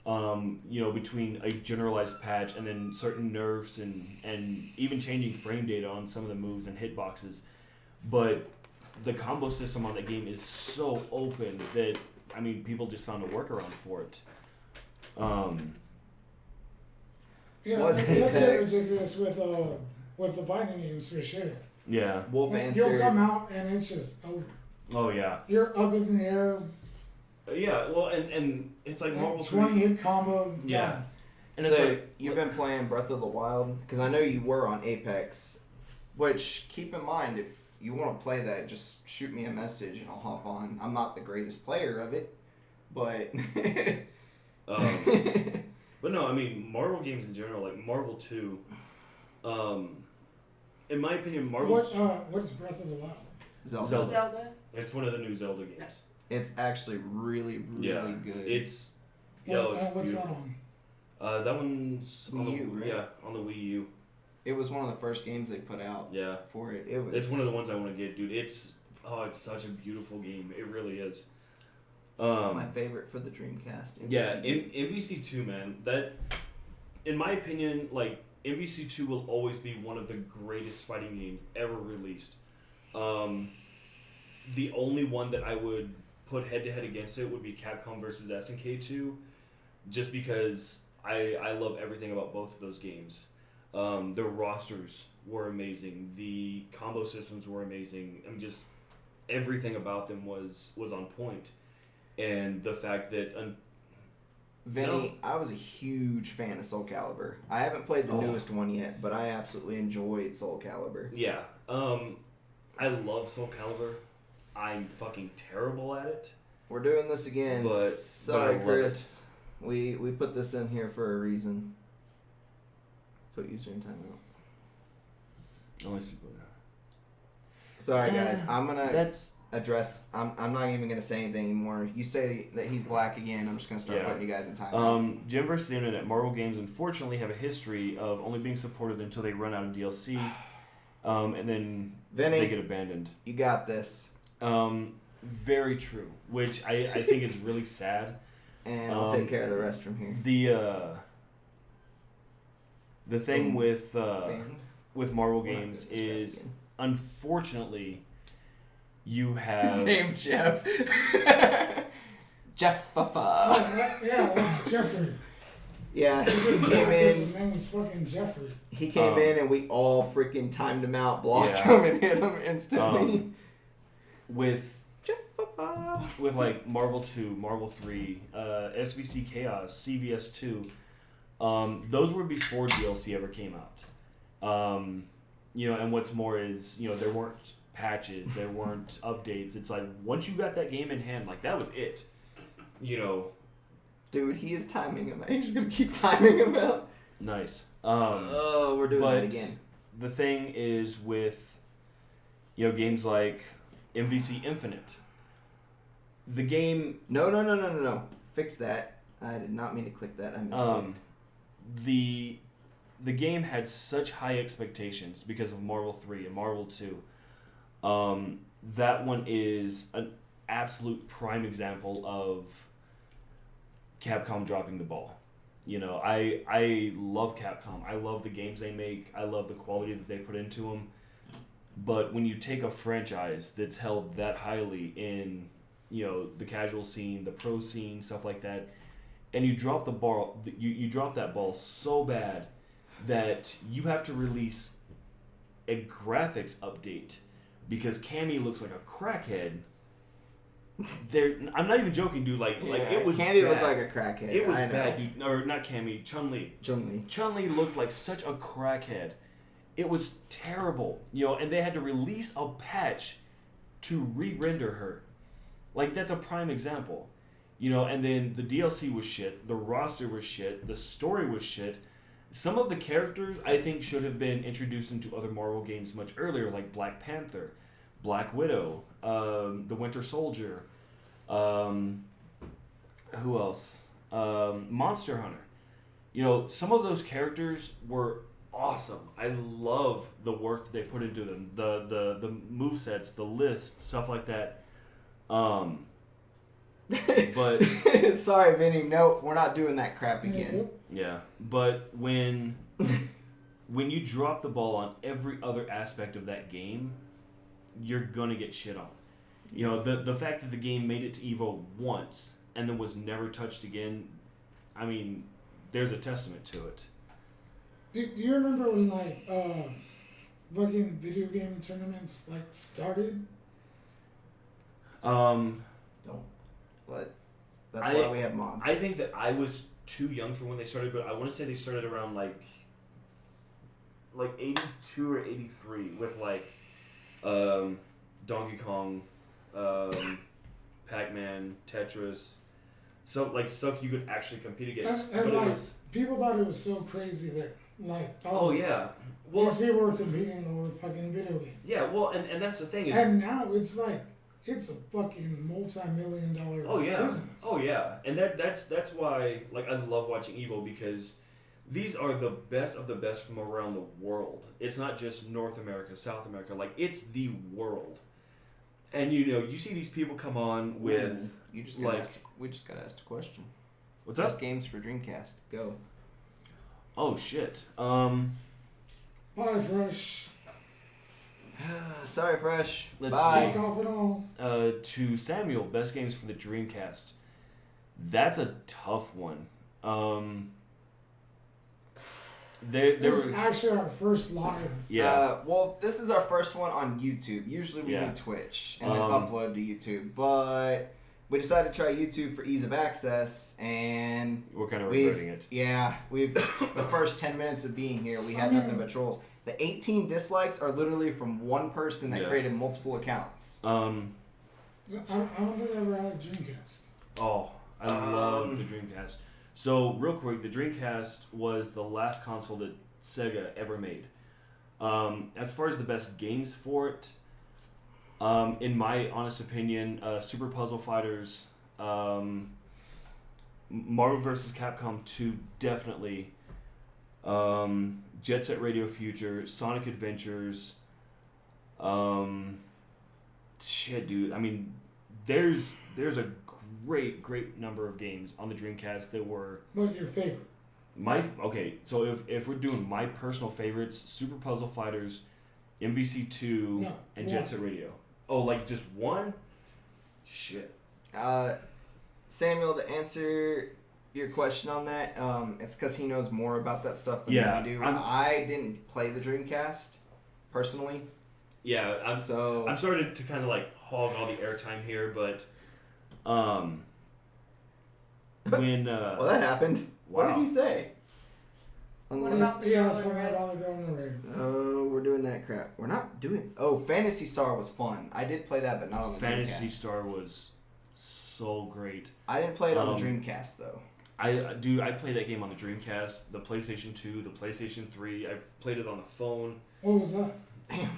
You know, between a generalized patch and then certain nerfs and even changing frame data on some of the moves and hitboxes. But the combo system on that game is so open that, I mean, people just found a workaround for it. Yeah, that's ridiculous with the fighting games for sure. Yeah. Wolf Like, answered. you'll come out and it's just over. Oh, yeah. You're up in the air. Yeah, well, and it's like Marvel 20 3. hit combo. Yeah. Done. And so it's like you've been playing Breath of the Wild because I know you were on Apex. Which keep in mind, if you want to play that, just shoot me a message and I'll hop on. I'm not the greatest player of it, but. But no, I mean Marvel games in general, like Marvel 2. In my opinion, Marvel. What is Breath of the Wild? Zelda. It's one of the new Zelda games. It's actually really, really good. It's What's beautiful. that on? That one's on Wii U, right? on the Wii U. It was one of the first games they put out. Yeah. For it. It's one of the ones I want to get, dude. It's such a beautiful game. It really is. My favorite for the Dreamcast. Yeah, MVC2, man. That, in my opinion, like MVC2 will always be one of the greatest fighting games ever released. The only one that I would put head to head against it would be Capcom versus SNK 2, just because I love everything about both of those games. Their rosters were amazing. The combo systems were amazing. I mean, just everything about them was on point. And the fact that... Vinny, I was a huge fan of Soul Calibur. I haven't played the newest one yet, but I absolutely enjoyed Soul Calibur. Yeah. I love Soul Calibur. I'm fucking terrible at it. We're doing this again. Sorry, but Chris. We put this in here for a reason. Put user in timeout. Only super. Sorry, guys. I'm gonna That's address. I'm not even gonna say anything anymore. You say that he's black again. I'm just gonna start putting you guys in timeout. Jim versus the Internet. Marvel games unfortunately have a history of only being supported until they run out of DLC, and then Vinny, they get abandoned. You got this. Very true. Which I think is really sad. And I'll take care of the rest from here. The thing with Band? Marvel games is, unfortunately, you have... His name Jeff. Jeff Papa. Yeah, that's Jeffrey. Yeah, he came His in. name was fucking Jeffrey. He came in and we all freaking timed him out, blocked Yeah. him, and hit him instantly. With Jeff Papa. with like Marvel 2, Marvel 3, SVC Chaos, CVS 2, those were before DLC ever came out. And what's more is, there weren't patches, there weren't updates. It's like once you got that game in hand, like that was it. Dude, he is timing him out. He's just gonna keep timing him out. Nice. We're doing that again. The thing is with games like MVC Infinite. The game No. Fix that. I did not mean to click that. I missed it. The game had such high expectations because of Marvel 3 and Marvel 2. That one is an absolute prime example of Capcom dropping the ball. I love Capcom. I love the games they make. I love the quality that they put into them. But when you take a franchise that's held that highly in, the casual scene, the pro scene, stuff like that, and you drop the ball, you drop that ball so bad that you have to release a graphics update because Cammy looks like a crackhead. I'm not even joking, dude. Like it was Candy bad. looked like a crackhead. It was bad, dude. Or not Cammy, Chun-Li. Chun-Li looked like such a crackhead. It was terrible, and they had to release a patch to re-render her. Like, that's a prime example. And then the DLC was shit, the roster was shit, the story was shit. Some of the characters, I think, should have been introduced into other Marvel games much earlier, like Black Panther, Black Widow, the Winter Soldier, who else? Monster Hunter. Some of those characters were awesome. I love the work that they put into them, the movesets, the list, stuff like that. But sorry, Vinny. No, we're not doing that crap again. Yeah, but when you drop the ball on every other aspect of that game, you're gonna get shit on. The fact that the game made it to Evo once and then was never touched again. I mean, there's a testament to it. Do you remember when fucking video game tournaments started? Don't. But that's why we have mods. I think that I was too young for when they started, but I want to say they started around like 82 or 83 with like Donkey Kong, Pac-Man, Tetris, so like stuff you could actually compete against. And but like, it was, people thought it was so crazy that, like, oh yeah, well, these people were competing over fucking video games. Yeah, well, and that's the thing is. And now it's like, it's a fucking multi-million-dollar business. Oh yeah, and that's why like I love watching Evo, because these are the best of the best from around the world. It's not just North America, South America, like it's the world. And you see these people come on with we just got asked a question. What's Best up? games for Dreamcast. Go. Oh shit. Bye, Fresh. Sorry, Fresh. Let's Bye. Fuck off and all. To Samuel, best games for the Dreamcast. That's a tough one. This is actually our first live. Yeah. Well, this is our first one on YouTube. Usually we do Twitch and then upload to YouTube, but we decided to try YouTube for ease of access, and we're kind of regretting it. Yeah, the first 10 minutes of being here, we had nothing but trolls. The 18 dislikes are literally from one person that created multiple accounts. I don't think I ever had a Dreamcast. Oh, I love the Dreamcast. So, real quick, the Dreamcast was the last console that Sega ever made. As far as the best games for it, in my honest opinion, Super Puzzle Fighters, Marvel vs. Capcom 2, definitely. Jet Set Radio Future, Sonic Adventures. Shit, dude. I mean, there's a great number of games on the Dreamcast that were. What your favorite? So if we're doing my personal favorites, Super Puzzle Fighters, MVC2, and Jet Set Radio. Oh, like just one? Shit. Samuel, to answer your question on that, it's because he knows more about that stuff than we do. I didn't play the Dreamcast personally. Yeah, I'm sorry to kind of like hog all the airtime here, but when well, that happened. Wow. What did he say? What about the Oh, we're doing that crap. We're not doing. Oh, Phantasy Star was fun. I did play that, but not on the Fantasy Dreamcast. Star was so great. I didn't play it on the Dreamcast though. I played that game on the Dreamcast, the PlayStation 2, the PlayStation 3. I've played it on the phone. What was that?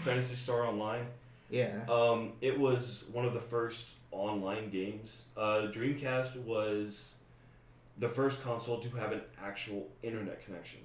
Phantasy Star Online. Yeah. It was one of the first online games. The Dreamcast was the first console to have an actual internet connection,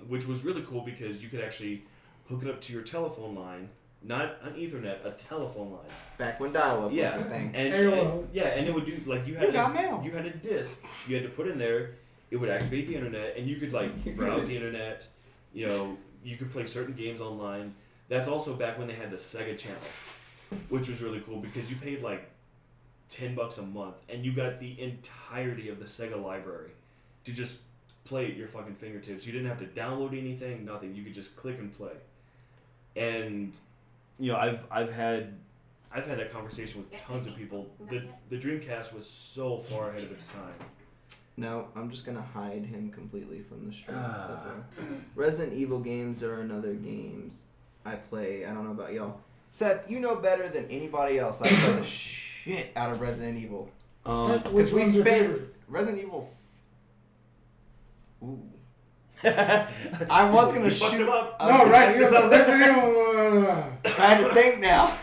which was really cool because you could actually hook it up to your telephone line, not an Ethernet, a telephone line. Back when dial-up was the thing. And it would do like you had a disc you had to put in there. It would activate the internet, and you could like browse the internet. You could play certain games online. That's also back when they had the Sega Channel, which was really cool because you paid like $10 a month, and you got the entirety of the Sega library to just play at your fucking fingertips. You didn't have to download anything, nothing. You could just click and play. And I've had that conversation with tons of people. The Dreamcast was so far ahead of its time. No, I'm just gonna hide him completely from the stream. Resident Evil games are another games I play. I don't know about y'all. Seth, you know better than anybody else. I play the shit out of Resident Evil. Which one's your favorite? Resident Evil. Ooh. I was gonna shoot him up. No, right? He was like Resident Evil. I had to think now.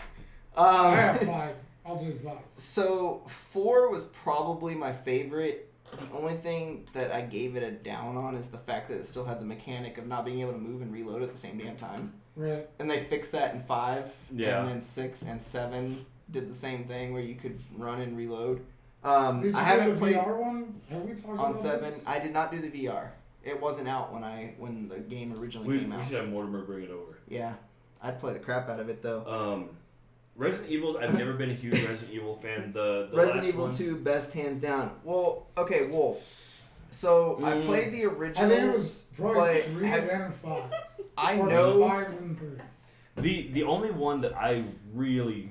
I have 5. I'll do 5. So 4 was probably my favorite. The only thing that I gave it a down on is the fact that it still had the mechanic of not being able to move and reload at the same damn time. Right. And they fixed that in 5. Yeah. And then 6 and 7 did the same thing where you could run and reload. Did you I haven't play the played VR one? Have we talked on about 7. this? I did not do the VR. It wasn't out when the game originally came out. We should have Mortimer bring it over. Yeah. I'd play the crap out of it though. Resident Evil, I've never been a huge Resident Evil fan. The Resident last Evil one, 2, best hands down. Well, okay, Wolf. So I played the originals. I think it was probably 3 and 5. I or know 5 and 3. The only one that I really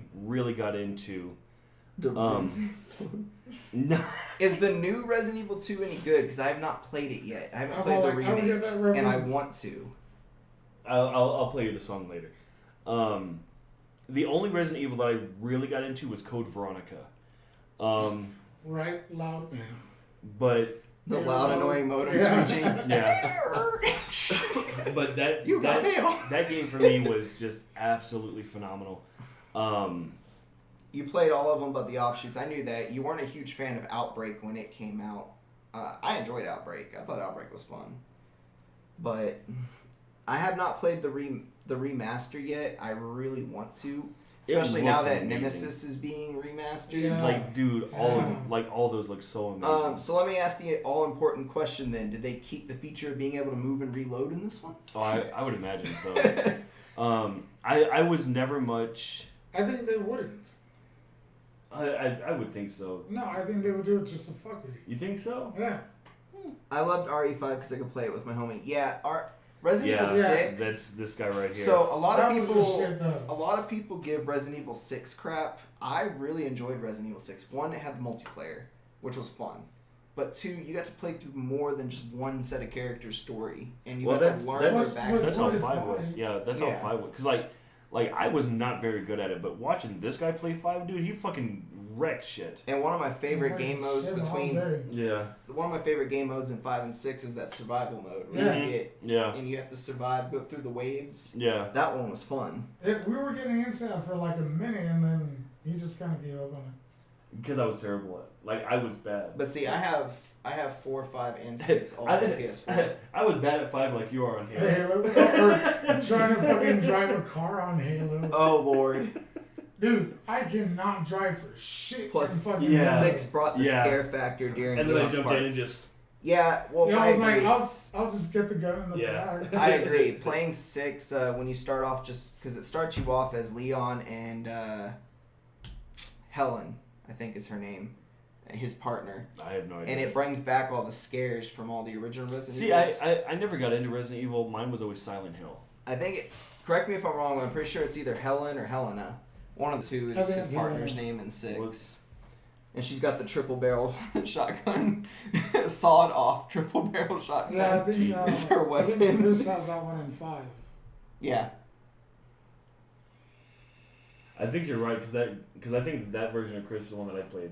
got into No. Is the new Resident Evil 2 any good? Because I have not played it yet. I haven't played the remake, and I want to. I'll play you the song later. The only Resident Evil that I really got into was Code Veronica. Right, loud. But the loud, annoying modem switching. Yeah. But that game for me was just absolutely phenomenal. You played all of them, but the offshoots. I knew that you weren't a huge fan of Outbreak when it came out. I enjoyed Outbreak. I thought Outbreak was fun, but I have not played the remaster yet. I really want to, especially now that Nemesis is being remastered. Yeah. Like, dude, all those look so amazing. So let me ask the all-important question then: did they keep the feature of being able to move and reload in this one? Oh, I would imagine so. I was never much. I think they wouldn't. I would think so. No, I think they would do it just to fuck with you. You think so? Yeah. I loved RE5 because I could play it with my homie. Yeah, Resident Evil 6. That's this guy right here. So a lot of shit, people give Resident Evil 6 crap. I really enjoyed Resident Evil 6. 1, it had the multiplayer, which was fun. But 2, you got to play through more than just one set of characters' story, and you got to learn their backstory. That's how 5 was. Yeah, that's how 5 was. Because like I was not very good at it, but watching this guy play 5, dude, he fucking wrecks shit. And one of my favorite game modes in 5 and 6 is that survival mode. Where and you have to survive, go through the waves. Yeah. That one was fun. We were getting into that for like a minute, and then he just kind of gave up on it. Because I was terrible at it. Like, I was bad. But see, I have 4, 5, and 6 all on PS4. I was bad at 5 like you are on Halo. Halo. Or trying to fucking drive a car on Halo. Oh, Lord. Dude, I cannot drive for shit. Plus, fucking 6 brought the scare factor during and then I jumped in and just... Yeah, well, I was like, I'll just get the gun in the back. I agree. Playing 6, when you start off, just because it starts you off as Leon and Helen, I think is her name, his partner. I have no idea. And it brings back all the scares from all the original Resident Evil. Evils. I never got into Resident Evil. Mine was always Silent Hill. I think, correct me if I'm wrong, but I'm pretty sure it's either Helen or Helena. One of the two is his partner's name in 6. And she's got the triple barrel shotgun, sawed off triple barrel shotgun. Yeah, I think is her weapon. I think Chris has that one in 5. Yeah. I think you're right because I think that version of Chris is the one that I played.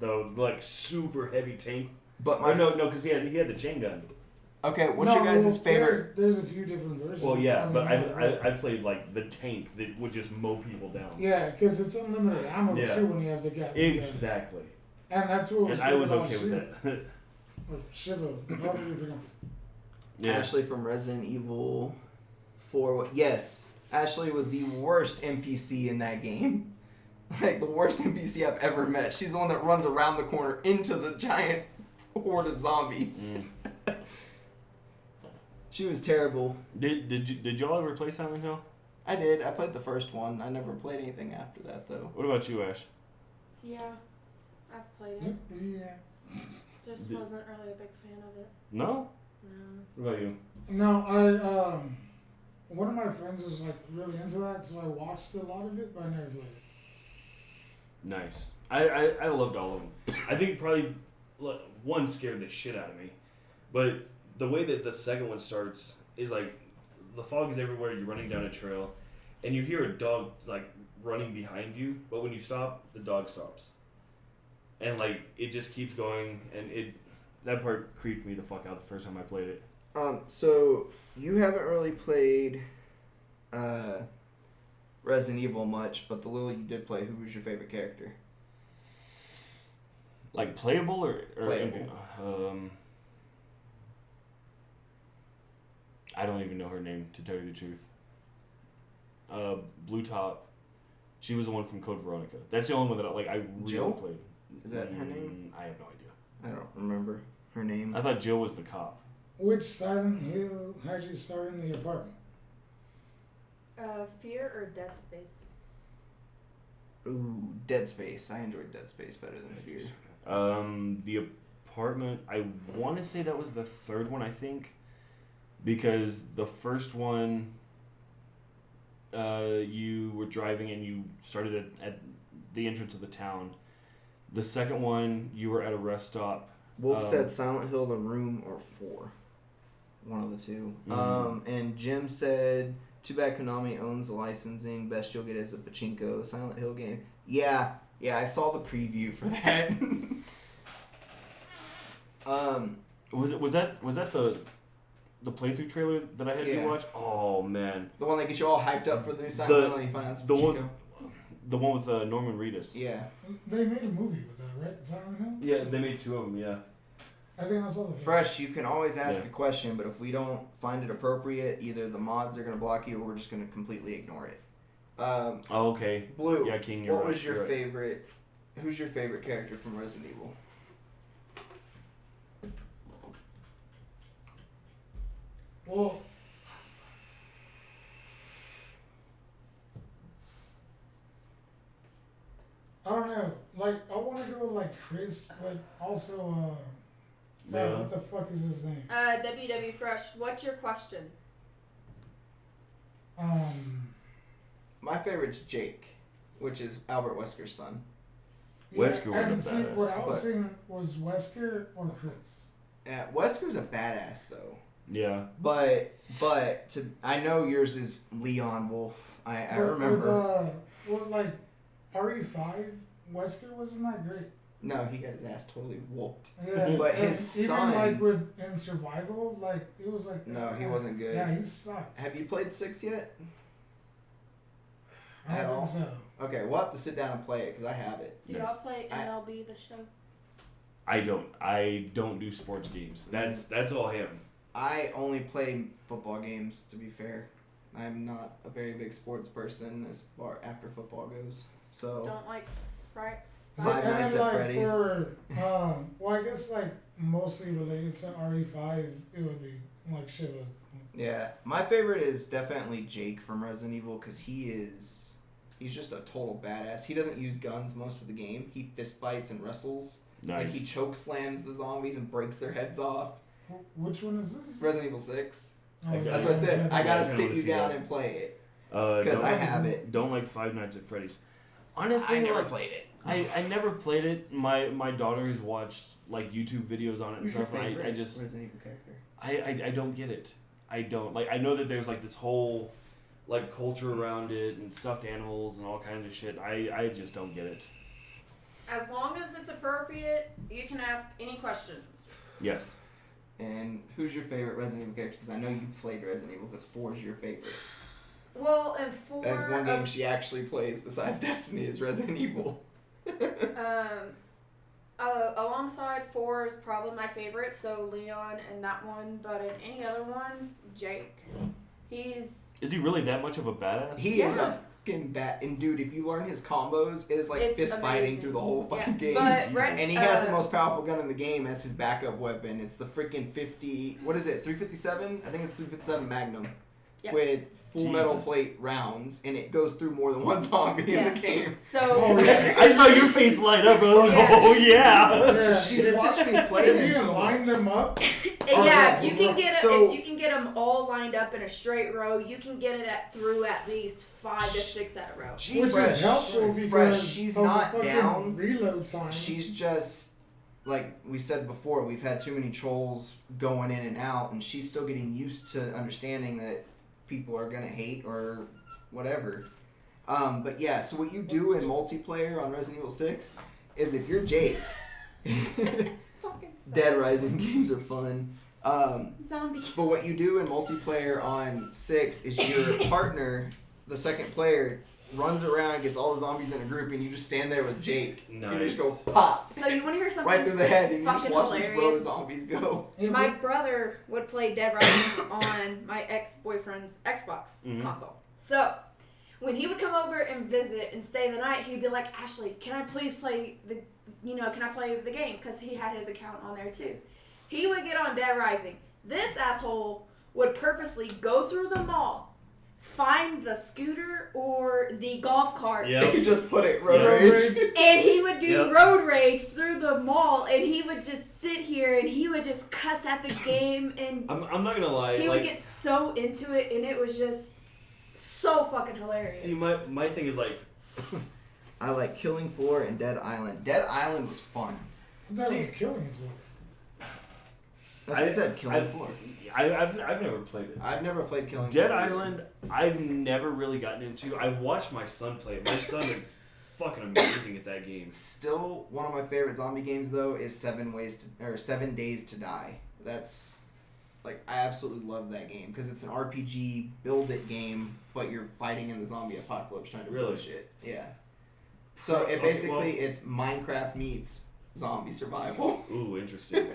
The like super heavy tank. But no, because he had the chain gun. Okay, what's your guys' favorite? There's a few different versions. Well, yeah, but I played like the tank that would just mow people down. Yeah, because it's unlimited ammo too when you have the gun. Exactly. And that's what was. And I was okay with that. Or Shiva, however you pronounce it. Yeah. Ashley from Resident Evil 4. Yes, Ashley was the worst NPC in that game. Like the worst NPC I've ever met. She's the one that runs around the corner into the giant horde of zombies. She was terrible. Did y'all ever play Silent Hill? I did. I played the first one. I never played anything after that, though. What about you, Ash? Yeah, I've played it. Yeah. Just wasn't really a big fan of it. No? No. What about you? No, one of my friends was like really into that, so I watched a lot of it, but I never played it. Nice. I loved all of them. I think probably one scared the shit out of me, but the way that the second one starts is like the fog is everywhere. You're running down a trail, and you hear a dog like running behind you. But when you stop, the dog stops, and like it just keeps going. And that part creeped me the fuck out the first time I played it. So you haven't really played Resident Evil much, but the little you did play, who was your favorite character? Like playable or playable? I don't even know her name, to tell you the truth. Blue Top. She was the one from Code Veronica. That's the only one that I really Jill? played. Is that her name? I have no idea. I don't remember her name. I thought Jill was the cop. Which Silent Hill had you start in the apartment? Fear or Dead Space? Ooh, Dead Space. I enjoyed Dead Space better than Fear. The apartment, I want to say that was the third one, I think. Because the first one, you were driving and you started at the entrance of the town. The second one, you were at a rest stop. Wolf said Silent Hill, The Room, or 4. One of the two. And Jim said, too bad Konami owns the licensing. Best you'll get is a pachinko Silent Hill game. Yeah, I saw the preview for that. Was that the playthrough trailer that I had to watch? Oh man, the one that gets you all hyped up for the new Silent Hill and you find out it's pachinko. The one with Norman Reedus. Yeah. They made a movie with that, right? Silent Hill? Yeah, they made 2 of them, yeah. I think I saw the first. Fresh, you can always ask a question, but if we don't find it appropriate, either the mods are going to block you or we're just going to completely ignore it. Okay. Blue, yeah, King, what was your favorite... Who's your favorite character from Resident Evil? Well... I don't know. Like, I want to go like Chris, but also, what the fuck is his name? WW Fresh, what's your question? My favorite's Jake, which is Albert Wesker's son. Wesker was a badass. What I was saying was Wesker or Chris. Yeah, Wesker's a badass though. Yeah. But I know yours is Leon Wolf. I remember. Like RE5, Wesker wasn't that great. No, he got his ass totally whooped. Yeah, but his son, even like in survival, like it was like. No, he wasn't good. Yeah, he sucked. Have you played 6 yet? I don't think so. Okay, we'll have to sit down and play it because I have it. Do y'all play MLB The Show? I don't do sports games. That's all him. I only play football games, to be fair. I'm not a very big sports person as far after football goes. So don't like Five Nights at Freddy's. Well, I guess like mostly related to RE5, it would be like Shiva. Yeah, my favorite is definitely Jake from Resident Evil because he's just a total badass. He doesn't use guns most of the game. He fist fights and wrestles. Nice. Like he choke slams the zombies and breaks their heads off. Which one is this? Resident Evil 6. Oh, yeah. That's what I said. I gotta sit you down that. and play it Because I have it. Don't like Five Nights at Freddy's. Honestly, I never played it. I never played it. My daughters watched like YouTube videos on it and Who's stuff. your And favorite I just Resident Evil character? I don't get it. I don't like. I know that there's like this whole like culture around it and stuffed animals and all kinds of shit. I just don't get it. As long as it's appropriate, you can ask any questions. Yes. And who's your favorite Resident Evil character? Because I know you've played Resident Evil because 4 is your favorite. Well, and 4... That's one game she actually plays besides Destiny is Resident Evil. Alongside 4 is probably my favorite, so Leon in that one, but in any other one, Jake. Is he really that much of a badass? He is a fucking bat. And dude, if you learn his combos, it is like fist fighting through the whole fucking game. But and he has the most powerful gun in the game as his backup weapon. It's the freaking 357? I think it's 357 Magnum. Yep. With full metal plate rounds, and it goes through more than one zombie in the game. So I saw your face light up. Oh yeah. She's watched me play him. If you line them up. If you can get them all lined up in a straight row, you can get it through at least 5 to 6 at a row. Which is helpful because she's not down. Reload time. She's just like we said before. We've had too many trolls going in and out, and she's still getting used to understanding that people are gonna hate or whatever. But yeah, so what you do in multiplayer on Resident Evil 6 is if you're Jake, Dead Rising games are fun. Zombie. But what you do in multiplayer on 6 is your partner, the second player, runs around, gets all the zombies in a group, and you just stand there with Jake. Nice. And you just go pop. So you want to hear something right through the head, and you just watch hilarious? this row of zombies go. My brother would play Dead Rising on my ex-boyfriend's Xbox console. So when he would come over and visit and stay the night, he'd be like, "Ashley, can I please play can I play the game?" Because he had his account on there too. He would get on Dead Rising. This asshole would purposely go through the mall, find the scooter or the golf cart. Yeah. You just put it road rage. And he would do road rage through the mall, and he would just sit here and he would just cuss at the game, and I'm not gonna lie. he would get so into it, and it was just so fucking hilarious. See, my thing is like, I like Killing Floor and Dead Island. Dead Island was fun. That was Killing Floor. That's what I said, Killing Floor. I've never played it. I've never played Killing Dead Floor. Island, I've never really gotten into. I've watched my son play it. My son is fucking amazing at that game. Still, one of my favorite zombie games though is 7 Days to Die. That's like I absolutely love that game because it's an RPG build it game, but you're fighting in the zombie apocalypse trying to build shit. Yeah. So it basically it's Minecraft meets zombie survival. Ooh, interesting.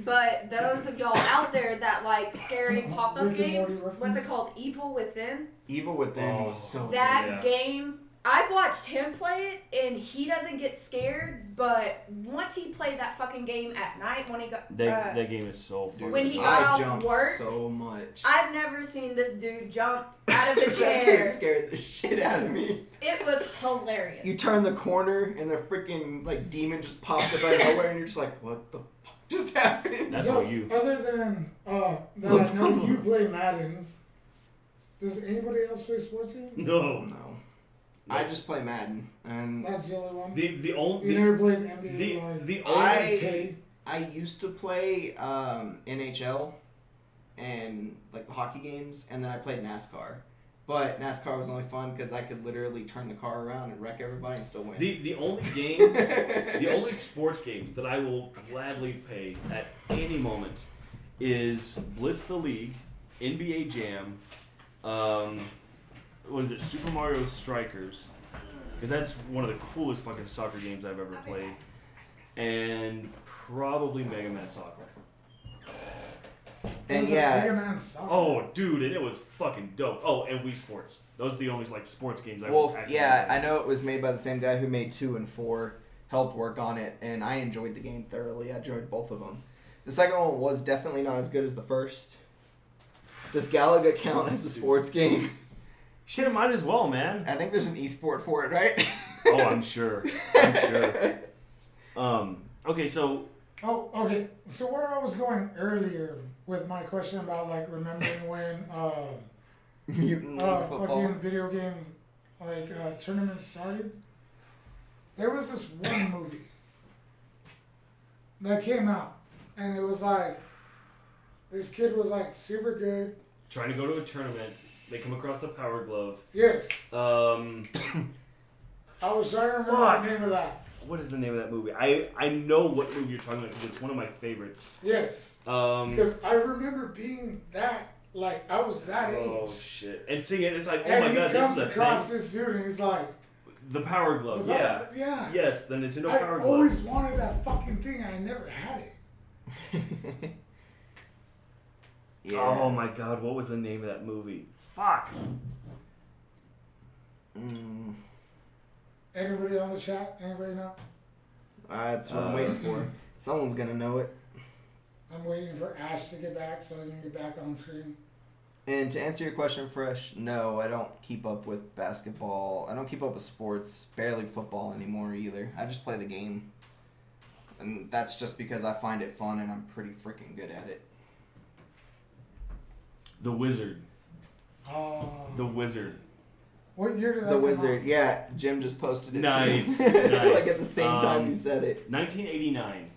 But those of y'all out there that like scary pop-up Rick and games, Morty what's it called? Evil Within? Evil Within Oh, was so That game, I've watched him play it, and he doesn't get scared. But once he played that fucking game at night, when he got that game is so fun. When he got off jumped work, so much. I've never seen this dude jump out of the That chair. game scared the shit out of me. It was hilarious. You turn the corner and the freaking like demon just pops up out of nowhere, and you're just like, what the fuck just happened? That's So, all you. other than that, I know you play Madden. Does anybody else play sports games? No. I just play Madden, and That's the only one. The only You never played NBA Live? the only I used to play NHL and like the hockey games, and then I played NASCAR. But NASCAR was only fun because I could literally turn the car around and wreck everybody and still win. the only games, the only sports games that I will gladly play at any moment is Blitz the League, NBA Jam, what is it, Super Mario Strikers, because that's one of the coolest fucking soccer games I've ever played, and probably Mega Man Soccer. And Mega Man Soccer. Oh, dude, and it was fucking dope. Oh, and Wii Sports. Those are the only like sports games I Well, actually yeah, played. I know it was made by the same guy who made 2 and 4, helped work on it, and I enjoyed the game thoroughly. I enjoyed both of them. The second one was definitely not as good as the first. Does Galaga count as a sports game? Shit, it might as well, man. I think there's an esport for it, right? Oh, I'm sure. Okay, so Oh, okay. So where I was going earlier with my question about like remembering when Mutant League football. fucking video game tournaments started. There was this one movie that came out, and it was like this kid was like super good. trying to go to a tournament, they come across the Power Glove. Yes, I was trying to remember the name of that. What is the name of that movie? I know what movie you're talking about because it's one of my favorites. Yes, because I remember being that like I was that age. Oh shit! And seeing it, it's like, oh And my he god, comes this is a across thing. this dude, and he's like, The Power Glove, yeah. yeah. Yes, the Nintendo I Power Glove. always wanted that fucking thing. I never had it. Yeah. Oh my god, what was the name of that movie? Fuck. Anybody on the chat? Anybody know? That's what I'm waiting for. Someone's gonna know it. I'm waiting for Ash to get back so I can get back on screen. And to answer your question, Fresh, no, I don't keep up with basketball. I don't keep up with sports, barely football anymore either. I just play the game. And that's just because I find it fun and I'm pretty freaking good at it. The Wizard. Oh. The Wizard. What year did that The come Wizard, out? yeah, Jim just posted it Nice, too. nice. Like at the same time you said it. 1989.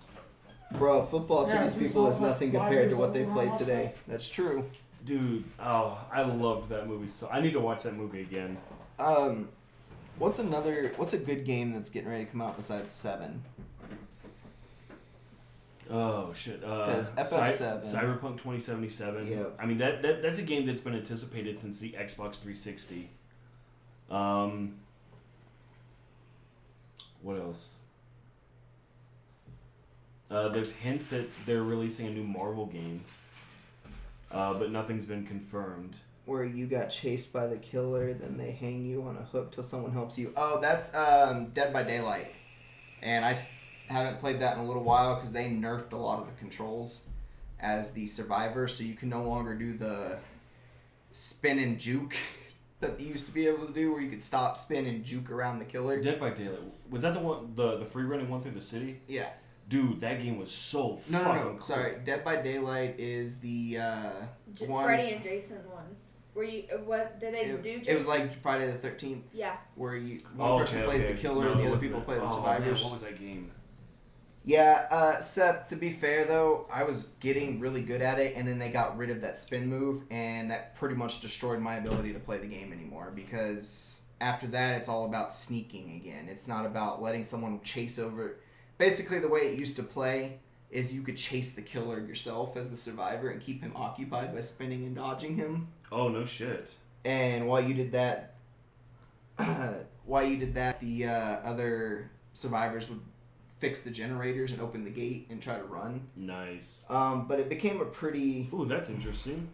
Bro, football to Yeah, these so people it's is like nothing 5 compared to years what they old when I played watched today. that. That's true. Dude, oh, I loved that movie so. I need to watch that movie again. What's a good game that's getting ready to come out besides 7? Oh shit! 'Cause FF7. Cyberpunk 2077. Yeah. I mean that's a game that's been anticipated since the Xbox 360. What else? There's hints that they're releasing a new Marvel game, but nothing's been confirmed. Where you got chased by the killer, then they hang you on a hook till someone helps you. Oh, that's Dead by Daylight. And I haven't played that in a little while because they nerfed a lot of the controls as the survivor, so you can no longer do the spin and juke that you used to be able to do, where you could stop, spin, and juke around the killer. Dead by Daylight, was that the one, the free running one through the city? Yeah. Dude, that game was so No, fucking cool. Sorry, Dead by Daylight is the one. Freddy and Jason one. Where you what did they do? It was like Friday the 13th. Yeah. Where one person plays the killer and the other people play the survivors. Man, what was that game? Yeah, Seth, to be fair though, I was getting really good at it, and then they got rid of that spin move, and that pretty much destroyed my ability to play the game anymore, because after that it's all about sneaking again. It's not about letting someone chase over. Basically, the way it used to play is you could chase the killer yourself as the survivor and keep him occupied by spinning and dodging him. Oh, no shit. And while you did that, the other survivors would fix the generators and open the gate and try to run. Nice. But it became a pretty... Ooh, that's interesting.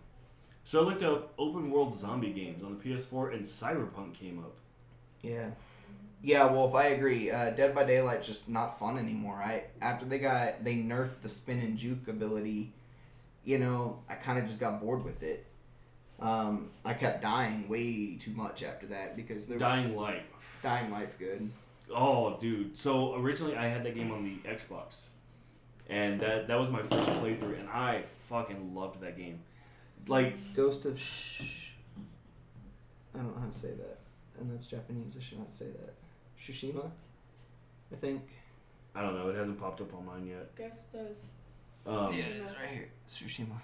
So I looked up open world zombie games on the PS4, and Cyberpunk came up. Yeah. Yeah, Wolf, I agree. Dead by Daylight's just not fun anymore. After they nerfed the spin and juke ability, I kind of just got bored with it. I kept dying way too much after that because Dying Light. Dying Light's good. Oh, dude. So originally I had that game on the Xbox, and that was my first playthrough, and I fucking loved that game. Like Ghost of I don't know how to say that, and that's Japanese. I should not say that. Tsushima, I think. I don't know. It hasn't popped up on mine yet. Guess those. Yeah, it is right here. Tsushima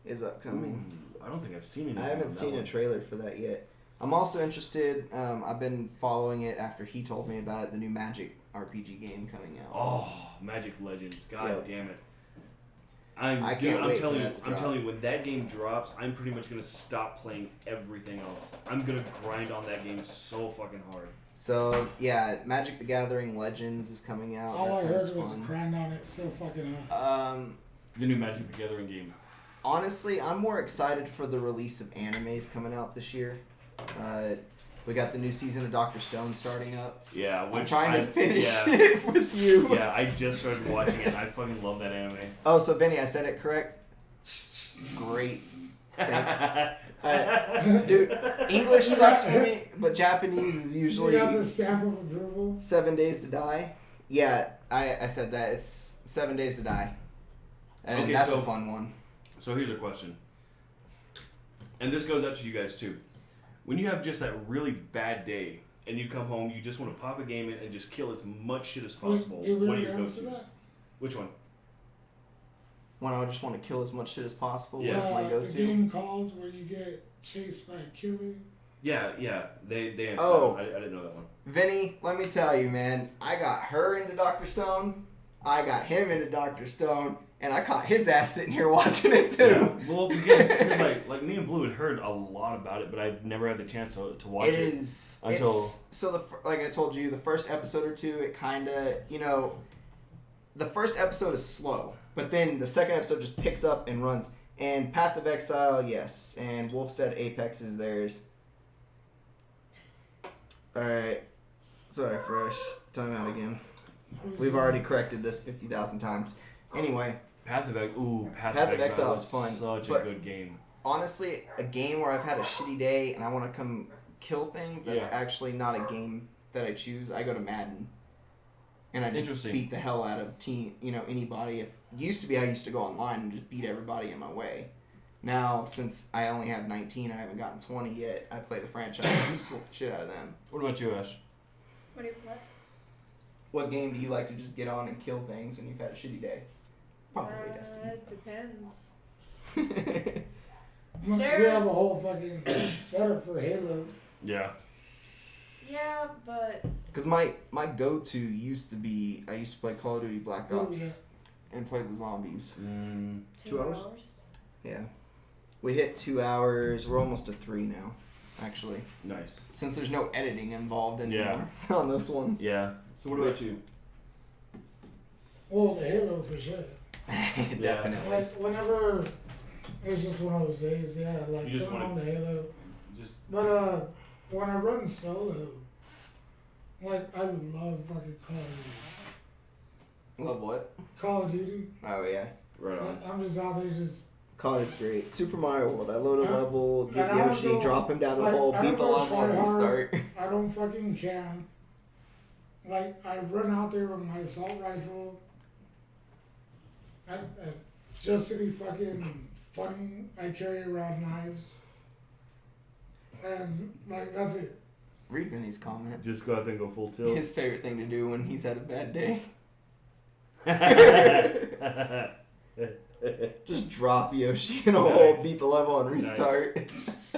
is upcoming. Ooh, I don't think I've seen it. I haven't seen a trailer for that yet. I'm also interested. I've been following it after he told me about it. The new Magic RPG game coming out. Oh, Magic Legends! God damn it! I can't wait for that to I'm drop. telling you, when that game drops, I'm pretty much gonna stop playing everything else. I'm gonna grind on that game so fucking hard. So yeah, Magic the Gathering Legends is coming out. All I that heard sounds was fun. grind on it so fucking hard. The new Magic the Gathering game. Honestly, I'm more excited for the release of animes coming out this year. We got the new season of Dr. Stone starting up. Yeah, I'm trying to finish it with you. Yeah, I just started watching it. I fucking love that anime. Oh, so Vinny, I said it correct? Great. Thanks. Dude, English sucks for me, but Japanese is usually... You got the stamp of approval? 7 Days to Die. Yeah, I said that. It's 7 Days to Die. And Okay, that's so- a fun one. So here's a question. And this goes out to you guys too. When you have just that really bad day and you come home, you just want to pop a game in and just kill as much shit as possible. Did we What are your already answer go-tos? that? Which one? When I just want to kill as much shit as possible. Yeah. What's my A go-to? game called where you get chased by a killer. Yeah. They answered Oh. that one. I didn't know that one. Vinny, let me tell you, man. I got her into Dr. Stone. I got him into Dr. Stone. And I caught his ass sitting here watching it too. Yeah. Well, because like me and Blue had heard a lot about it, but I've never had the chance to watch it. It is until- like I told you, the first episode or two, it kind of, the first episode is slow, but then the second episode just picks up and runs. And Path of Exile, yes, and Wolf said Apex is theirs. All right, sorry, Fresh. Time out again. We've already corrected this 50,000 times. Anyway. Path of Exile Exile is fun, Such but- a good game. Honestly, a game where I've had a shitty day and I want to come kill things, that's Yeah. actually not a game that I choose. I go to Madden. And I just Interesting. beat the hell out of anybody. Used to be I used to go online and just beat everybody in my way. Now, since I only have 19, I haven't gotten 20 yet, I play the franchise and just pull the shit out of them. What about you, Ash? What? What game do you like to just get on and kill things when you've had a shitty day? Probably Destiny. It depends. We have a whole fucking setup for Halo. Yeah. Yeah, but Because my go-to used to be, I used to play Call of Duty Black Oh, Ops and play the zombies. 2 hours. Yeah. We hit 2 hours. We're almost to 3 now, actually. Nice. Since there's no editing involved anymore on this one. Yeah. So what about you? Well, the Halo for sure. Definitely. Like, whenever it's just one of those days, like You just going on wanna- to Halo. Just But when I run solo, like I love fucking Call of Duty. Love what? Call of Duty. Oh, yeah. right on. Like, I'm just out there just. Call it's great. Super Mario World. I load a level, get and I don't Yoshi, go- drop him down the like, hole, I beat don't the go level, try and hard. start. I don't fucking camp. Like I run out there with my assault rifle. I just to be fucking funny, I carry around knives. And, like, that's it. Read Vinny's comment. Just go out there and go full tilt. His favorite thing to do when he's had a bad day. Just drop Yoshi in a hole, beat the level, and restart. Nice.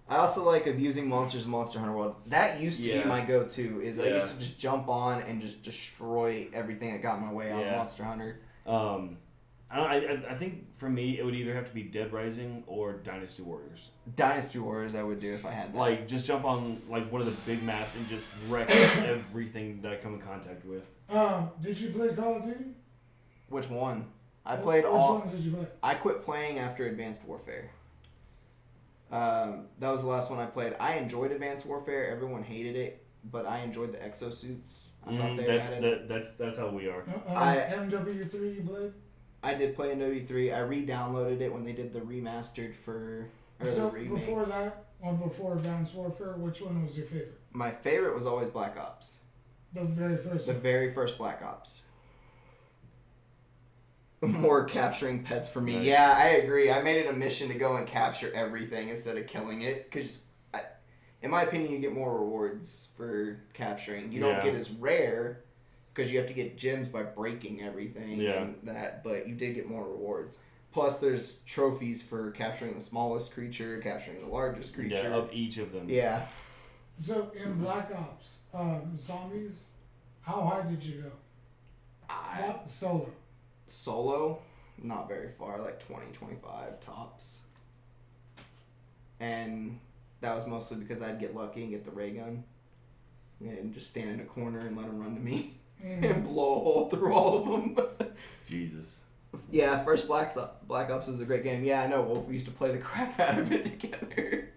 I also like abusing monsters in Monster Hunter World. That used to be my go-to. I used to just jump on and just destroy everything that got in my way on Monster Hunter. I think for me it would either have to be Dead Rising or Dynasty Warriors. Dynasty Warriors I would do if I had that. Like just jump on like one of the big maps and just wreck everything that I come in contact with. Did you play Call of Duty? Which one? I played Which all. Which ones did you play? I quit playing after Advanced Warfare. That was the last one I played. I enjoyed Advanced Warfare. Everyone hated it, but I enjoyed the exosuits. I thought they that's how we are. MW3 you played? I did play MW3. I re-downloaded it when they did the remastered for So the remake. before that, or before Advanced Warfare, which one was your favorite? My favorite was always Black Ops. The very first The one. very first Black Ops. More capturing pets for me. Nice. Yeah, I agree. I made it a mission to go and capture everything instead of killing it. Because, in my opinion, you get more rewards for capturing. You don't get as rare because you have to get gems by breaking everything and that. But you did get more rewards. Plus, there's trophies for capturing the smallest creature, capturing the largest creature. Yeah, of each of them. Yeah. So, in Black Ops, zombies, how high did you go? Solo. Solo, not very far, like 20, 25 tops. And that was mostly because I'd get lucky and get the ray gun and just stand in a corner and let them run to me and blow a hole through all of them. Jesus. Yeah, first Black Ops was a great game. Yeah, I know, Wolf. We used to play the crap out of it together.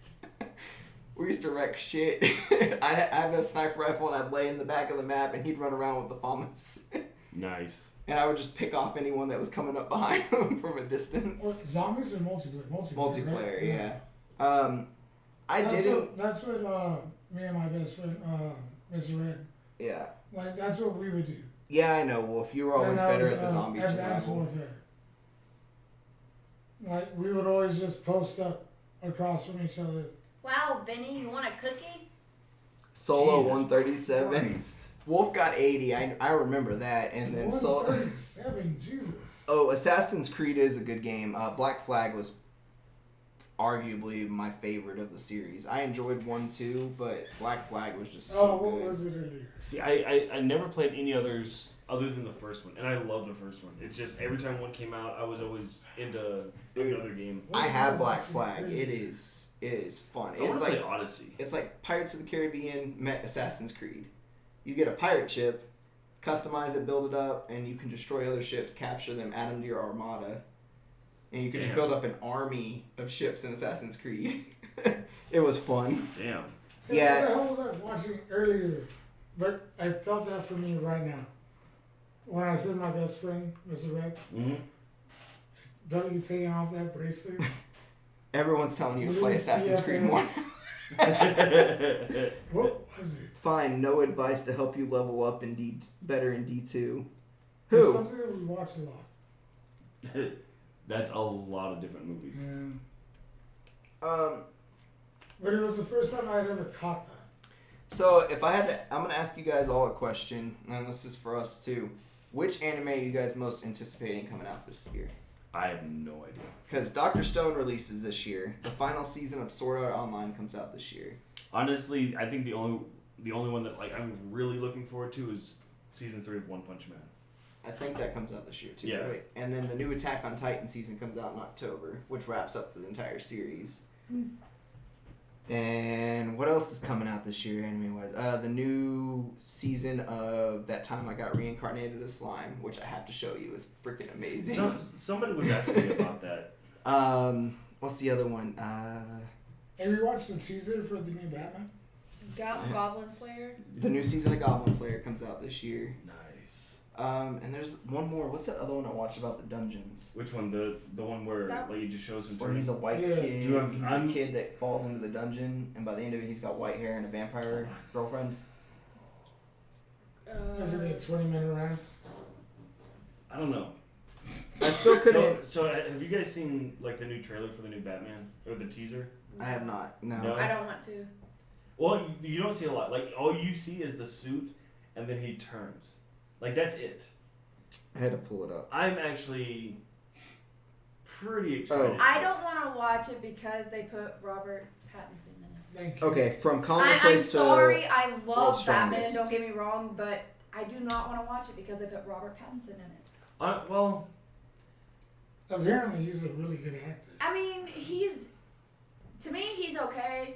We used to wreck shit. I'd have a sniper rifle and I'd lay in the back of the map and he'd run around with the FAMAS. Nice. And I would just pick off anyone that was coming up behind him from a distance. What, zombies or multiplayer? Multiplayer, right? Yeah. That's what me and my best friend, Mr. Red. Yeah. Like, that's what we would do. Yeah, I know, Wolf. You were always better at the zombie Advanced survival. Warfare. Like, we would always just post up across from each other. Wow, Benny, you want a cookie? Solo Jesus 137. Christ. Wolf got 80. I remember that. And then 137, Jesus. Oh, Assassin's Creed is a good game. Black Flag was arguably my favorite of the series. I enjoyed 1 too, but Black Flag was just so good. What was it earlier? See, I never played any others other than the first one, and I love the first one. It's just every time one came out, I was always into another game. I have Black Flag. It is fun. I want to play Odyssey. It's like Pirates of the Caribbean met Assassin's Creed. You get a pirate ship, customize it, build it up, and you can destroy other ships, capture them, add them to your armada. And you can just build up an army of ships in Assassin's Creed. It was fun. Damn. Yeah. What the hell was I watching earlier? But I felt that for me right now. When I said my best friend, Mr. Red, felt you taking off that bracelet. Everyone's telling you to play Assassin's Creed more. What was it? Fine, no advice to help you level up in better in D2. Who? It's something that we watch a lot. That's a lot of different movies. Yeah. But it was the first time I had ever caught that. So if I had to, I'm going to ask you guys all a question, and this is for us too. Which anime are you guys most anticipating coming out this year? I have no idea. Because Dr. Stone releases this year. The final season of Sword Art Online comes out this year. Honestly, I think the only one that like I'm really looking forward to is season 3 of One Punch Man. I think that comes out this year too. Yeah. Right? And then the new Attack on Titan season comes out in October, which wraps up the entire series. And what else is coming out this year anime-wise? The new season of That Time I Got Reincarnated as Slime, which I have to show you, is freaking amazing. Somebody was asking me about that. What's the other one? Have you watched the teaser for the new Batman? Goblin Slayer? The new season of Goblin Slayer comes out this year. Nice. And there's one more. What's that other one I watched about the dungeons? Which one? The one where like he just shows him. Where he's a white kid. He's a kid that falls into the dungeon, and by the end of it, he's got white hair and a vampire girlfriend. Is it a 20-minute rant? I don't know. I still couldn't. So have you guys seen like the new trailer for the new Batman or the teaser? I have not. No. No? I don't want to. Well, you don't see a lot. Like, all you see is the suit, and then he turns. Like, that's it. I had to pull it up. I'm actually pretty excited. I don't want to watch it because they put Robert Pattinson in it. Thank you. Okay, from I'm commonplace to... sorry, I love World's Batman, Strongest. don't get me wrong, but I do not want to watch it because they put Robert Pattinson in it. Well, Apparently, he's a really good actor. I mean, to me, he's okay.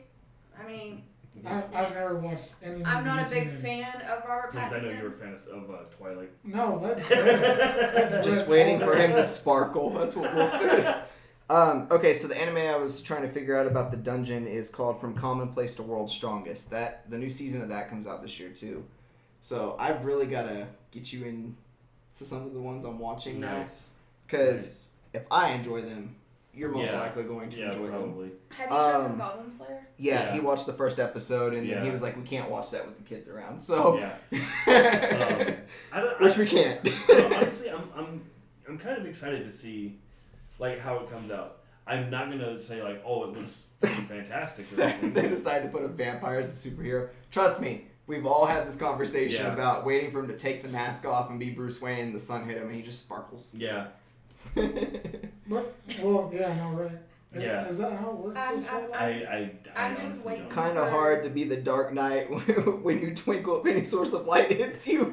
I mean, I've never watched any movies. I'm not a big with him. fan of Robert because I know Pattinson. you were a fan of Twilight. No, that's red. Just waiting for him to sparkle. That's what Wolf said. Okay, so the anime I was trying to figure out about the dungeon is called From Commonplace to World's Strongest. The new season of that comes out this year too. So I've really got to get you in to some of the ones I'm watching now. Because if I enjoy them, you're most likely going to enjoy probably. them. Have you shown Goblin Slayer? Yeah, he watched the first episode and then he was like, we can't watch that with the kids around. So, which we can't. Honestly, I'm kind of excited to see like how it comes out. I'm not gonna say like, oh, it looks freaking fantastic. They decided to put a vampire as a superhero. Trust me, we've all had this conversation about waiting for him to take the mask off and be Bruce Wayne. And the sun hit him and he just sparkles. Yeah. Right. Yeah. Is that how it works? I'm just waiting. Kind of hard to be the Dark Knight when you twinkle, any source of light hits you.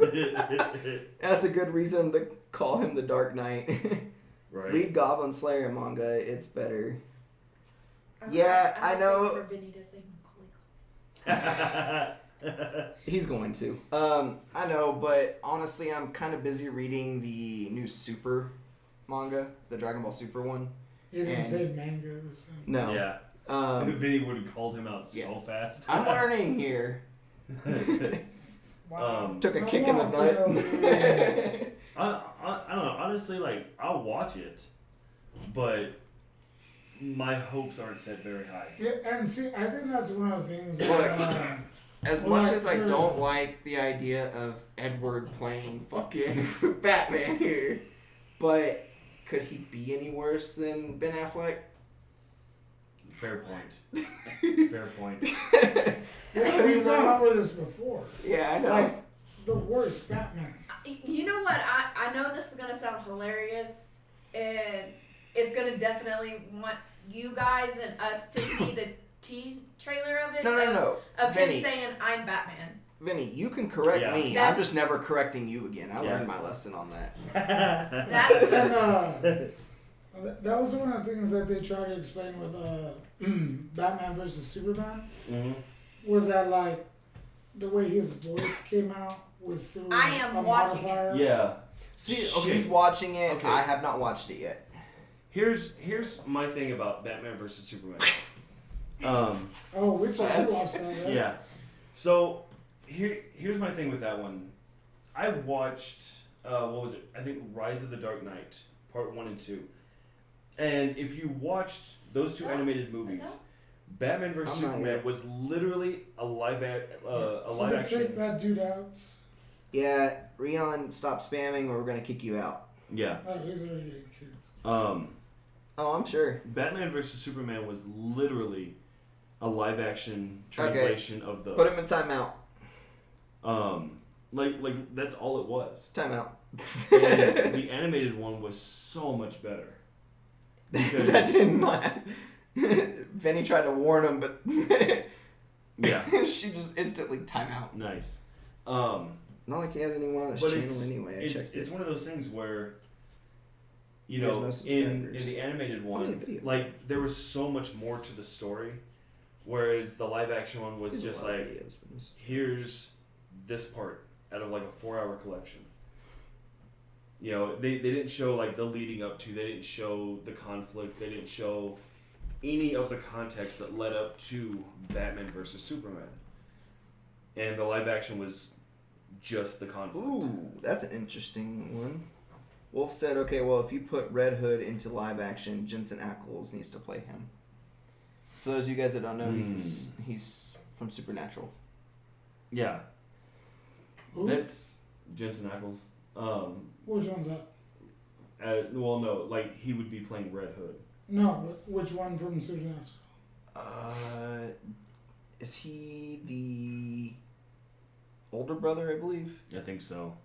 That's a good reason to call him the Dark Knight. Right. Read Goblin Slayer manga; it's better. I'm I know. For Vinny to say Macaulay. He's going to. I know, but honestly, I'm kind of busy reading the new Super manga, the Dragon Ball Super one. You didn't say manga this time. No. Yeah. Vinny would have called him out so fast. I'm learning here. Wow. Took a kick in the butt. I don't know. Honestly, like, I'll watch it, but my hopes aren't set very high. Yeah, and see, I think that's one of the things that... As much as I don't like the idea of Edward playing fucking Batman here, but could he be any worse than Ben Affleck? Fair point. Fair point. Yeah, we've gone over this before. Yeah, I know. Like, the worst Batman. You know what? I know this is going to sound hilarious, and it's going to definitely want you guys and us to see the tease trailer of it. No. Of Vinny, him saying, I'm Batman. Vinny, you can correct me. That's... I'm just never correcting you again. I learned my lesson on that. That was one of the things that they tried to explain with Batman versus Superman. Mm-hmm. Was that like the way his voice came out was through a modifier? Yeah. See, he's watching it. Okay. I have not watched it yet. Here's my thing about Batman versus Superman. Which I watched that, right? Yeah. So here's my thing with that one. I watched what was it? I think Rise of the Dark Knight, Part 1 and 2. And if you watched those two animated movies, Batman vs Superman was literally a live action. Take that dude out. Yeah, Rion, stop spamming or we're gonna kick you out. Yeah. Oh, he's already 8 kids. Oh, I'm sure. Batman vs Superman was literally a live action translation of those. Put him in timeout. Like that's all it was. Timeout. And the animated one was so much better. That's in my. Vinny tried to warn him, but yeah, she just instantly timeout. Nice. Not like he has anyone on his channel anyway. It's one of those things where, you know, in the animated one, like there was so much more to the story, whereas the live action one was just like, here's this part out of like a 4-hour collection. You know, they didn't show like the leading up to, they didn't show the conflict, they didn't show any of the context that led up to Batman versus Superman. And the live action was just the conflict. Ooh, that's an interesting one. Wolf said, okay, well, if you put Red Hood into live action, Jensen Ackles needs to play him. For those of you guys that don't know, he's from Supernatural. Yeah. Who? That's Jensen Ackles. Which one's that? Well, no, like he would be playing Red Hood. No, but which one from Supernatural? Is he the older brother, I believe? I think so.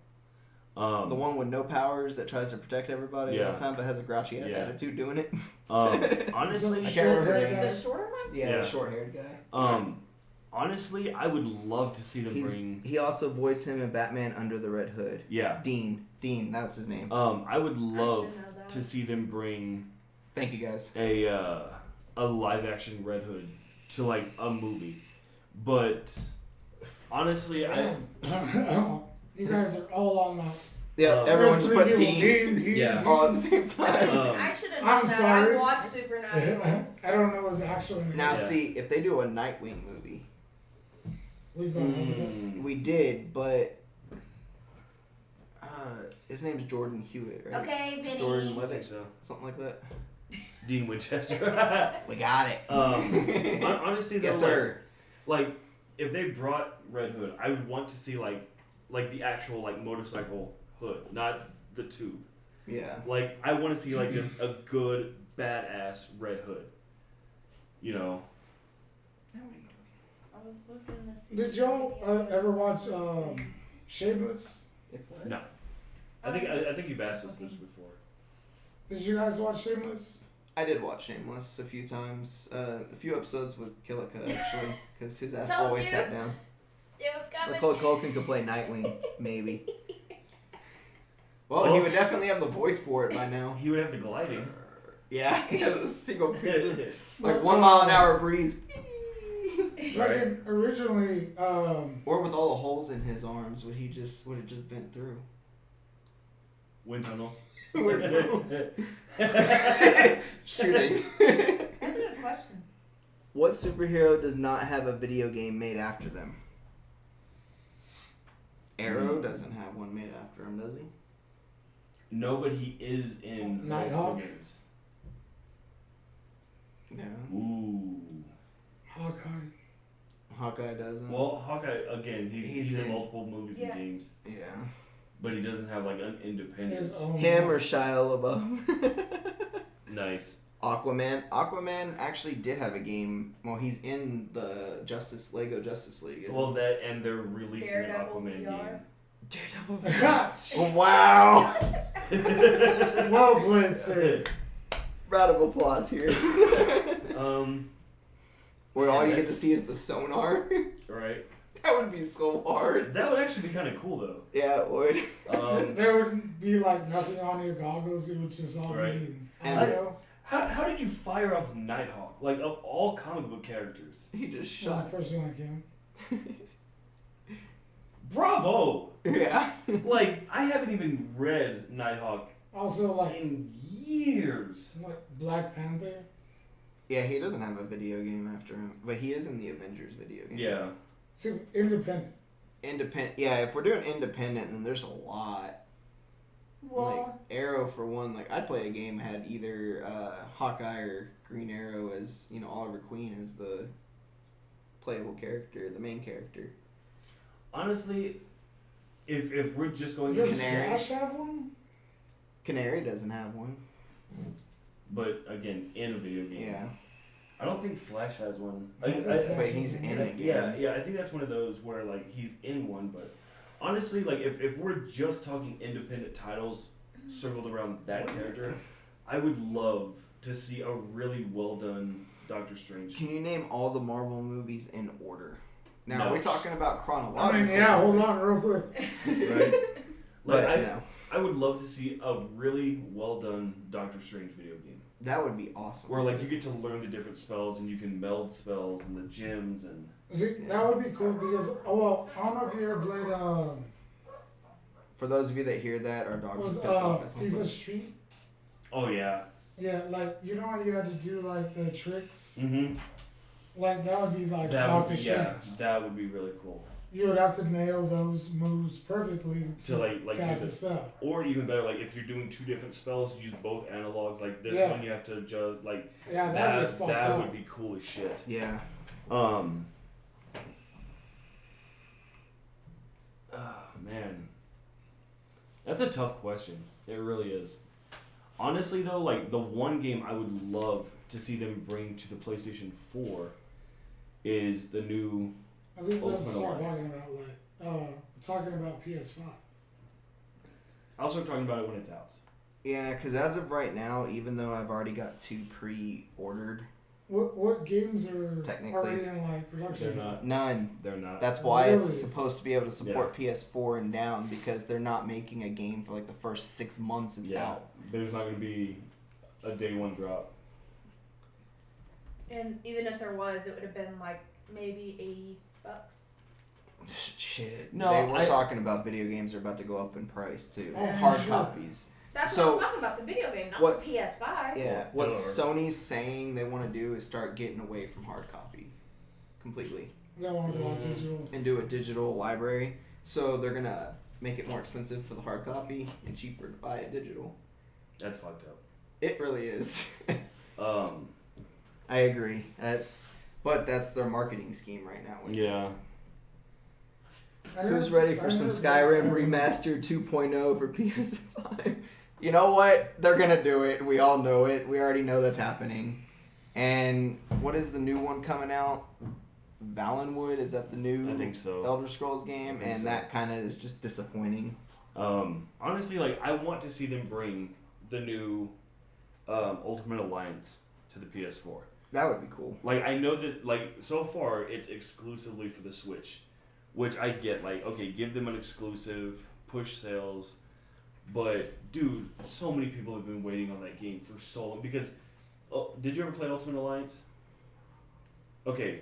The one with no powers that tries to protect everybody all the time but has a grouchy ass attitude doing it? Honestly, I can't remember The shorter one? Yeah, the short haired guy. Honestly, I would love to see them bring. He also voiced him in Batman Under the Red Hood. Yeah. Dean, that's his name. I would love to see them bring. Thank you guys. A live action Red Hood to like a movie, but honestly, you guys are all on that. Yeah, everyone just put Dean. Yeah. all at the same time. I should have known I'm that. sorry. I watched Supernatural. I don't know his actual name. Now, see, if they do a Nightwing movie, We've gone over this. we did, but his name's Jordan Hewitt, right? Okay, Vinny. Jordan I think Levitt, so. something like that. Dean Winchester. We got it. Honestly, though, yes, sir. like if they brought Red Hood, I would want to see like the actual like motorcycle hood, not the tube. Yeah. Like I want to see like just a good badass Red Hood. You know. I was looking to see. Did y'all ever watch Shameless? No. I think you've asked us this before. Did you guys watch Shameless? I did watch Shameless a few times. A few episodes with Killica, actually, because his ass Told always you. sat down. It was coming. Nicole Culkin could play Nightwing, maybe. Well, he would definitely have the voice for it by now. He would have the gliding. Yeah, he has a single piece of, like, But, 1 mile an hour breeze. Like originally, Or with all the holes in his arms, would it just vent through? Wind tunnels. Shooting. That's a good question. What superhero does not have a video game made after them? Arrow doesn't have one made after him, does he? No, but he is in Nighthawk? multiple games. No. Ooh. Hawkeye. Doesn't. Well, Hawkeye again. He's in multiple movies and games, Yeah. but he doesn't have like an independent. His own. Him or Shia LaBeouf. Nice. Aquaman actually did have a game. Well, he's in the Lego Justice League. Well, that and they're releasing Daredevil an Aquaman VR. Daredevil. Oh, wow. game. Well played, sir. Round of applause here. Where all you get to see is the sonar. Right. That would be so hard. That would actually be kind of cool though. Yeah, it would. There would be like nothing on your goggles. It would just all Right. be And- audio. How did you fire off Nighthawk? Like of all comic book characters. He just Was shot. the first one that came. Bravo! Yeah. Like I haven't even read Nighthawk Also, like in years. Black Panther. Yeah, he doesn't have a video game after him, but he is in the Avengers video game. Yeah. See, independent. Independent. Yeah, if we're doing independent, then there's a lot. Well, Like Arrow for one. Like I'd play a game that had either Hawkeye or Green Arrow as Oliver Queen as the playable character, the main character. Honestly, if we're just going Does to Canary. Flash have one? Canary doesn't have one. but again, in a video game. Yeah. I don't think Flash has one. I don't think Flash But has he's one. in it. Yeah, I think that's one of those where like he's in one, but honestly, like if we're just talking independent titles circled around that character, I would love to see a really well done Doctor Strange. Can you name all the Marvel movies in order? Now, No. are we talking about I chronological? mean, yeah. Hold on, real quick. Right? But Like no. I would love to see a really well done Doctor Strange video game. That would be awesome. Where like you get to learn the different spells and you can meld spells and the gems and See, that would be cool because I don't know if you ever played For those of you that hear that, our dog was is pissed off at something. FIFA Street. oh yeah. Yeah, like you know how you had to do like the tricks. Mm-hmm. Like that would be like That would Doctor be Strange. that would be really cool. You would have to nail those moves perfectly So like cast a use it. spell. Or even better, like if you're doing two different spells, use both analogs. Like this Yeah. one, you have to just like Yeah, that would that. be fucked That up. would be cool as shit. Yeah. Man, that's a tough question. It really is. Honestly, though, like the one game I would love to see them bring to the PlayStation 4 is the new I think let's Ultimate start Alliance. talking about PS5. I'll start talking about it when it's out. Yeah, because as of right now, even though I've already got 2 pre-ordered, What games are Technically, already in like production? They're not. none. They're not. That's why Really? it's supposed to be able to support PS4 and down, because they're not making a game for like the first 6 months it's out. There's not going to be a day one drop. And even if there was, it would have been like maybe $80. Shit. No, they were I- talking about video games are about to go up in price too. Oh, Hard sure. copies. That's So, what I'm talking about, the video game, not what- the PS5. Yeah. What Duh. Sony's saying they want to do is start getting away from hard copy completely They want to go out digital. and do a digital library. So they're gonna make it more expensive for the hard copy and cheaper to buy it digital. That's fucked up. It really is. I I agree. That's their marketing scheme right now. Yeah. Who's ready for some Skyrim Remastered 2.0 for PS5? You know what? They're gonna do it. We all know it. We already know that's happening. And what is the new one coming out? Valenwood? Is that the new I think so. Elder Scrolls game? think And so. that kind of is just disappointing. Honestly, like, I want to see them bring the new Ultimate Alliance to the PS4. That would be cool. Like, I know that, like, so far it's exclusively for the Switch, which I get. Like, okay, give them an exclusive, push sales, but dude, so many people have been waiting on that game for so long. Because, did you ever play Ultimate Alliance? Okay,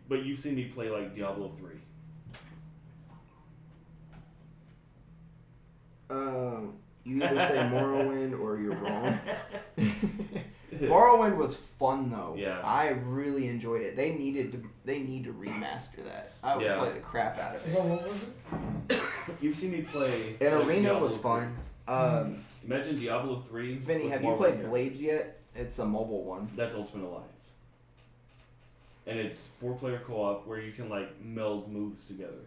but you've seen me play like Diablo 3. You either say Morrowind or you're wrong. Morrowind was fun though. Yeah. I really enjoyed it. They need to remaster that. I would play the crap out of So it. what was it? You've seen me play. And like, Arena Diablo was 3. fun. Imagine Diablo 3. Vinny, with have you Marvel played characters. Blades yet? It's a mobile one. That's Ultimate Alliance. And it's 4-player co-op where you can like meld moves together.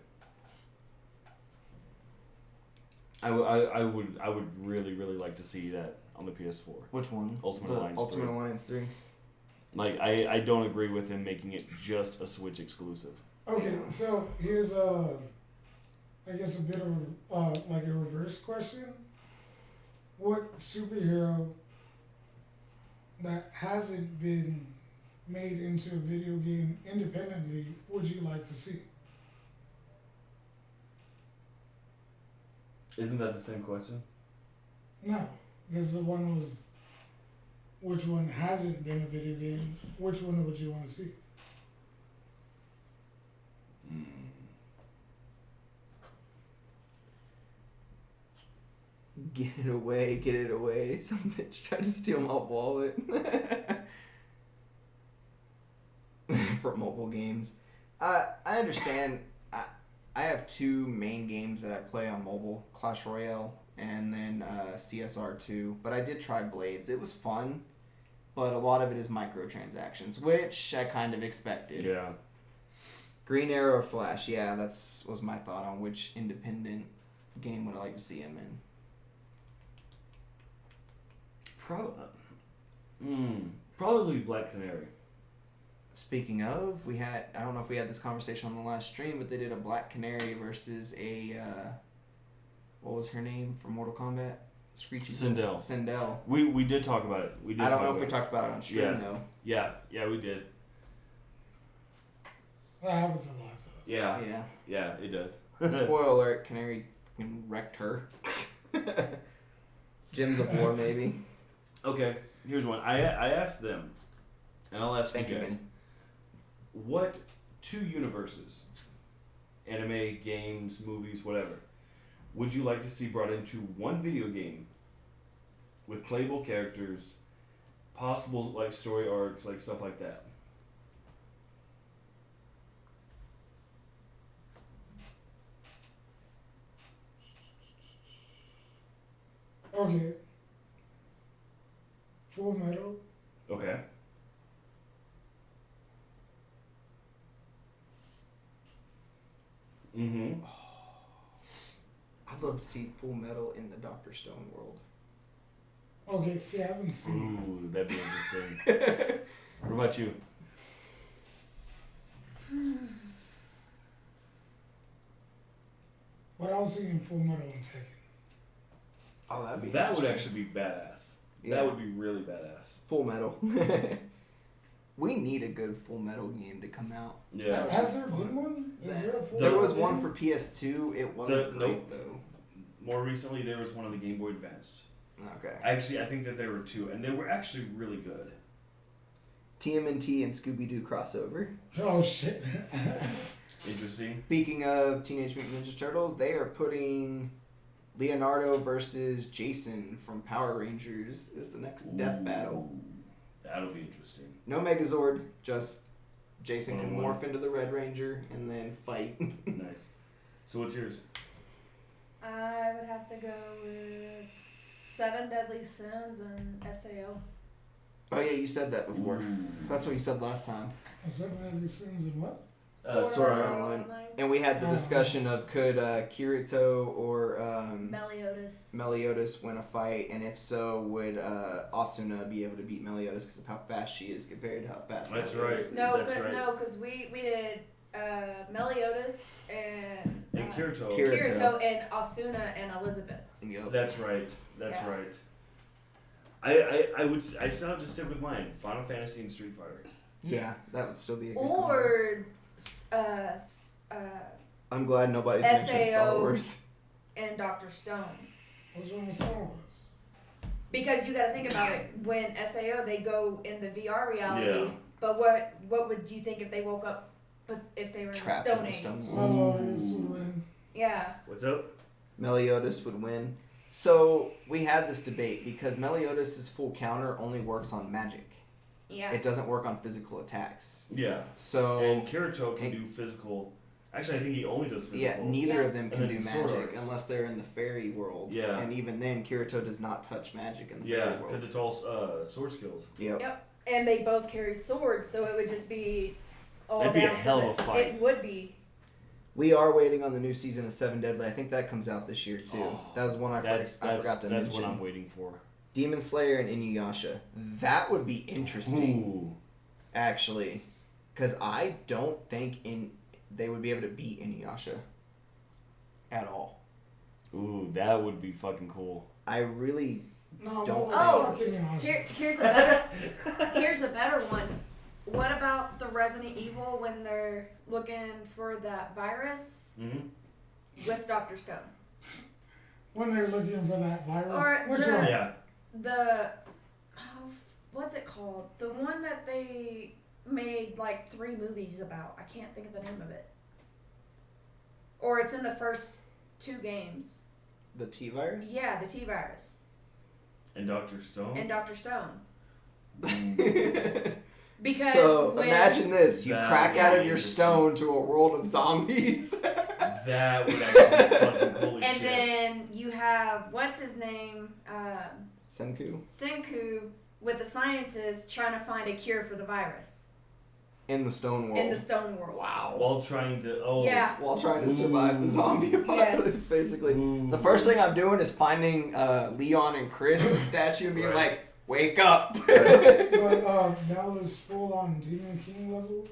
I would really like to see that on the PS4. Which one? Ultimate Alliance Ultimate 3. Alliance 3. Like I don't agree with him making it just a Switch exclusive. Okay, so here's I guess a bit of like a reverse question. What superhero that hasn't been made into a video game independently would you like to see? Isn't that the same question? No, because the one was, which one hasn't been a video game? Which one would you want to see? Get it away. Some bitch tried to steal my wallet. For mobile games. I understand. I have 2 main games that I play on mobile. Clash Royale and then CSR 2. But I did try Blades. It was fun. But a lot of it is microtransactions, which I kind of expected. Yeah. Green Arrow or Flash. Yeah, was my thought on which independent game would I like to see him in. Probably Black Canary. Speaking of, I don't know if we had this conversation on the last stream, but they did a Black Canary versus a, what was her name from Mortal Kombat? Screechy. Sindel. Sindel. We did talk about it. I don't know if we talked about it on stream though. Yeah, we did. That happens a lot. So. Yeah, it does. Spoiler alert, Canary fucking wrecked her. Gems of War, maybe. Okay, here's one. I asked them, and I'll ask Thank you you, guys. Ben. What 2 universes, anime, games, movies, whatever, would you like to see brought into one video game with playable characters, possible like story arcs, like stuff like that? Okay. Full Metal. Okay. Mm-hmm. I'd love to see Full Metal in the Dr. Stone world. Okay, see, I haven't seen Ooh, that'd be interesting. What about you? But I was thinking Full Metal and Tekken. Oh, that'd be That would interesting. actually be badass. Yeah. That would be really badass. Full Metal. We need a good Full Metal game to come out. Yeah. Has there been one? Is there a Full There Metal was game? one for PS2. It wasn't great nope. though. More recently, there was one on the Game Boy Advanced. Okay. Actually, I think that there were two, and they were actually really good. TMNT and Scooby Doo crossover. Oh shit. Interesting. Speaking of Teenage Mutant Ninja Turtles, they are putting Leonardo versus Jason from Power Rangers is the next death battle. That'll be interesting. No Megazord, just Jason can One-on-one. morph into the Red Ranger and then fight. Nice. So what's yours? I would have to go with 7 Deadly Sins and SAO. Oh yeah, you said that before. Ooh. That's what you said last time. Seven Deadly Sins and what? Sword Art Online. And we had the discussion of could Kirito or Meliodas. Meliodas win a fight, and if so, would Asuna be able to beat Meliodas because of how fast she is compared to how fast That's Meliodas right. is? No, That's right. no, because we did Meliodas and Kirito. Kirito and Asuna and Elizabeth. Yep. That's right. That's Yeah. right. I still have to stick with mine. Final Fantasy and Street Fighter. Yeah, that would still be a good combo. Or I'm glad nobody's mentioned Star SAO. Wars. and Dr. Stone. What's wrong with Star Wars? Because you got to think about it. When SAO they go in the VR reality, Yeah. but what would you think if they woke up, but if they were in Trapped the in the Stone Age? stone Meliodas would win. Yeah. What's up? Meliodas would win. So we had this debate because Meliodas' full counter only works on magic. Yeah. It doesn't work on physical attacks. Yeah. So And Kirito can do physical. Actually, I think he only does physical. yeah, neither Yeah. of them And can then do sword magic arts. unless they're in the fairy world. Yeah. And even then, Kirito does not touch magic in the Yeah, fairy world. because it's all sword skills. Yep. Yep. And they both carry swords, so it would just be all That'd be a down to hell the- of a fight. It would be. We are waiting on the new season of Seven Deadly. I think that comes out this year too. Oh, That was one I forgot to that's mention. what I'm waiting for. Demon Slayer and Inuyasha. That would be interesting, Ooh. actually, because I don't think they would be able to beat Inuyasha at all. Ooh, that would be fucking cool. I really No, Don't- Oh, Here. Here's a better here's a better one. What about the Resident Evil when they're looking for that virus Mm-hmm. with Dr. Stone? When they're looking for that virus. Or Which the- one? Yeah. What's it called? The one that they made like 3 movies about. I can't think of the name of it. Or it's in the first 2 games. the T virus. Yeah, the T virus And Dr. Stone. and Dr. Stone. Mm. Because so when, imagine this: you That crack would out be of your interesting. stone to a world of zombies. That would actually be fucking cool as and shit. then you have what's his name, Senku Senku, with the scientists trying to find a cure for the virus in the stone world. in the stone world. Wow. While trying to. Oh. Yeah. While trying to survive the zombie apocalypse, basically. Ooh. The first thing I'm doing is finding Leon and Chris statue and being Right. like, "Wake up!" But Mel is full on Demon King level.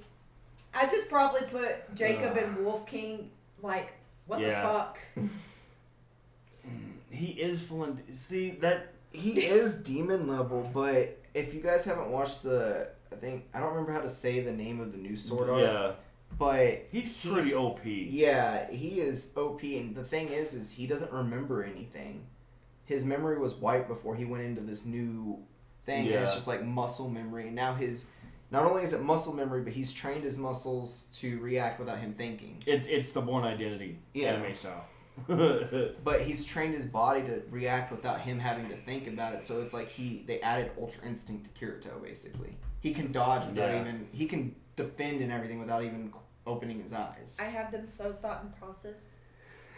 I just probably put Jacob and Wolf King like, what Yeah. the fuck? He is full on. See that. He is demon level, but if you guys haven't watched I don't remember how to say the name of the new sword art, Yeah. but He's pretty OP. yeah, he is OP, and the thing is he doesn't remember anything. His memory was wiped before he went into this new thing, and it's Yeah. just like muscle memory. And now not only is it muscle memory, but he's trained his muscles to react without him thinking. It's the Born Identity Yeah. anime style. But he's trained his body to react without him having to think about it. So it's like they added Ultra Instinct to Kirito, basically. He can dodge without Yeah. he can defend and everything without even opening his eyes. I have them so thought in process.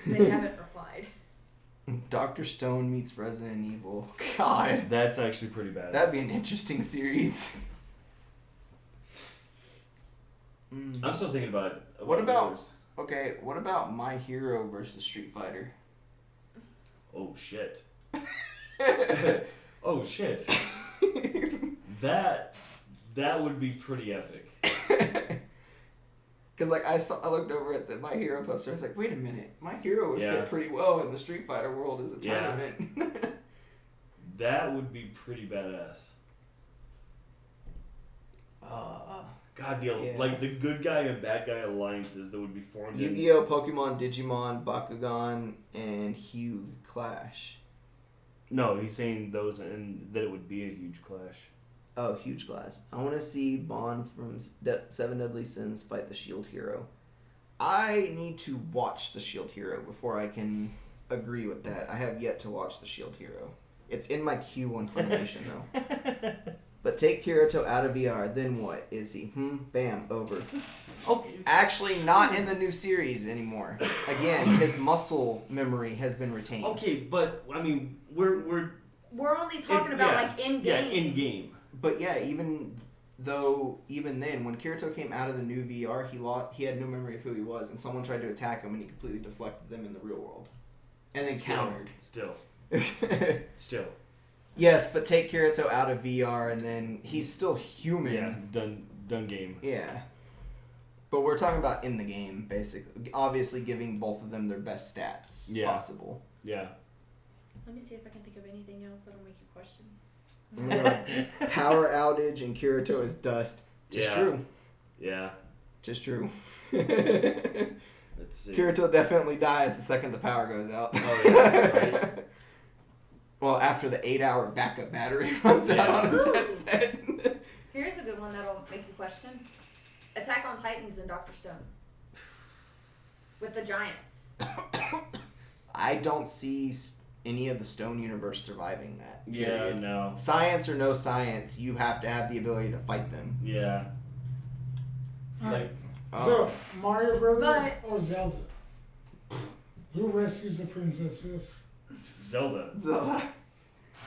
They haven't replied. Dr. Stone meets Resident Evil. God. That's actually pretty bad. That'd be an interesting series. I'm still thinking about it. What about what about My Hero versus Street Fighter? Oh shit. Oh shit. That would be pretty epic. Because like I looked over at the My Hero poster. I was like, wait a minute, My Hero would fit pretty well in the Street Fighter world as a tournament. That would be pretty badass. God, like the good guy and bad guy alliances that would be formed. Yu-Gi-Oh, Pokemon, Digimon, Bakugan, and Hugh clash. No, he's saying those and that it would be a huge clash. Oh, huge clash. I want to see Bond from Seven Deadly Sins fight the Shield Hero. I need to watch the Shield Hero before I can agree with that. I have yet to watch the Shield Hero. It's in my queue on Funimation though. But take Kirito out of VR, then what is he? Bam, over. Oh, actually not in the new series anymore. Again, his muscle memory has been retained. Okay, but I mean, we're only talking about like in game. Yeah, in game. But yeah, even then, when Kirito came out of the new VR, he had no memory of who he was, and someone tried to attack him, and he completely deflected them in the real world, and then countered. Still. Yes, but take Kirito out of VR, and then he's still human. Yeah, done game. Yeah. But we're talking about in the game, basically. Obviously giving both of them their best stats possible. Yeah. Let me see if I can think of anything else that'll make you question. Power outage and Kirito is dust. Just true. Yeah. Just true. Let's see. Kirito definitely dies the second the power goes out. Oh, yeah. Right. Well, after the 8-hour backup battery runs out on his headset. Here's a good one that'll make you question. Attack on Titans and Dr. Stone. With the giants. I don't see any of the Stone universe surviving that. Yeah, no. Science or no science, you have to have the ability to fight them. Yeah. So, Mario Brothers or Zelda? Who rescues the Princess Fisk? Zelda.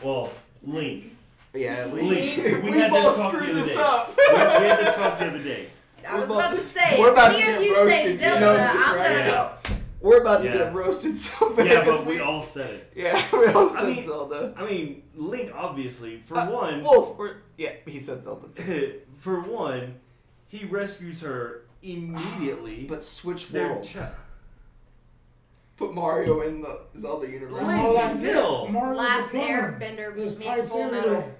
Well, Link. Yeah, Link. We had both this talk screwed the other this day. up. We had this talk the other day. I was about to say, we're about to if get you roasted. say Zelda, You know this, I'm right? gonna We're about to get roasted so bad. Yeah, but we all said it. Yeah, we all said Zelda. I mean, Link, obviously, for one... Well, he said Zelda too. For one, he rescues her immediately. But switch worlds. Put Mario in the Zelda universe. Still. Last Airbender meets Full Metal.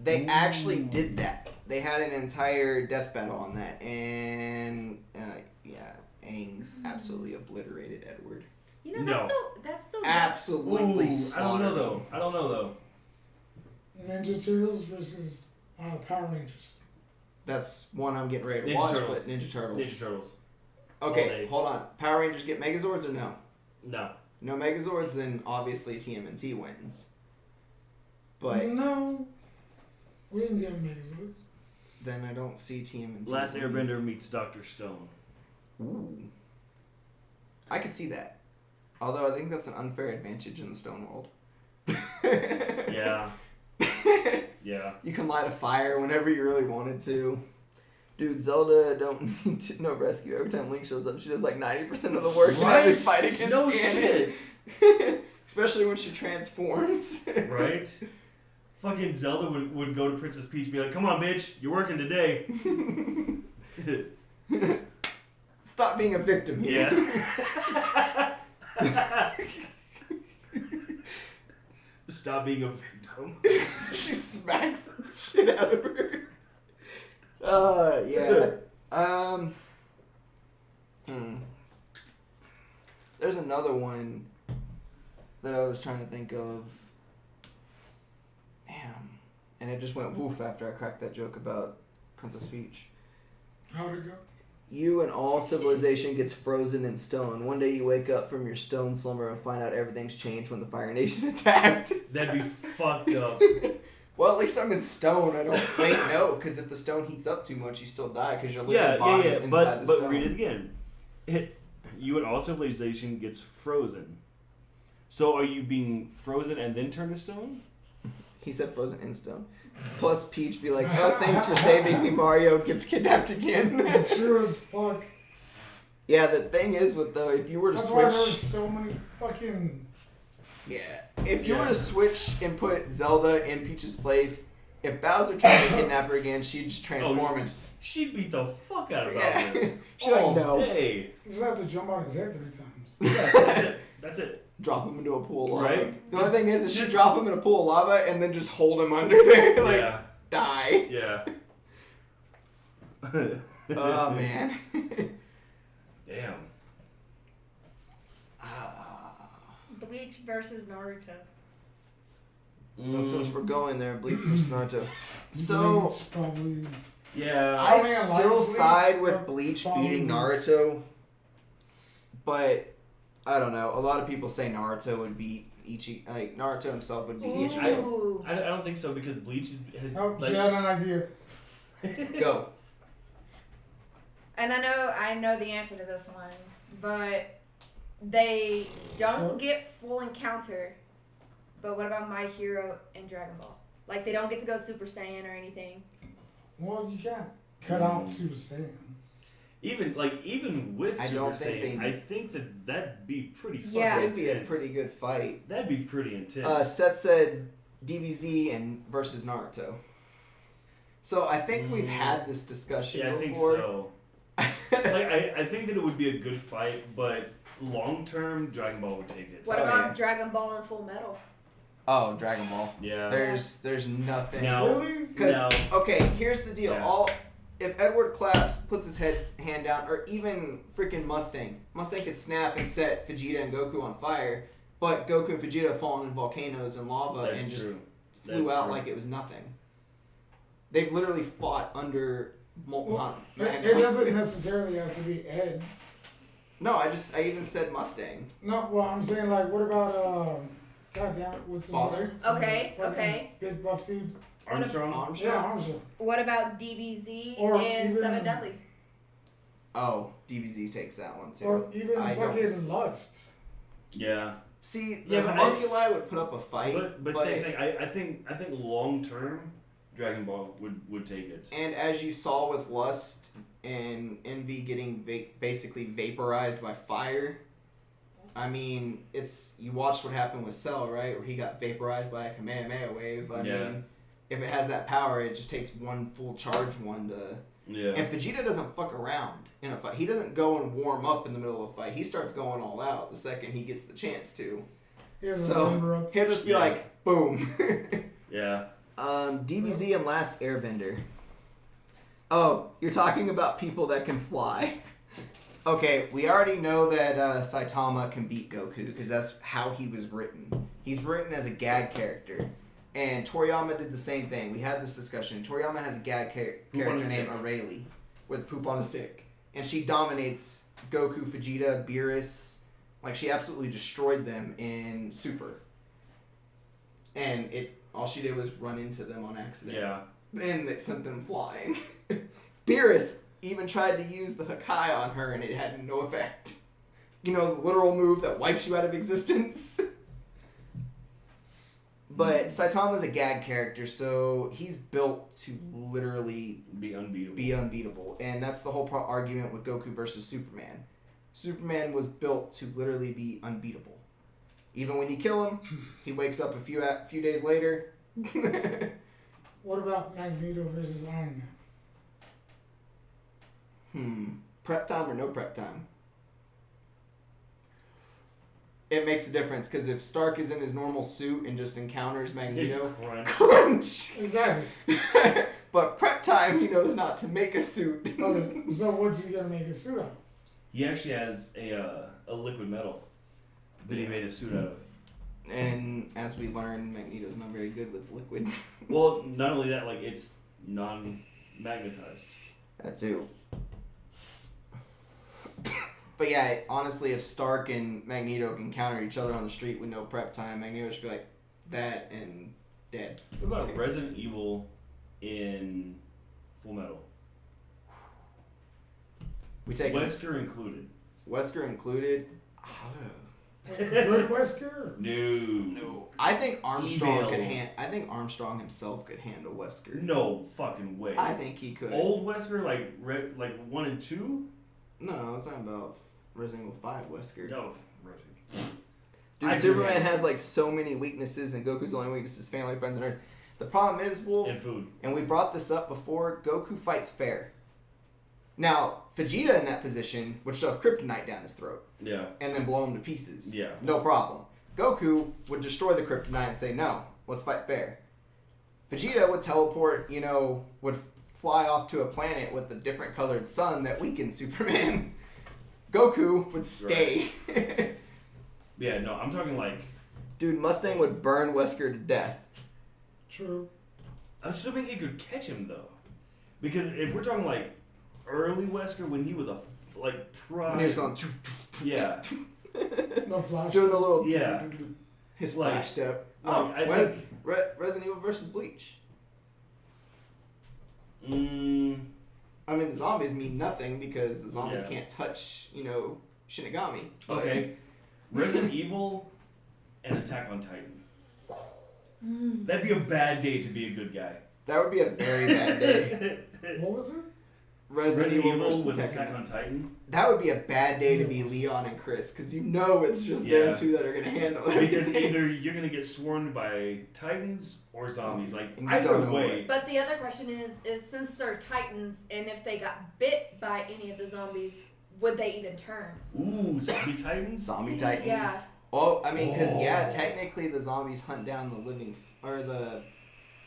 They actually did that. They had an entire death battle on that, and Aang absolutely obliterated Edward. You know, that's still absolutely. I don't know though. Ninja Turtles versus Power Rangers. That's one I'm getting ready to watch, but Ninja Turtles. Ninja Turtles. Okay, hold on. Power Rangers get Megazords or no? No. No Megazords, then obviously TMNT wins. But no, we didn't get Megazords. Then I don't see TMNT. Last Airbender meets Dr. Stone. Ooh. I could see that. Although I think that's an unfair advantage in the Stone world. Yeah. Yeah. You can light a fire whenever you really wanted to. Dude, Zelda don't need no rescue. Every time Link shows up, she does like 90% of the work in every fight against No Ganon. shit. Especially when she transforms. Right? Fucking Zelda would go to Princess Peach and be like, come on, bitch, you're working today. Stop being a victim here. Yeah. Stop being a victim. She smacks the shit out of her. Yeah. There's another one that I was trying to think of. Damn. And it just went woof after I cracked that joke about Princess Peach. How'd it go? You and all civilization gets frozen in stone. One day you wake up from your stone slumber and find out everything's changed when the Fire Nation attacked. That'd be fucked up. Well, at least I'm in stone. I don't... Wait, no, because if the stone heats up too much, you still die because your living body's inside the stone. But read it again. You and all civilization gets frozen. So are you being frozen and then turned to stone? He said frozen in stone. Plus Peach be like, oh, thanks for saving me, Mario. Gets kidnapped again. Sure as fuck. Yeah, the thing is with though, if you were to That's switch... why there's so many fucking Yeah. If you were to switch and put Zelda in Peach's place, if Bowser tried to kidnap her again, she'd just transform and just... She'd beat the fuck out of Yeah. Bowser. She's like, no. Day. You just have to jump on his head 3 times. Yeah, that's it. Drop him into a pool of lava. Right. The only thing is she drop him in a pool of lava and then just hold him under there, like, Yeah. die. Yeah. Oh, man. Damn. Bleach versus Naruto. Well, since we're going there, Bleach versus Naruto. So, Bleach, probably. Yeah. I mean, I like still Bleach, side with but Bleach probably beating Bleach. Naruto, but I don't know. A lot of people say Naruto would beat Ichi. Like Naruto himself would beat Ichigo. Ooh. I don't think so because Bleach has Oh, like, she had an idea. Go. And I know the answer to this one, but they don't get full encounter. But what about My Hero and Dragon Ball? Like, they don't get to go Super Saiyan or anything. Well, you can't cut out Super Saiyan. even with I Super don't think Saiyan, they- I think that'd be pretty fucking Yeah. It'd be a intense. pretty good fight. That'd be pretty intense. Seth said DBZ and versus Naruto. So I think we've had this discussion yeah, I think before. so. I think that it would be a good fight, but long term, Dragon Ball would take it. What Oh, about yeah. Dragon Ball and Full Metal? Oh, Dragon Ball. Yeah. There's nothing. No. Really? Because No. okay, here's the deal. Yeah. If Edward claps, puts his hand down, or even freaking Mustang could snap and set Vegeta and Goku on fire, but Goku and Vegeta have fallen in volcanoes and lava That's and just true. flew That's out true. like it was nothing. They've literally fought under molten hot magma. It doesn't necessarily have to be Ed. No, I even said Mustang. No, well, I'm saying, like, what about, God damn it, what's his Father? name? Okay, Fucking okay. Big buff dude. Armstrong. Yeah, Armstrong. Armstrong. What about DBZ Or and even- Seven Deadly? Oh, DBZ takes that one too. Or even I don't fucking Lust. Yeah. See, the Yeah, but homunculi would put up a fight, But same thing. I think long term, Dragon Ball would take it. And as you saw with Lust and Envy getting basically vaporized by fire, I mean, you watched what happened with Cell, right? Where he got vaporized by a Kamehameha wave. I mean, if it has that power, it just takes one full charge one to... Yeah. And Vegeta doesn't fuck around in a fight. He doesn't go and warm up in the middle of a fight. He starts going all out the second he gets the chance to. He has a So, number up. he'll just be Yeah. like, boom. Yeah. DBZ and Last Airbender. Oh, you're talking about people that can fly. Okay, we already know that Saitama can beat Goku because that's how he was written. He's written as a gag character. And Toriyama did the same thing. We had this discussion. Toriyama has a gag character named Arayli with poop on a stick. And she dominates Goku, Vegeta, Beerus. Like, she absolutely destroyed them in Super. And all she did was run into them on accident. Yeah. And it sent them flying. Beerus even tried to use the Hakai on her, and it had no effect. You know, the literal move that wipes you out of existence. But Saitama's a gag character, so he's built to literally Be unbeatable. be unbeatable. And that's the whole argument with Goku versus Superman. Superman was built to literally be unbeatable. Even when you kill him, he wakes up a few days later. What about Magneto versus Iron Man? Prep time or no prep time? It makes a difference, because if Stark is in his normal suit and just encounters Magneto, Crunch. crunch! Exactly. But prep time, he knows not to make a suit. Okay, so what's he gonna make a suit out of? He actually has a liquid metal that he made a suit out of. And as we learned, Magneto's not very good with liquid. Well, not only that, like, it's non-magnetized. That too. But yeah, honestly, if Stark and Magneto can counter each other on the street with no prep time, Magneto should be like, that and dead. What about Resident Evil in Full Metal? We take Wesker included. Wesker included. Good Wesker? No. I think Armstrong Evil. I think Armstrong himself could handle Wesker. No fucking way. I think he could. Old Wesker, like 1 and 2? No, I was talking about Resident Evil 5 Wesker. No, Resident. Dude, Superman has like so many weaknesses, and Goku's only weakness is family, friends, and Earth. The problem is, Wolf, and food. And we brought this up before, Goku fights fair. Now, Vegeta in that position would shove kryptonite down his throat. Yeah. And then blow him to pieces. Yeah. No problem. Goku would destroy the kryptonite and say, no, let's fight fair. Vegeta would teleport, would fly off to a planet with a different colored sun that weakened Superman. Goku would stay. Right. Yeah, no, I'm talking like... Dude, Mustang would burn Wesker to death. True. Assuming he could catch him, though. Because if we're talking like early Wesker, when he was prime... When he was going... Yeah. No flash. Doing the little... Yeah. His flash step. I think... Resident Evil versus Bleach. I mean, the zombies mean nothing because the zombies can't touch, Shinigami. Okay. Resident Evil and Attack on Titan. That'd be a bad day to be a good guy. That would be a very bad day. What was it? Resident Evil versus with Attack on Titan. That would be a bad day to be Leon and Chris, because it's just them two that are going to handle it. Because either you're going to get swarmed by Titans or zombies. Like, and either way. But the other question is since they're Titans, and if they got bit by any of the zombies, would they even turn? Ooh, zombie Titans? Zombie Titans? Yeah. Well, I mean, because, technically the zombies hunt down the living... Or the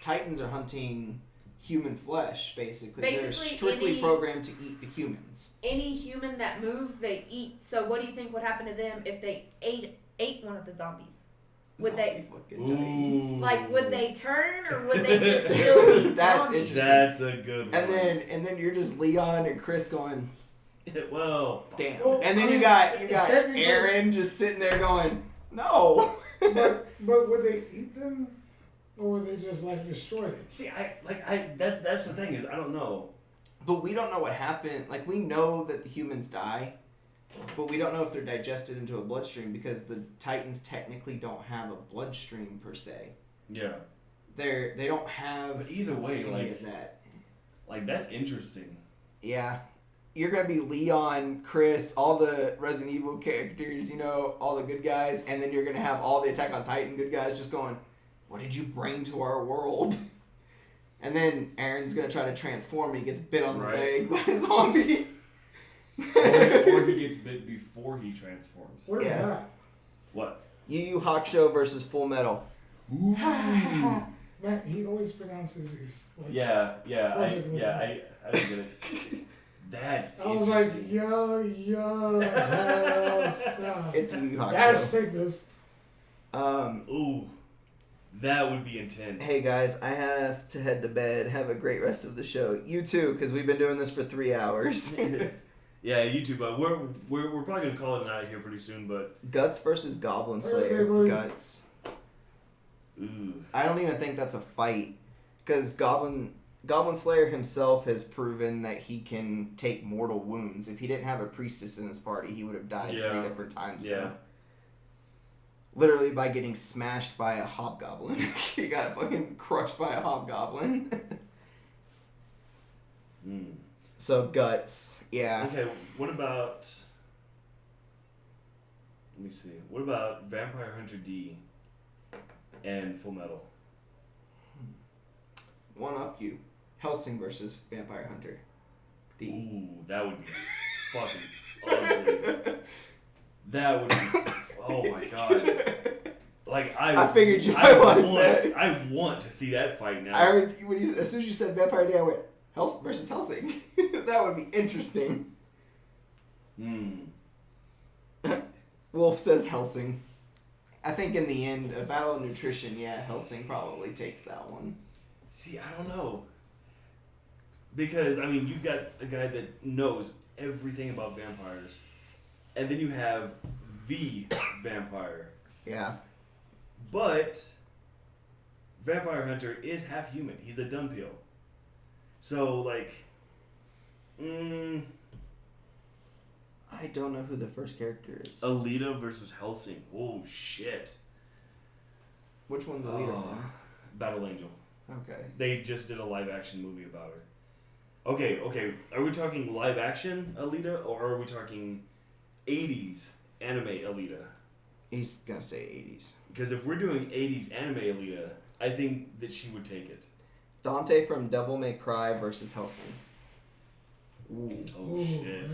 Titans are hunting human flesh, basically. They're strictly programmed to eat the humans. Any human that moves, they eat. So what do you think would happen to them if they ate one of the zombies? Would they would they turn or would they just still be That's zombies? interesting. That's a good one. And then you're just Leon and Chris going, well, damn. Well, and then you got Aaron just sitting there going, no. but would they eat them? Or would they just destroy it? See, that's the thing is I don't know. But we don't know what happened. Like, we know that the humans die, but we don't know if they're digested into a bloodstream because the Titans technically don't have a bloodstream per se. Yeah. They don't have. But either way, any of that. That's interesting. Yeah. You're gonna be Leon, Chris, all the Resident Evil characters, all the good guys, and then you're gonna have all the Attack on Titan good guys just going, what did you bring to our world? And then Aaron's gonna try to transform. He gets bit on the leg by a zombie. or he gets bit before he transforms. What is that? What? Yu Yu Hakusho versus Full Metal. Ooh. Man, he always pronounces these. I didn't get it. That's I was like, yo, stop. It's Yu Yu Hakusho. Dash, take this. Ooh. That would be intense. Hey guys, I have to head to bed. Have a great rest of the show. You too, because we've been doing this for 3 hours. Yeah, you too, but we're probably gonna call it a night here pretty soon. But Guts versus Goblin Slayer. Guts. Ooh. I don't even think that's a fight, because Goblin Slayer himself has proven that he can take mortal wounds. If he didn't have a priestess in his party, he would have died 3 different times. Yeah. Literally by getting smashed by a hobgoblin. He got fucking crushed by a hobgoblin. So Guts, yeah. Okay, what about... Let me see. What about Vampire Hunter D and Full Metal? One up you. Hellsing versus Vampire Hunter D. Ooh, that would be fucking ugly. That would be... Oh my god. I figured you might want that. I want to see that fight now. I heard as soon as you said Vampire D, I went, versus Hellsing. That would be interesting. Wolf says Hellsing. I think in the end, a battle of nutrition, Hellsing probably takes that one. See, I don't know. Because, you've got a guy that knows everything about vampires. And then you have the vampire. Yeah. But Vampire Hunter is half human. He's a Dunpeel. So, I don't know who the first character is. Alita versus Hellsing. Oh, shit. Which one's Alita from? Battle Angel. Okay. They just did a live-action movie about her. Okay. Are we talking live-action Alita, or are we talking 80s anime Alita? He's gonna say 80s. Because if we're doing 80s anime Alita, I think that she would take it. Dante from Devil May Cry versus Hellsing. Ooh. Oh, Ooh, shit.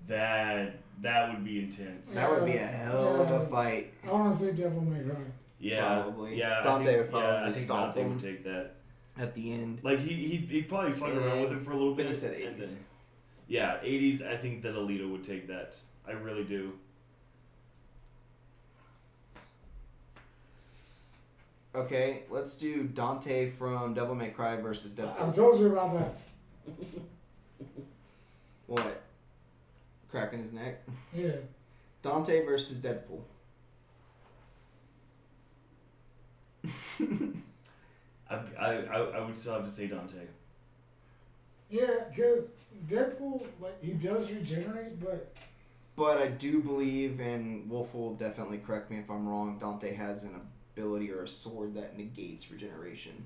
Yeah. That would be intense. That would be a hell of a fight. I want to say Devil May Cry. Yeah. Probably. Yeah, Dante would probably I think stomp Dante him would take that. at the end. Like, he'd probably fuck around with it for a little bit. But he said and 80s. then- yeah, 80s, I think that Alita would take that. I really do. Okay, let's do Dante from Devil May Cry versus Deadpool. I told you about that. What? Cracking his neck? Yeah. Dante versus Deadpool. I would still have to say Dante. Yeah, because Deadpool, like, he does regenerate, but But I do believe, and Wolf will definitely correct me if I'm wrong, Dante has an ability or a sword that negates regeneration.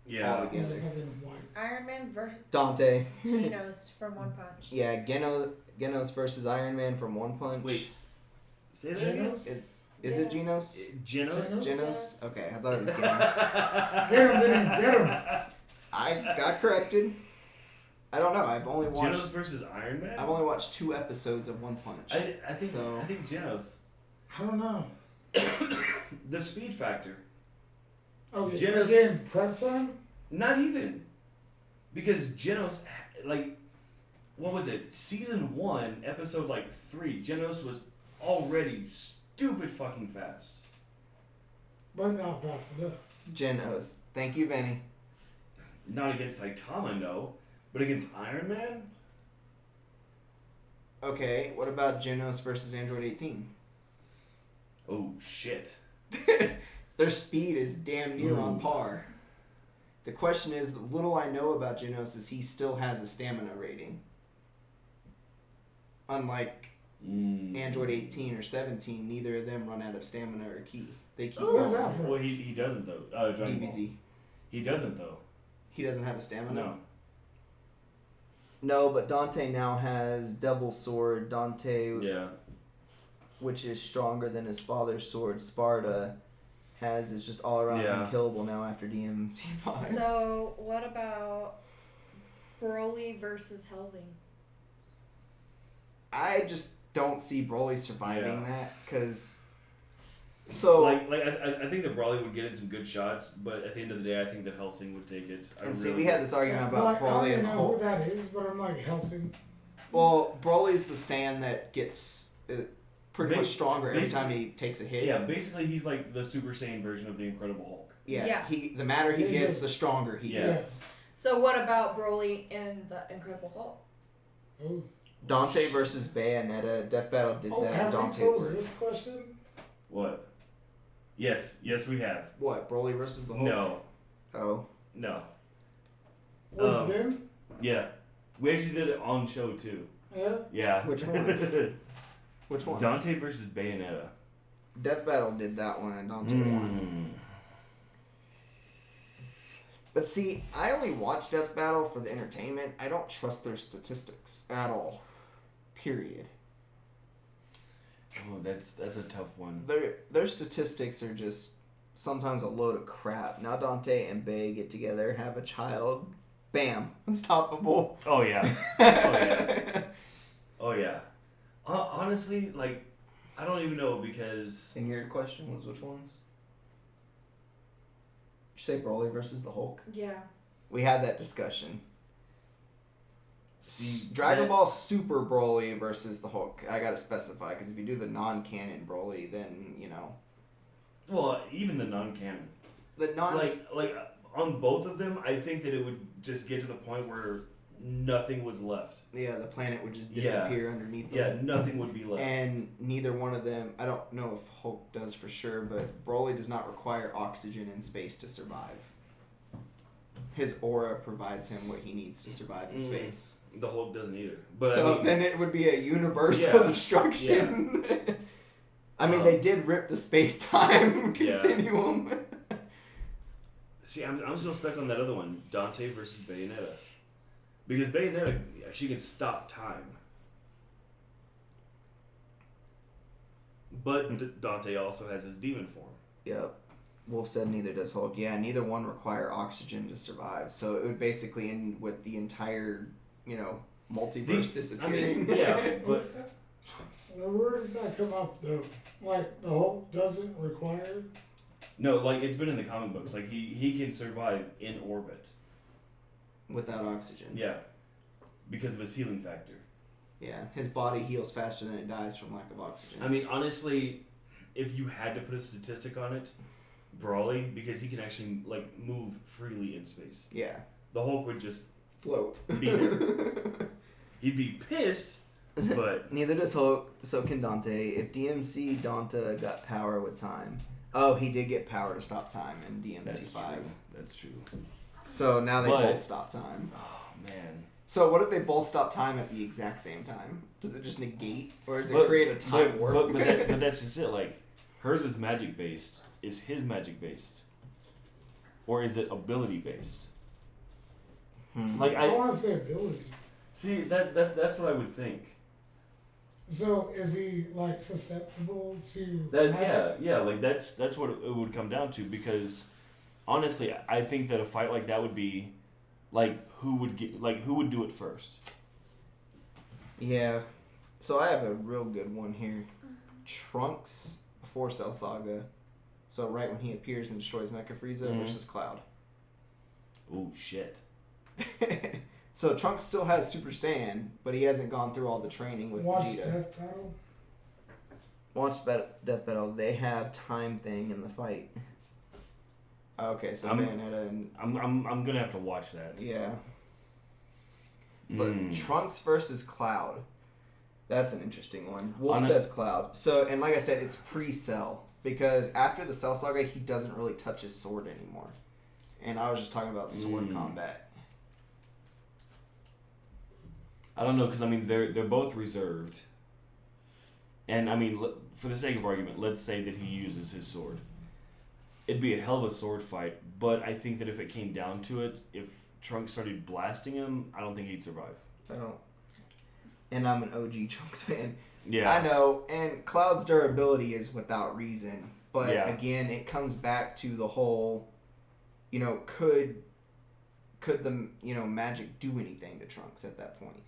Yeah. he's Together. fucking white. Iron Man versus Dante. Genos from One Punch. Yeah, Genos versus Iron Man from One Punch. Wait. Say that again? Genos? Is it Genos? Genos? Genos? Okay, I thought it was Genos. Get him. I got corrected. I don't know. I've only watched. Genos versus Iron Man? I've only watched 2 episodes of One Punch. I think Genos. I don't know. The speed factor. Okay, Genos- again, prep time? Not even. Because Genos, like, what was it? Season 1, episode, 3, Genos was already stupid fucking fast. But not fast enough. Genos. Thank you, Benny. Not against Saitama, no. But against Iron Man? Okay, what about Genos versus Android 18? Oh, shit. Their speed is damn near on Ooh. par. The question is, the little I know about Genos is he still has a stamina rating. Unlike Android 18 or 17, neither of them run out of stamina or ki. They keep What is going. that for? Well, he doesn't, though. Dragon Ball. DBZ. He doesn't, though. He doesn't have a stamina? No. No, but Dante now has Devil Sword. Dante, Yeah. which is stronger than his father's sword. Sparta is just all around Yeah. unkillable now after DMC5. So what about Broly versus Helsing? I just don't see Broly surviving Yeah. that because. So I think that Brawley would get in some good shots, but at the end of the day, I think that Helsing would take it. and see, we had this argument about I don't Broly even and know Hulk. who that is, but I'm like, Helsing. Well, Broly's the sand that gets pretty Ba- much stronger every basically- time he takes a hit. Yeah, basically he's like the Super Saiyan version of the Incredible Hulk. Yeah. Yeah. The madder he Yeah, gets, yeah. the stronger he Yeah. gets. So what about Broly in the Incredible Hulk? Oh, Dante versus Bayonetta. Death Battle did oh that. have we Dante posed was this question? What? Yes, we have. what? Broly versus the Hulk. No, Oh. no. With them? Yeah, we actually did it on show too. Yeah. Yeah. Which one? Which one? Dante versus Bayonetta. Death Battle did that one, and Dante won. But see, I only watch Death Battle for the entertainment. I don't trust their statistics at all. Period. Oh, that's a tough one. Their statistics are just sometimes a load of crap. Now Dante and Bay get together, have a child, bam, unstoppable. Oh yeah. Oh yeah. Oh yeah. Honestly, like, I don't even know because And your question was which ones? Did you say Broly versus the Hulk? Yeah. We had that discussion. See, Dragon that- Ball Super Broly versus the Hulk. I gotta specify because if you do the non-canon Broly, then you know well, even the non-canon. the non. Like on both of them, I think that it would just get to the point where nothing was left. Yeah, the planet would just Yeah. disappear underneath them. Yeah, nothing would be left. And neither one of them, I don't know if Hulk does for sure, but Broly does not require oxygen in space to survive. His aura provides him what he needs to survive in space. The Hulk doesn't either. But So I mean, then it would be a universal Yeah. destruction. I mean, they did rip the space-time Yeah. continuum. see, I'm still stuck on that other one, Dante versus Bayonetta, because Bayonetta, she can stop time. But Dante also has his demon form. Yep. Wolf said neither does Hulk. Yeah, neither one require oxygen to survive. So it would basically end with the entire, multiverse disappearing. I mean, yeah, but Where does that come up though? Like the Hulk doesn't require. no, like it's been in the comic books. Like he can survive in orbit. Without oxygen. Yeah, because of his healing factor. Yeah, his body heals faster than it dies from lack of oxygen. I mean, honestly, if you had to put a statistic on it, Brawley, because he can actually like move freely in space. Yeah. The Hulk would just Float. be there. He'd be pissed, but Neither does Hulk, so can Dante. If DMC Dante got power with time. Oh, he did get power to stop time in DMC that's 5. true. That's true. So now they But- both stop time. Oh man. So what if they both stop time at the exact same time? Does it just negate, or does it But- create a time warp? But that's just it. Like hers is magic based. Is his magic based, or is it ability based? Like I want to say ability. see that's what I would think. So is he like susceptible to That magic? yeah, like that's what it would come down to, because honestly, I think that a fight like that would be like who would do it first. Yeah. So I have a real good one here. Trunks before Cell Saga. So right when he appears and destroys Mecha Frieza versus Cloud. Oh shit. So Trunks still has Super Saiyan, but he hasn't gone through all the training with Watch Vegeta. Death Battle. Watch Death Battle. They have time thing in the fight. Okay, so Bayonetta and I'm gonna have to watch that. yeah. But Trunks versus Cloud. That's an interesting one. Wolf says Cloud. So, and like I said, it's pre-Cell. Because after the Cell Saga, he doesn't really touch his sword anymore. And I was just talking about sword combat. I don't know, because I mean they're both reserved. And I mean, for the sake of argument, let's say that he uses his sword. It'd be a hell of a sword fight, but I think that if it came down to it, if Trunks started blasting him, I don't think he'd survive. I don't. And I'm an OG Trunks fan. Yeah. I know, and Cloud's durability is without reason. But Yeah. again, it comes back to the whole, could the, magic do anything to Trunks at that point?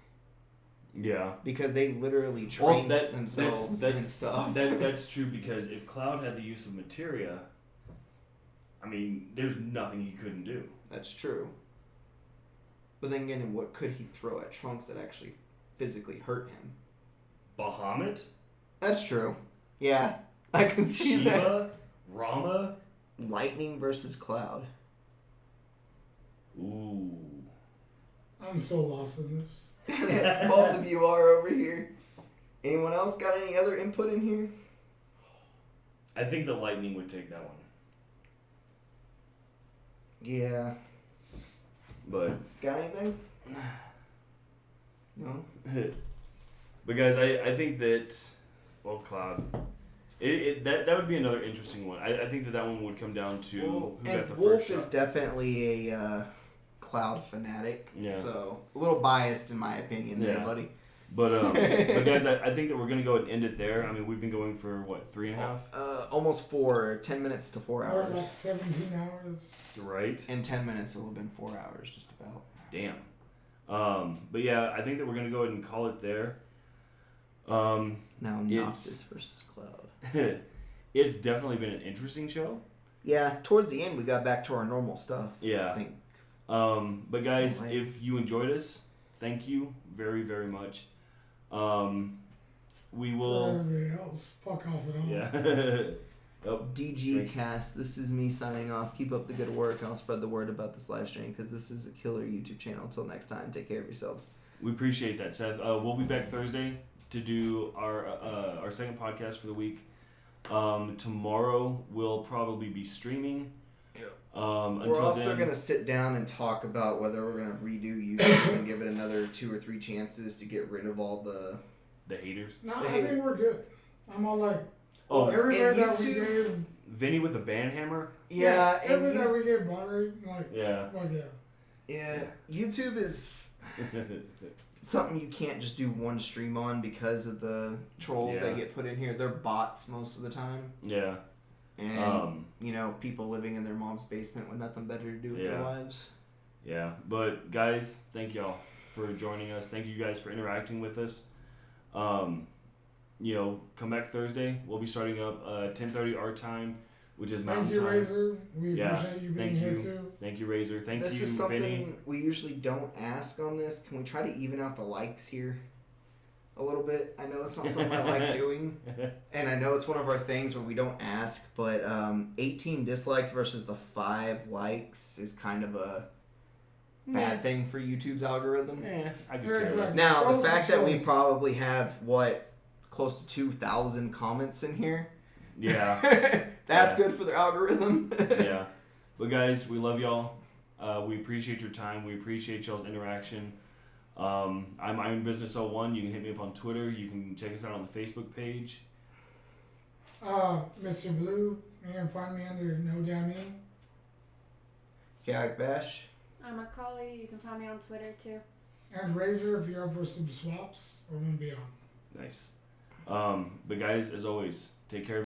Yeah. Because they literally train Well, themselves and stuff. That's true, because if Cloud had the use of materia, I mean, there's nothing he couldn't do. That's true. But then again, what could he throw at Trunks that actually physically hurt him? Bahamut? That's true. Yeah, I can see that. Shiva? Rama? Lightning versus Cloud. Ooh. I'm so lost in this. Both of you are over here. Anyone else got any other input in here? I think the Lightning would take that one. Yeah. But Got anything? No? but guys, I think that, well, Cloud, that would be another interesting one. I think that one would come down to who got the Wolf first is shot. definitely a Cloud fanatic. Yeah. So a little biased in my opinion there, Yeah. buddy. But guys, I think that we're gonna go ahead and end it there. I mean, we've been going for what, 3.5? Almost 4, 10 minutes to 4 Or hours. like 17 hours. Right? In 10 minutes, it will have been 4 hours, just about. Damn. But yeah, I think that we're gonna go ahead and call it there. Now It's- Noctis versus Cloud. It's definitely been an interesting show. Yeah, towards the end, we got back to our normal stuff. Yeah. I think. But guys, Right. if you enjoyed us, thank you very, very much. We For will. everybody else, fuck off and on. Yeah. Yep. DG Drink. Cast, this is me signing off. Keep up the good work. I'll spread the word about this live stream because this is a killer YouTube channel. Until next time, take care of yourselves. We appreciate that, Seth. We'll be back Thursday to do our second podcast for the week. Tomorrow we'll probably be streaming. We're Until also then, going to sit down and talk about whether we're going to redo YouTube and give it another 2 or 3 chances to get rid of all the... the haters. No, I think we're good. I'm all like, Oh, everybody that we YouTube? gave, Vinny with a band hammer. Yeah, and everybody that we gave moderate, like, Yeah. like, yeah. yeah, YouTube is... something you can't just do one stream on because of the trolls that get put in here. They're bots most of the time. Yeah. And, people living in their mom's basement with nothing better to do with their lives. Yeah. But, guys, thank y'all for joining us. Thank you guys for interacting with us. Come back Thursday. We'll be starting up 10:30 our time, which is Mountain Time. Thank you, Razor. We appreciate you being here, too. Thank you, Razor. Thank you, This is something Vinny. we usually don't ask on this. Can we try to even out the likes here a little bit? I know it's not something I like doing, and I know it's one of our things where we don't ask, but 18 dislikes versus the 5 likes is kind of a bad thing for YouTube's algorithm. I could care less. Now, the fact that we probably have, close to 2,000 comments in here. Yeah. That's good for their algorithm. Yeah. But guys, we love y'all. We appreciate your time. We appreciate y'all's interaction. I'm Iron Business 01. You can hit me up on Twitter. You can check us out on the Facebook page. Mr. Blue, you can find me under No Damn Chaotic Bash. I'm Macaulay. You can find me on Twitter too. And Razor, if you're up for some swaps, I'm gonna be on. Nice. But guys, as always, take care of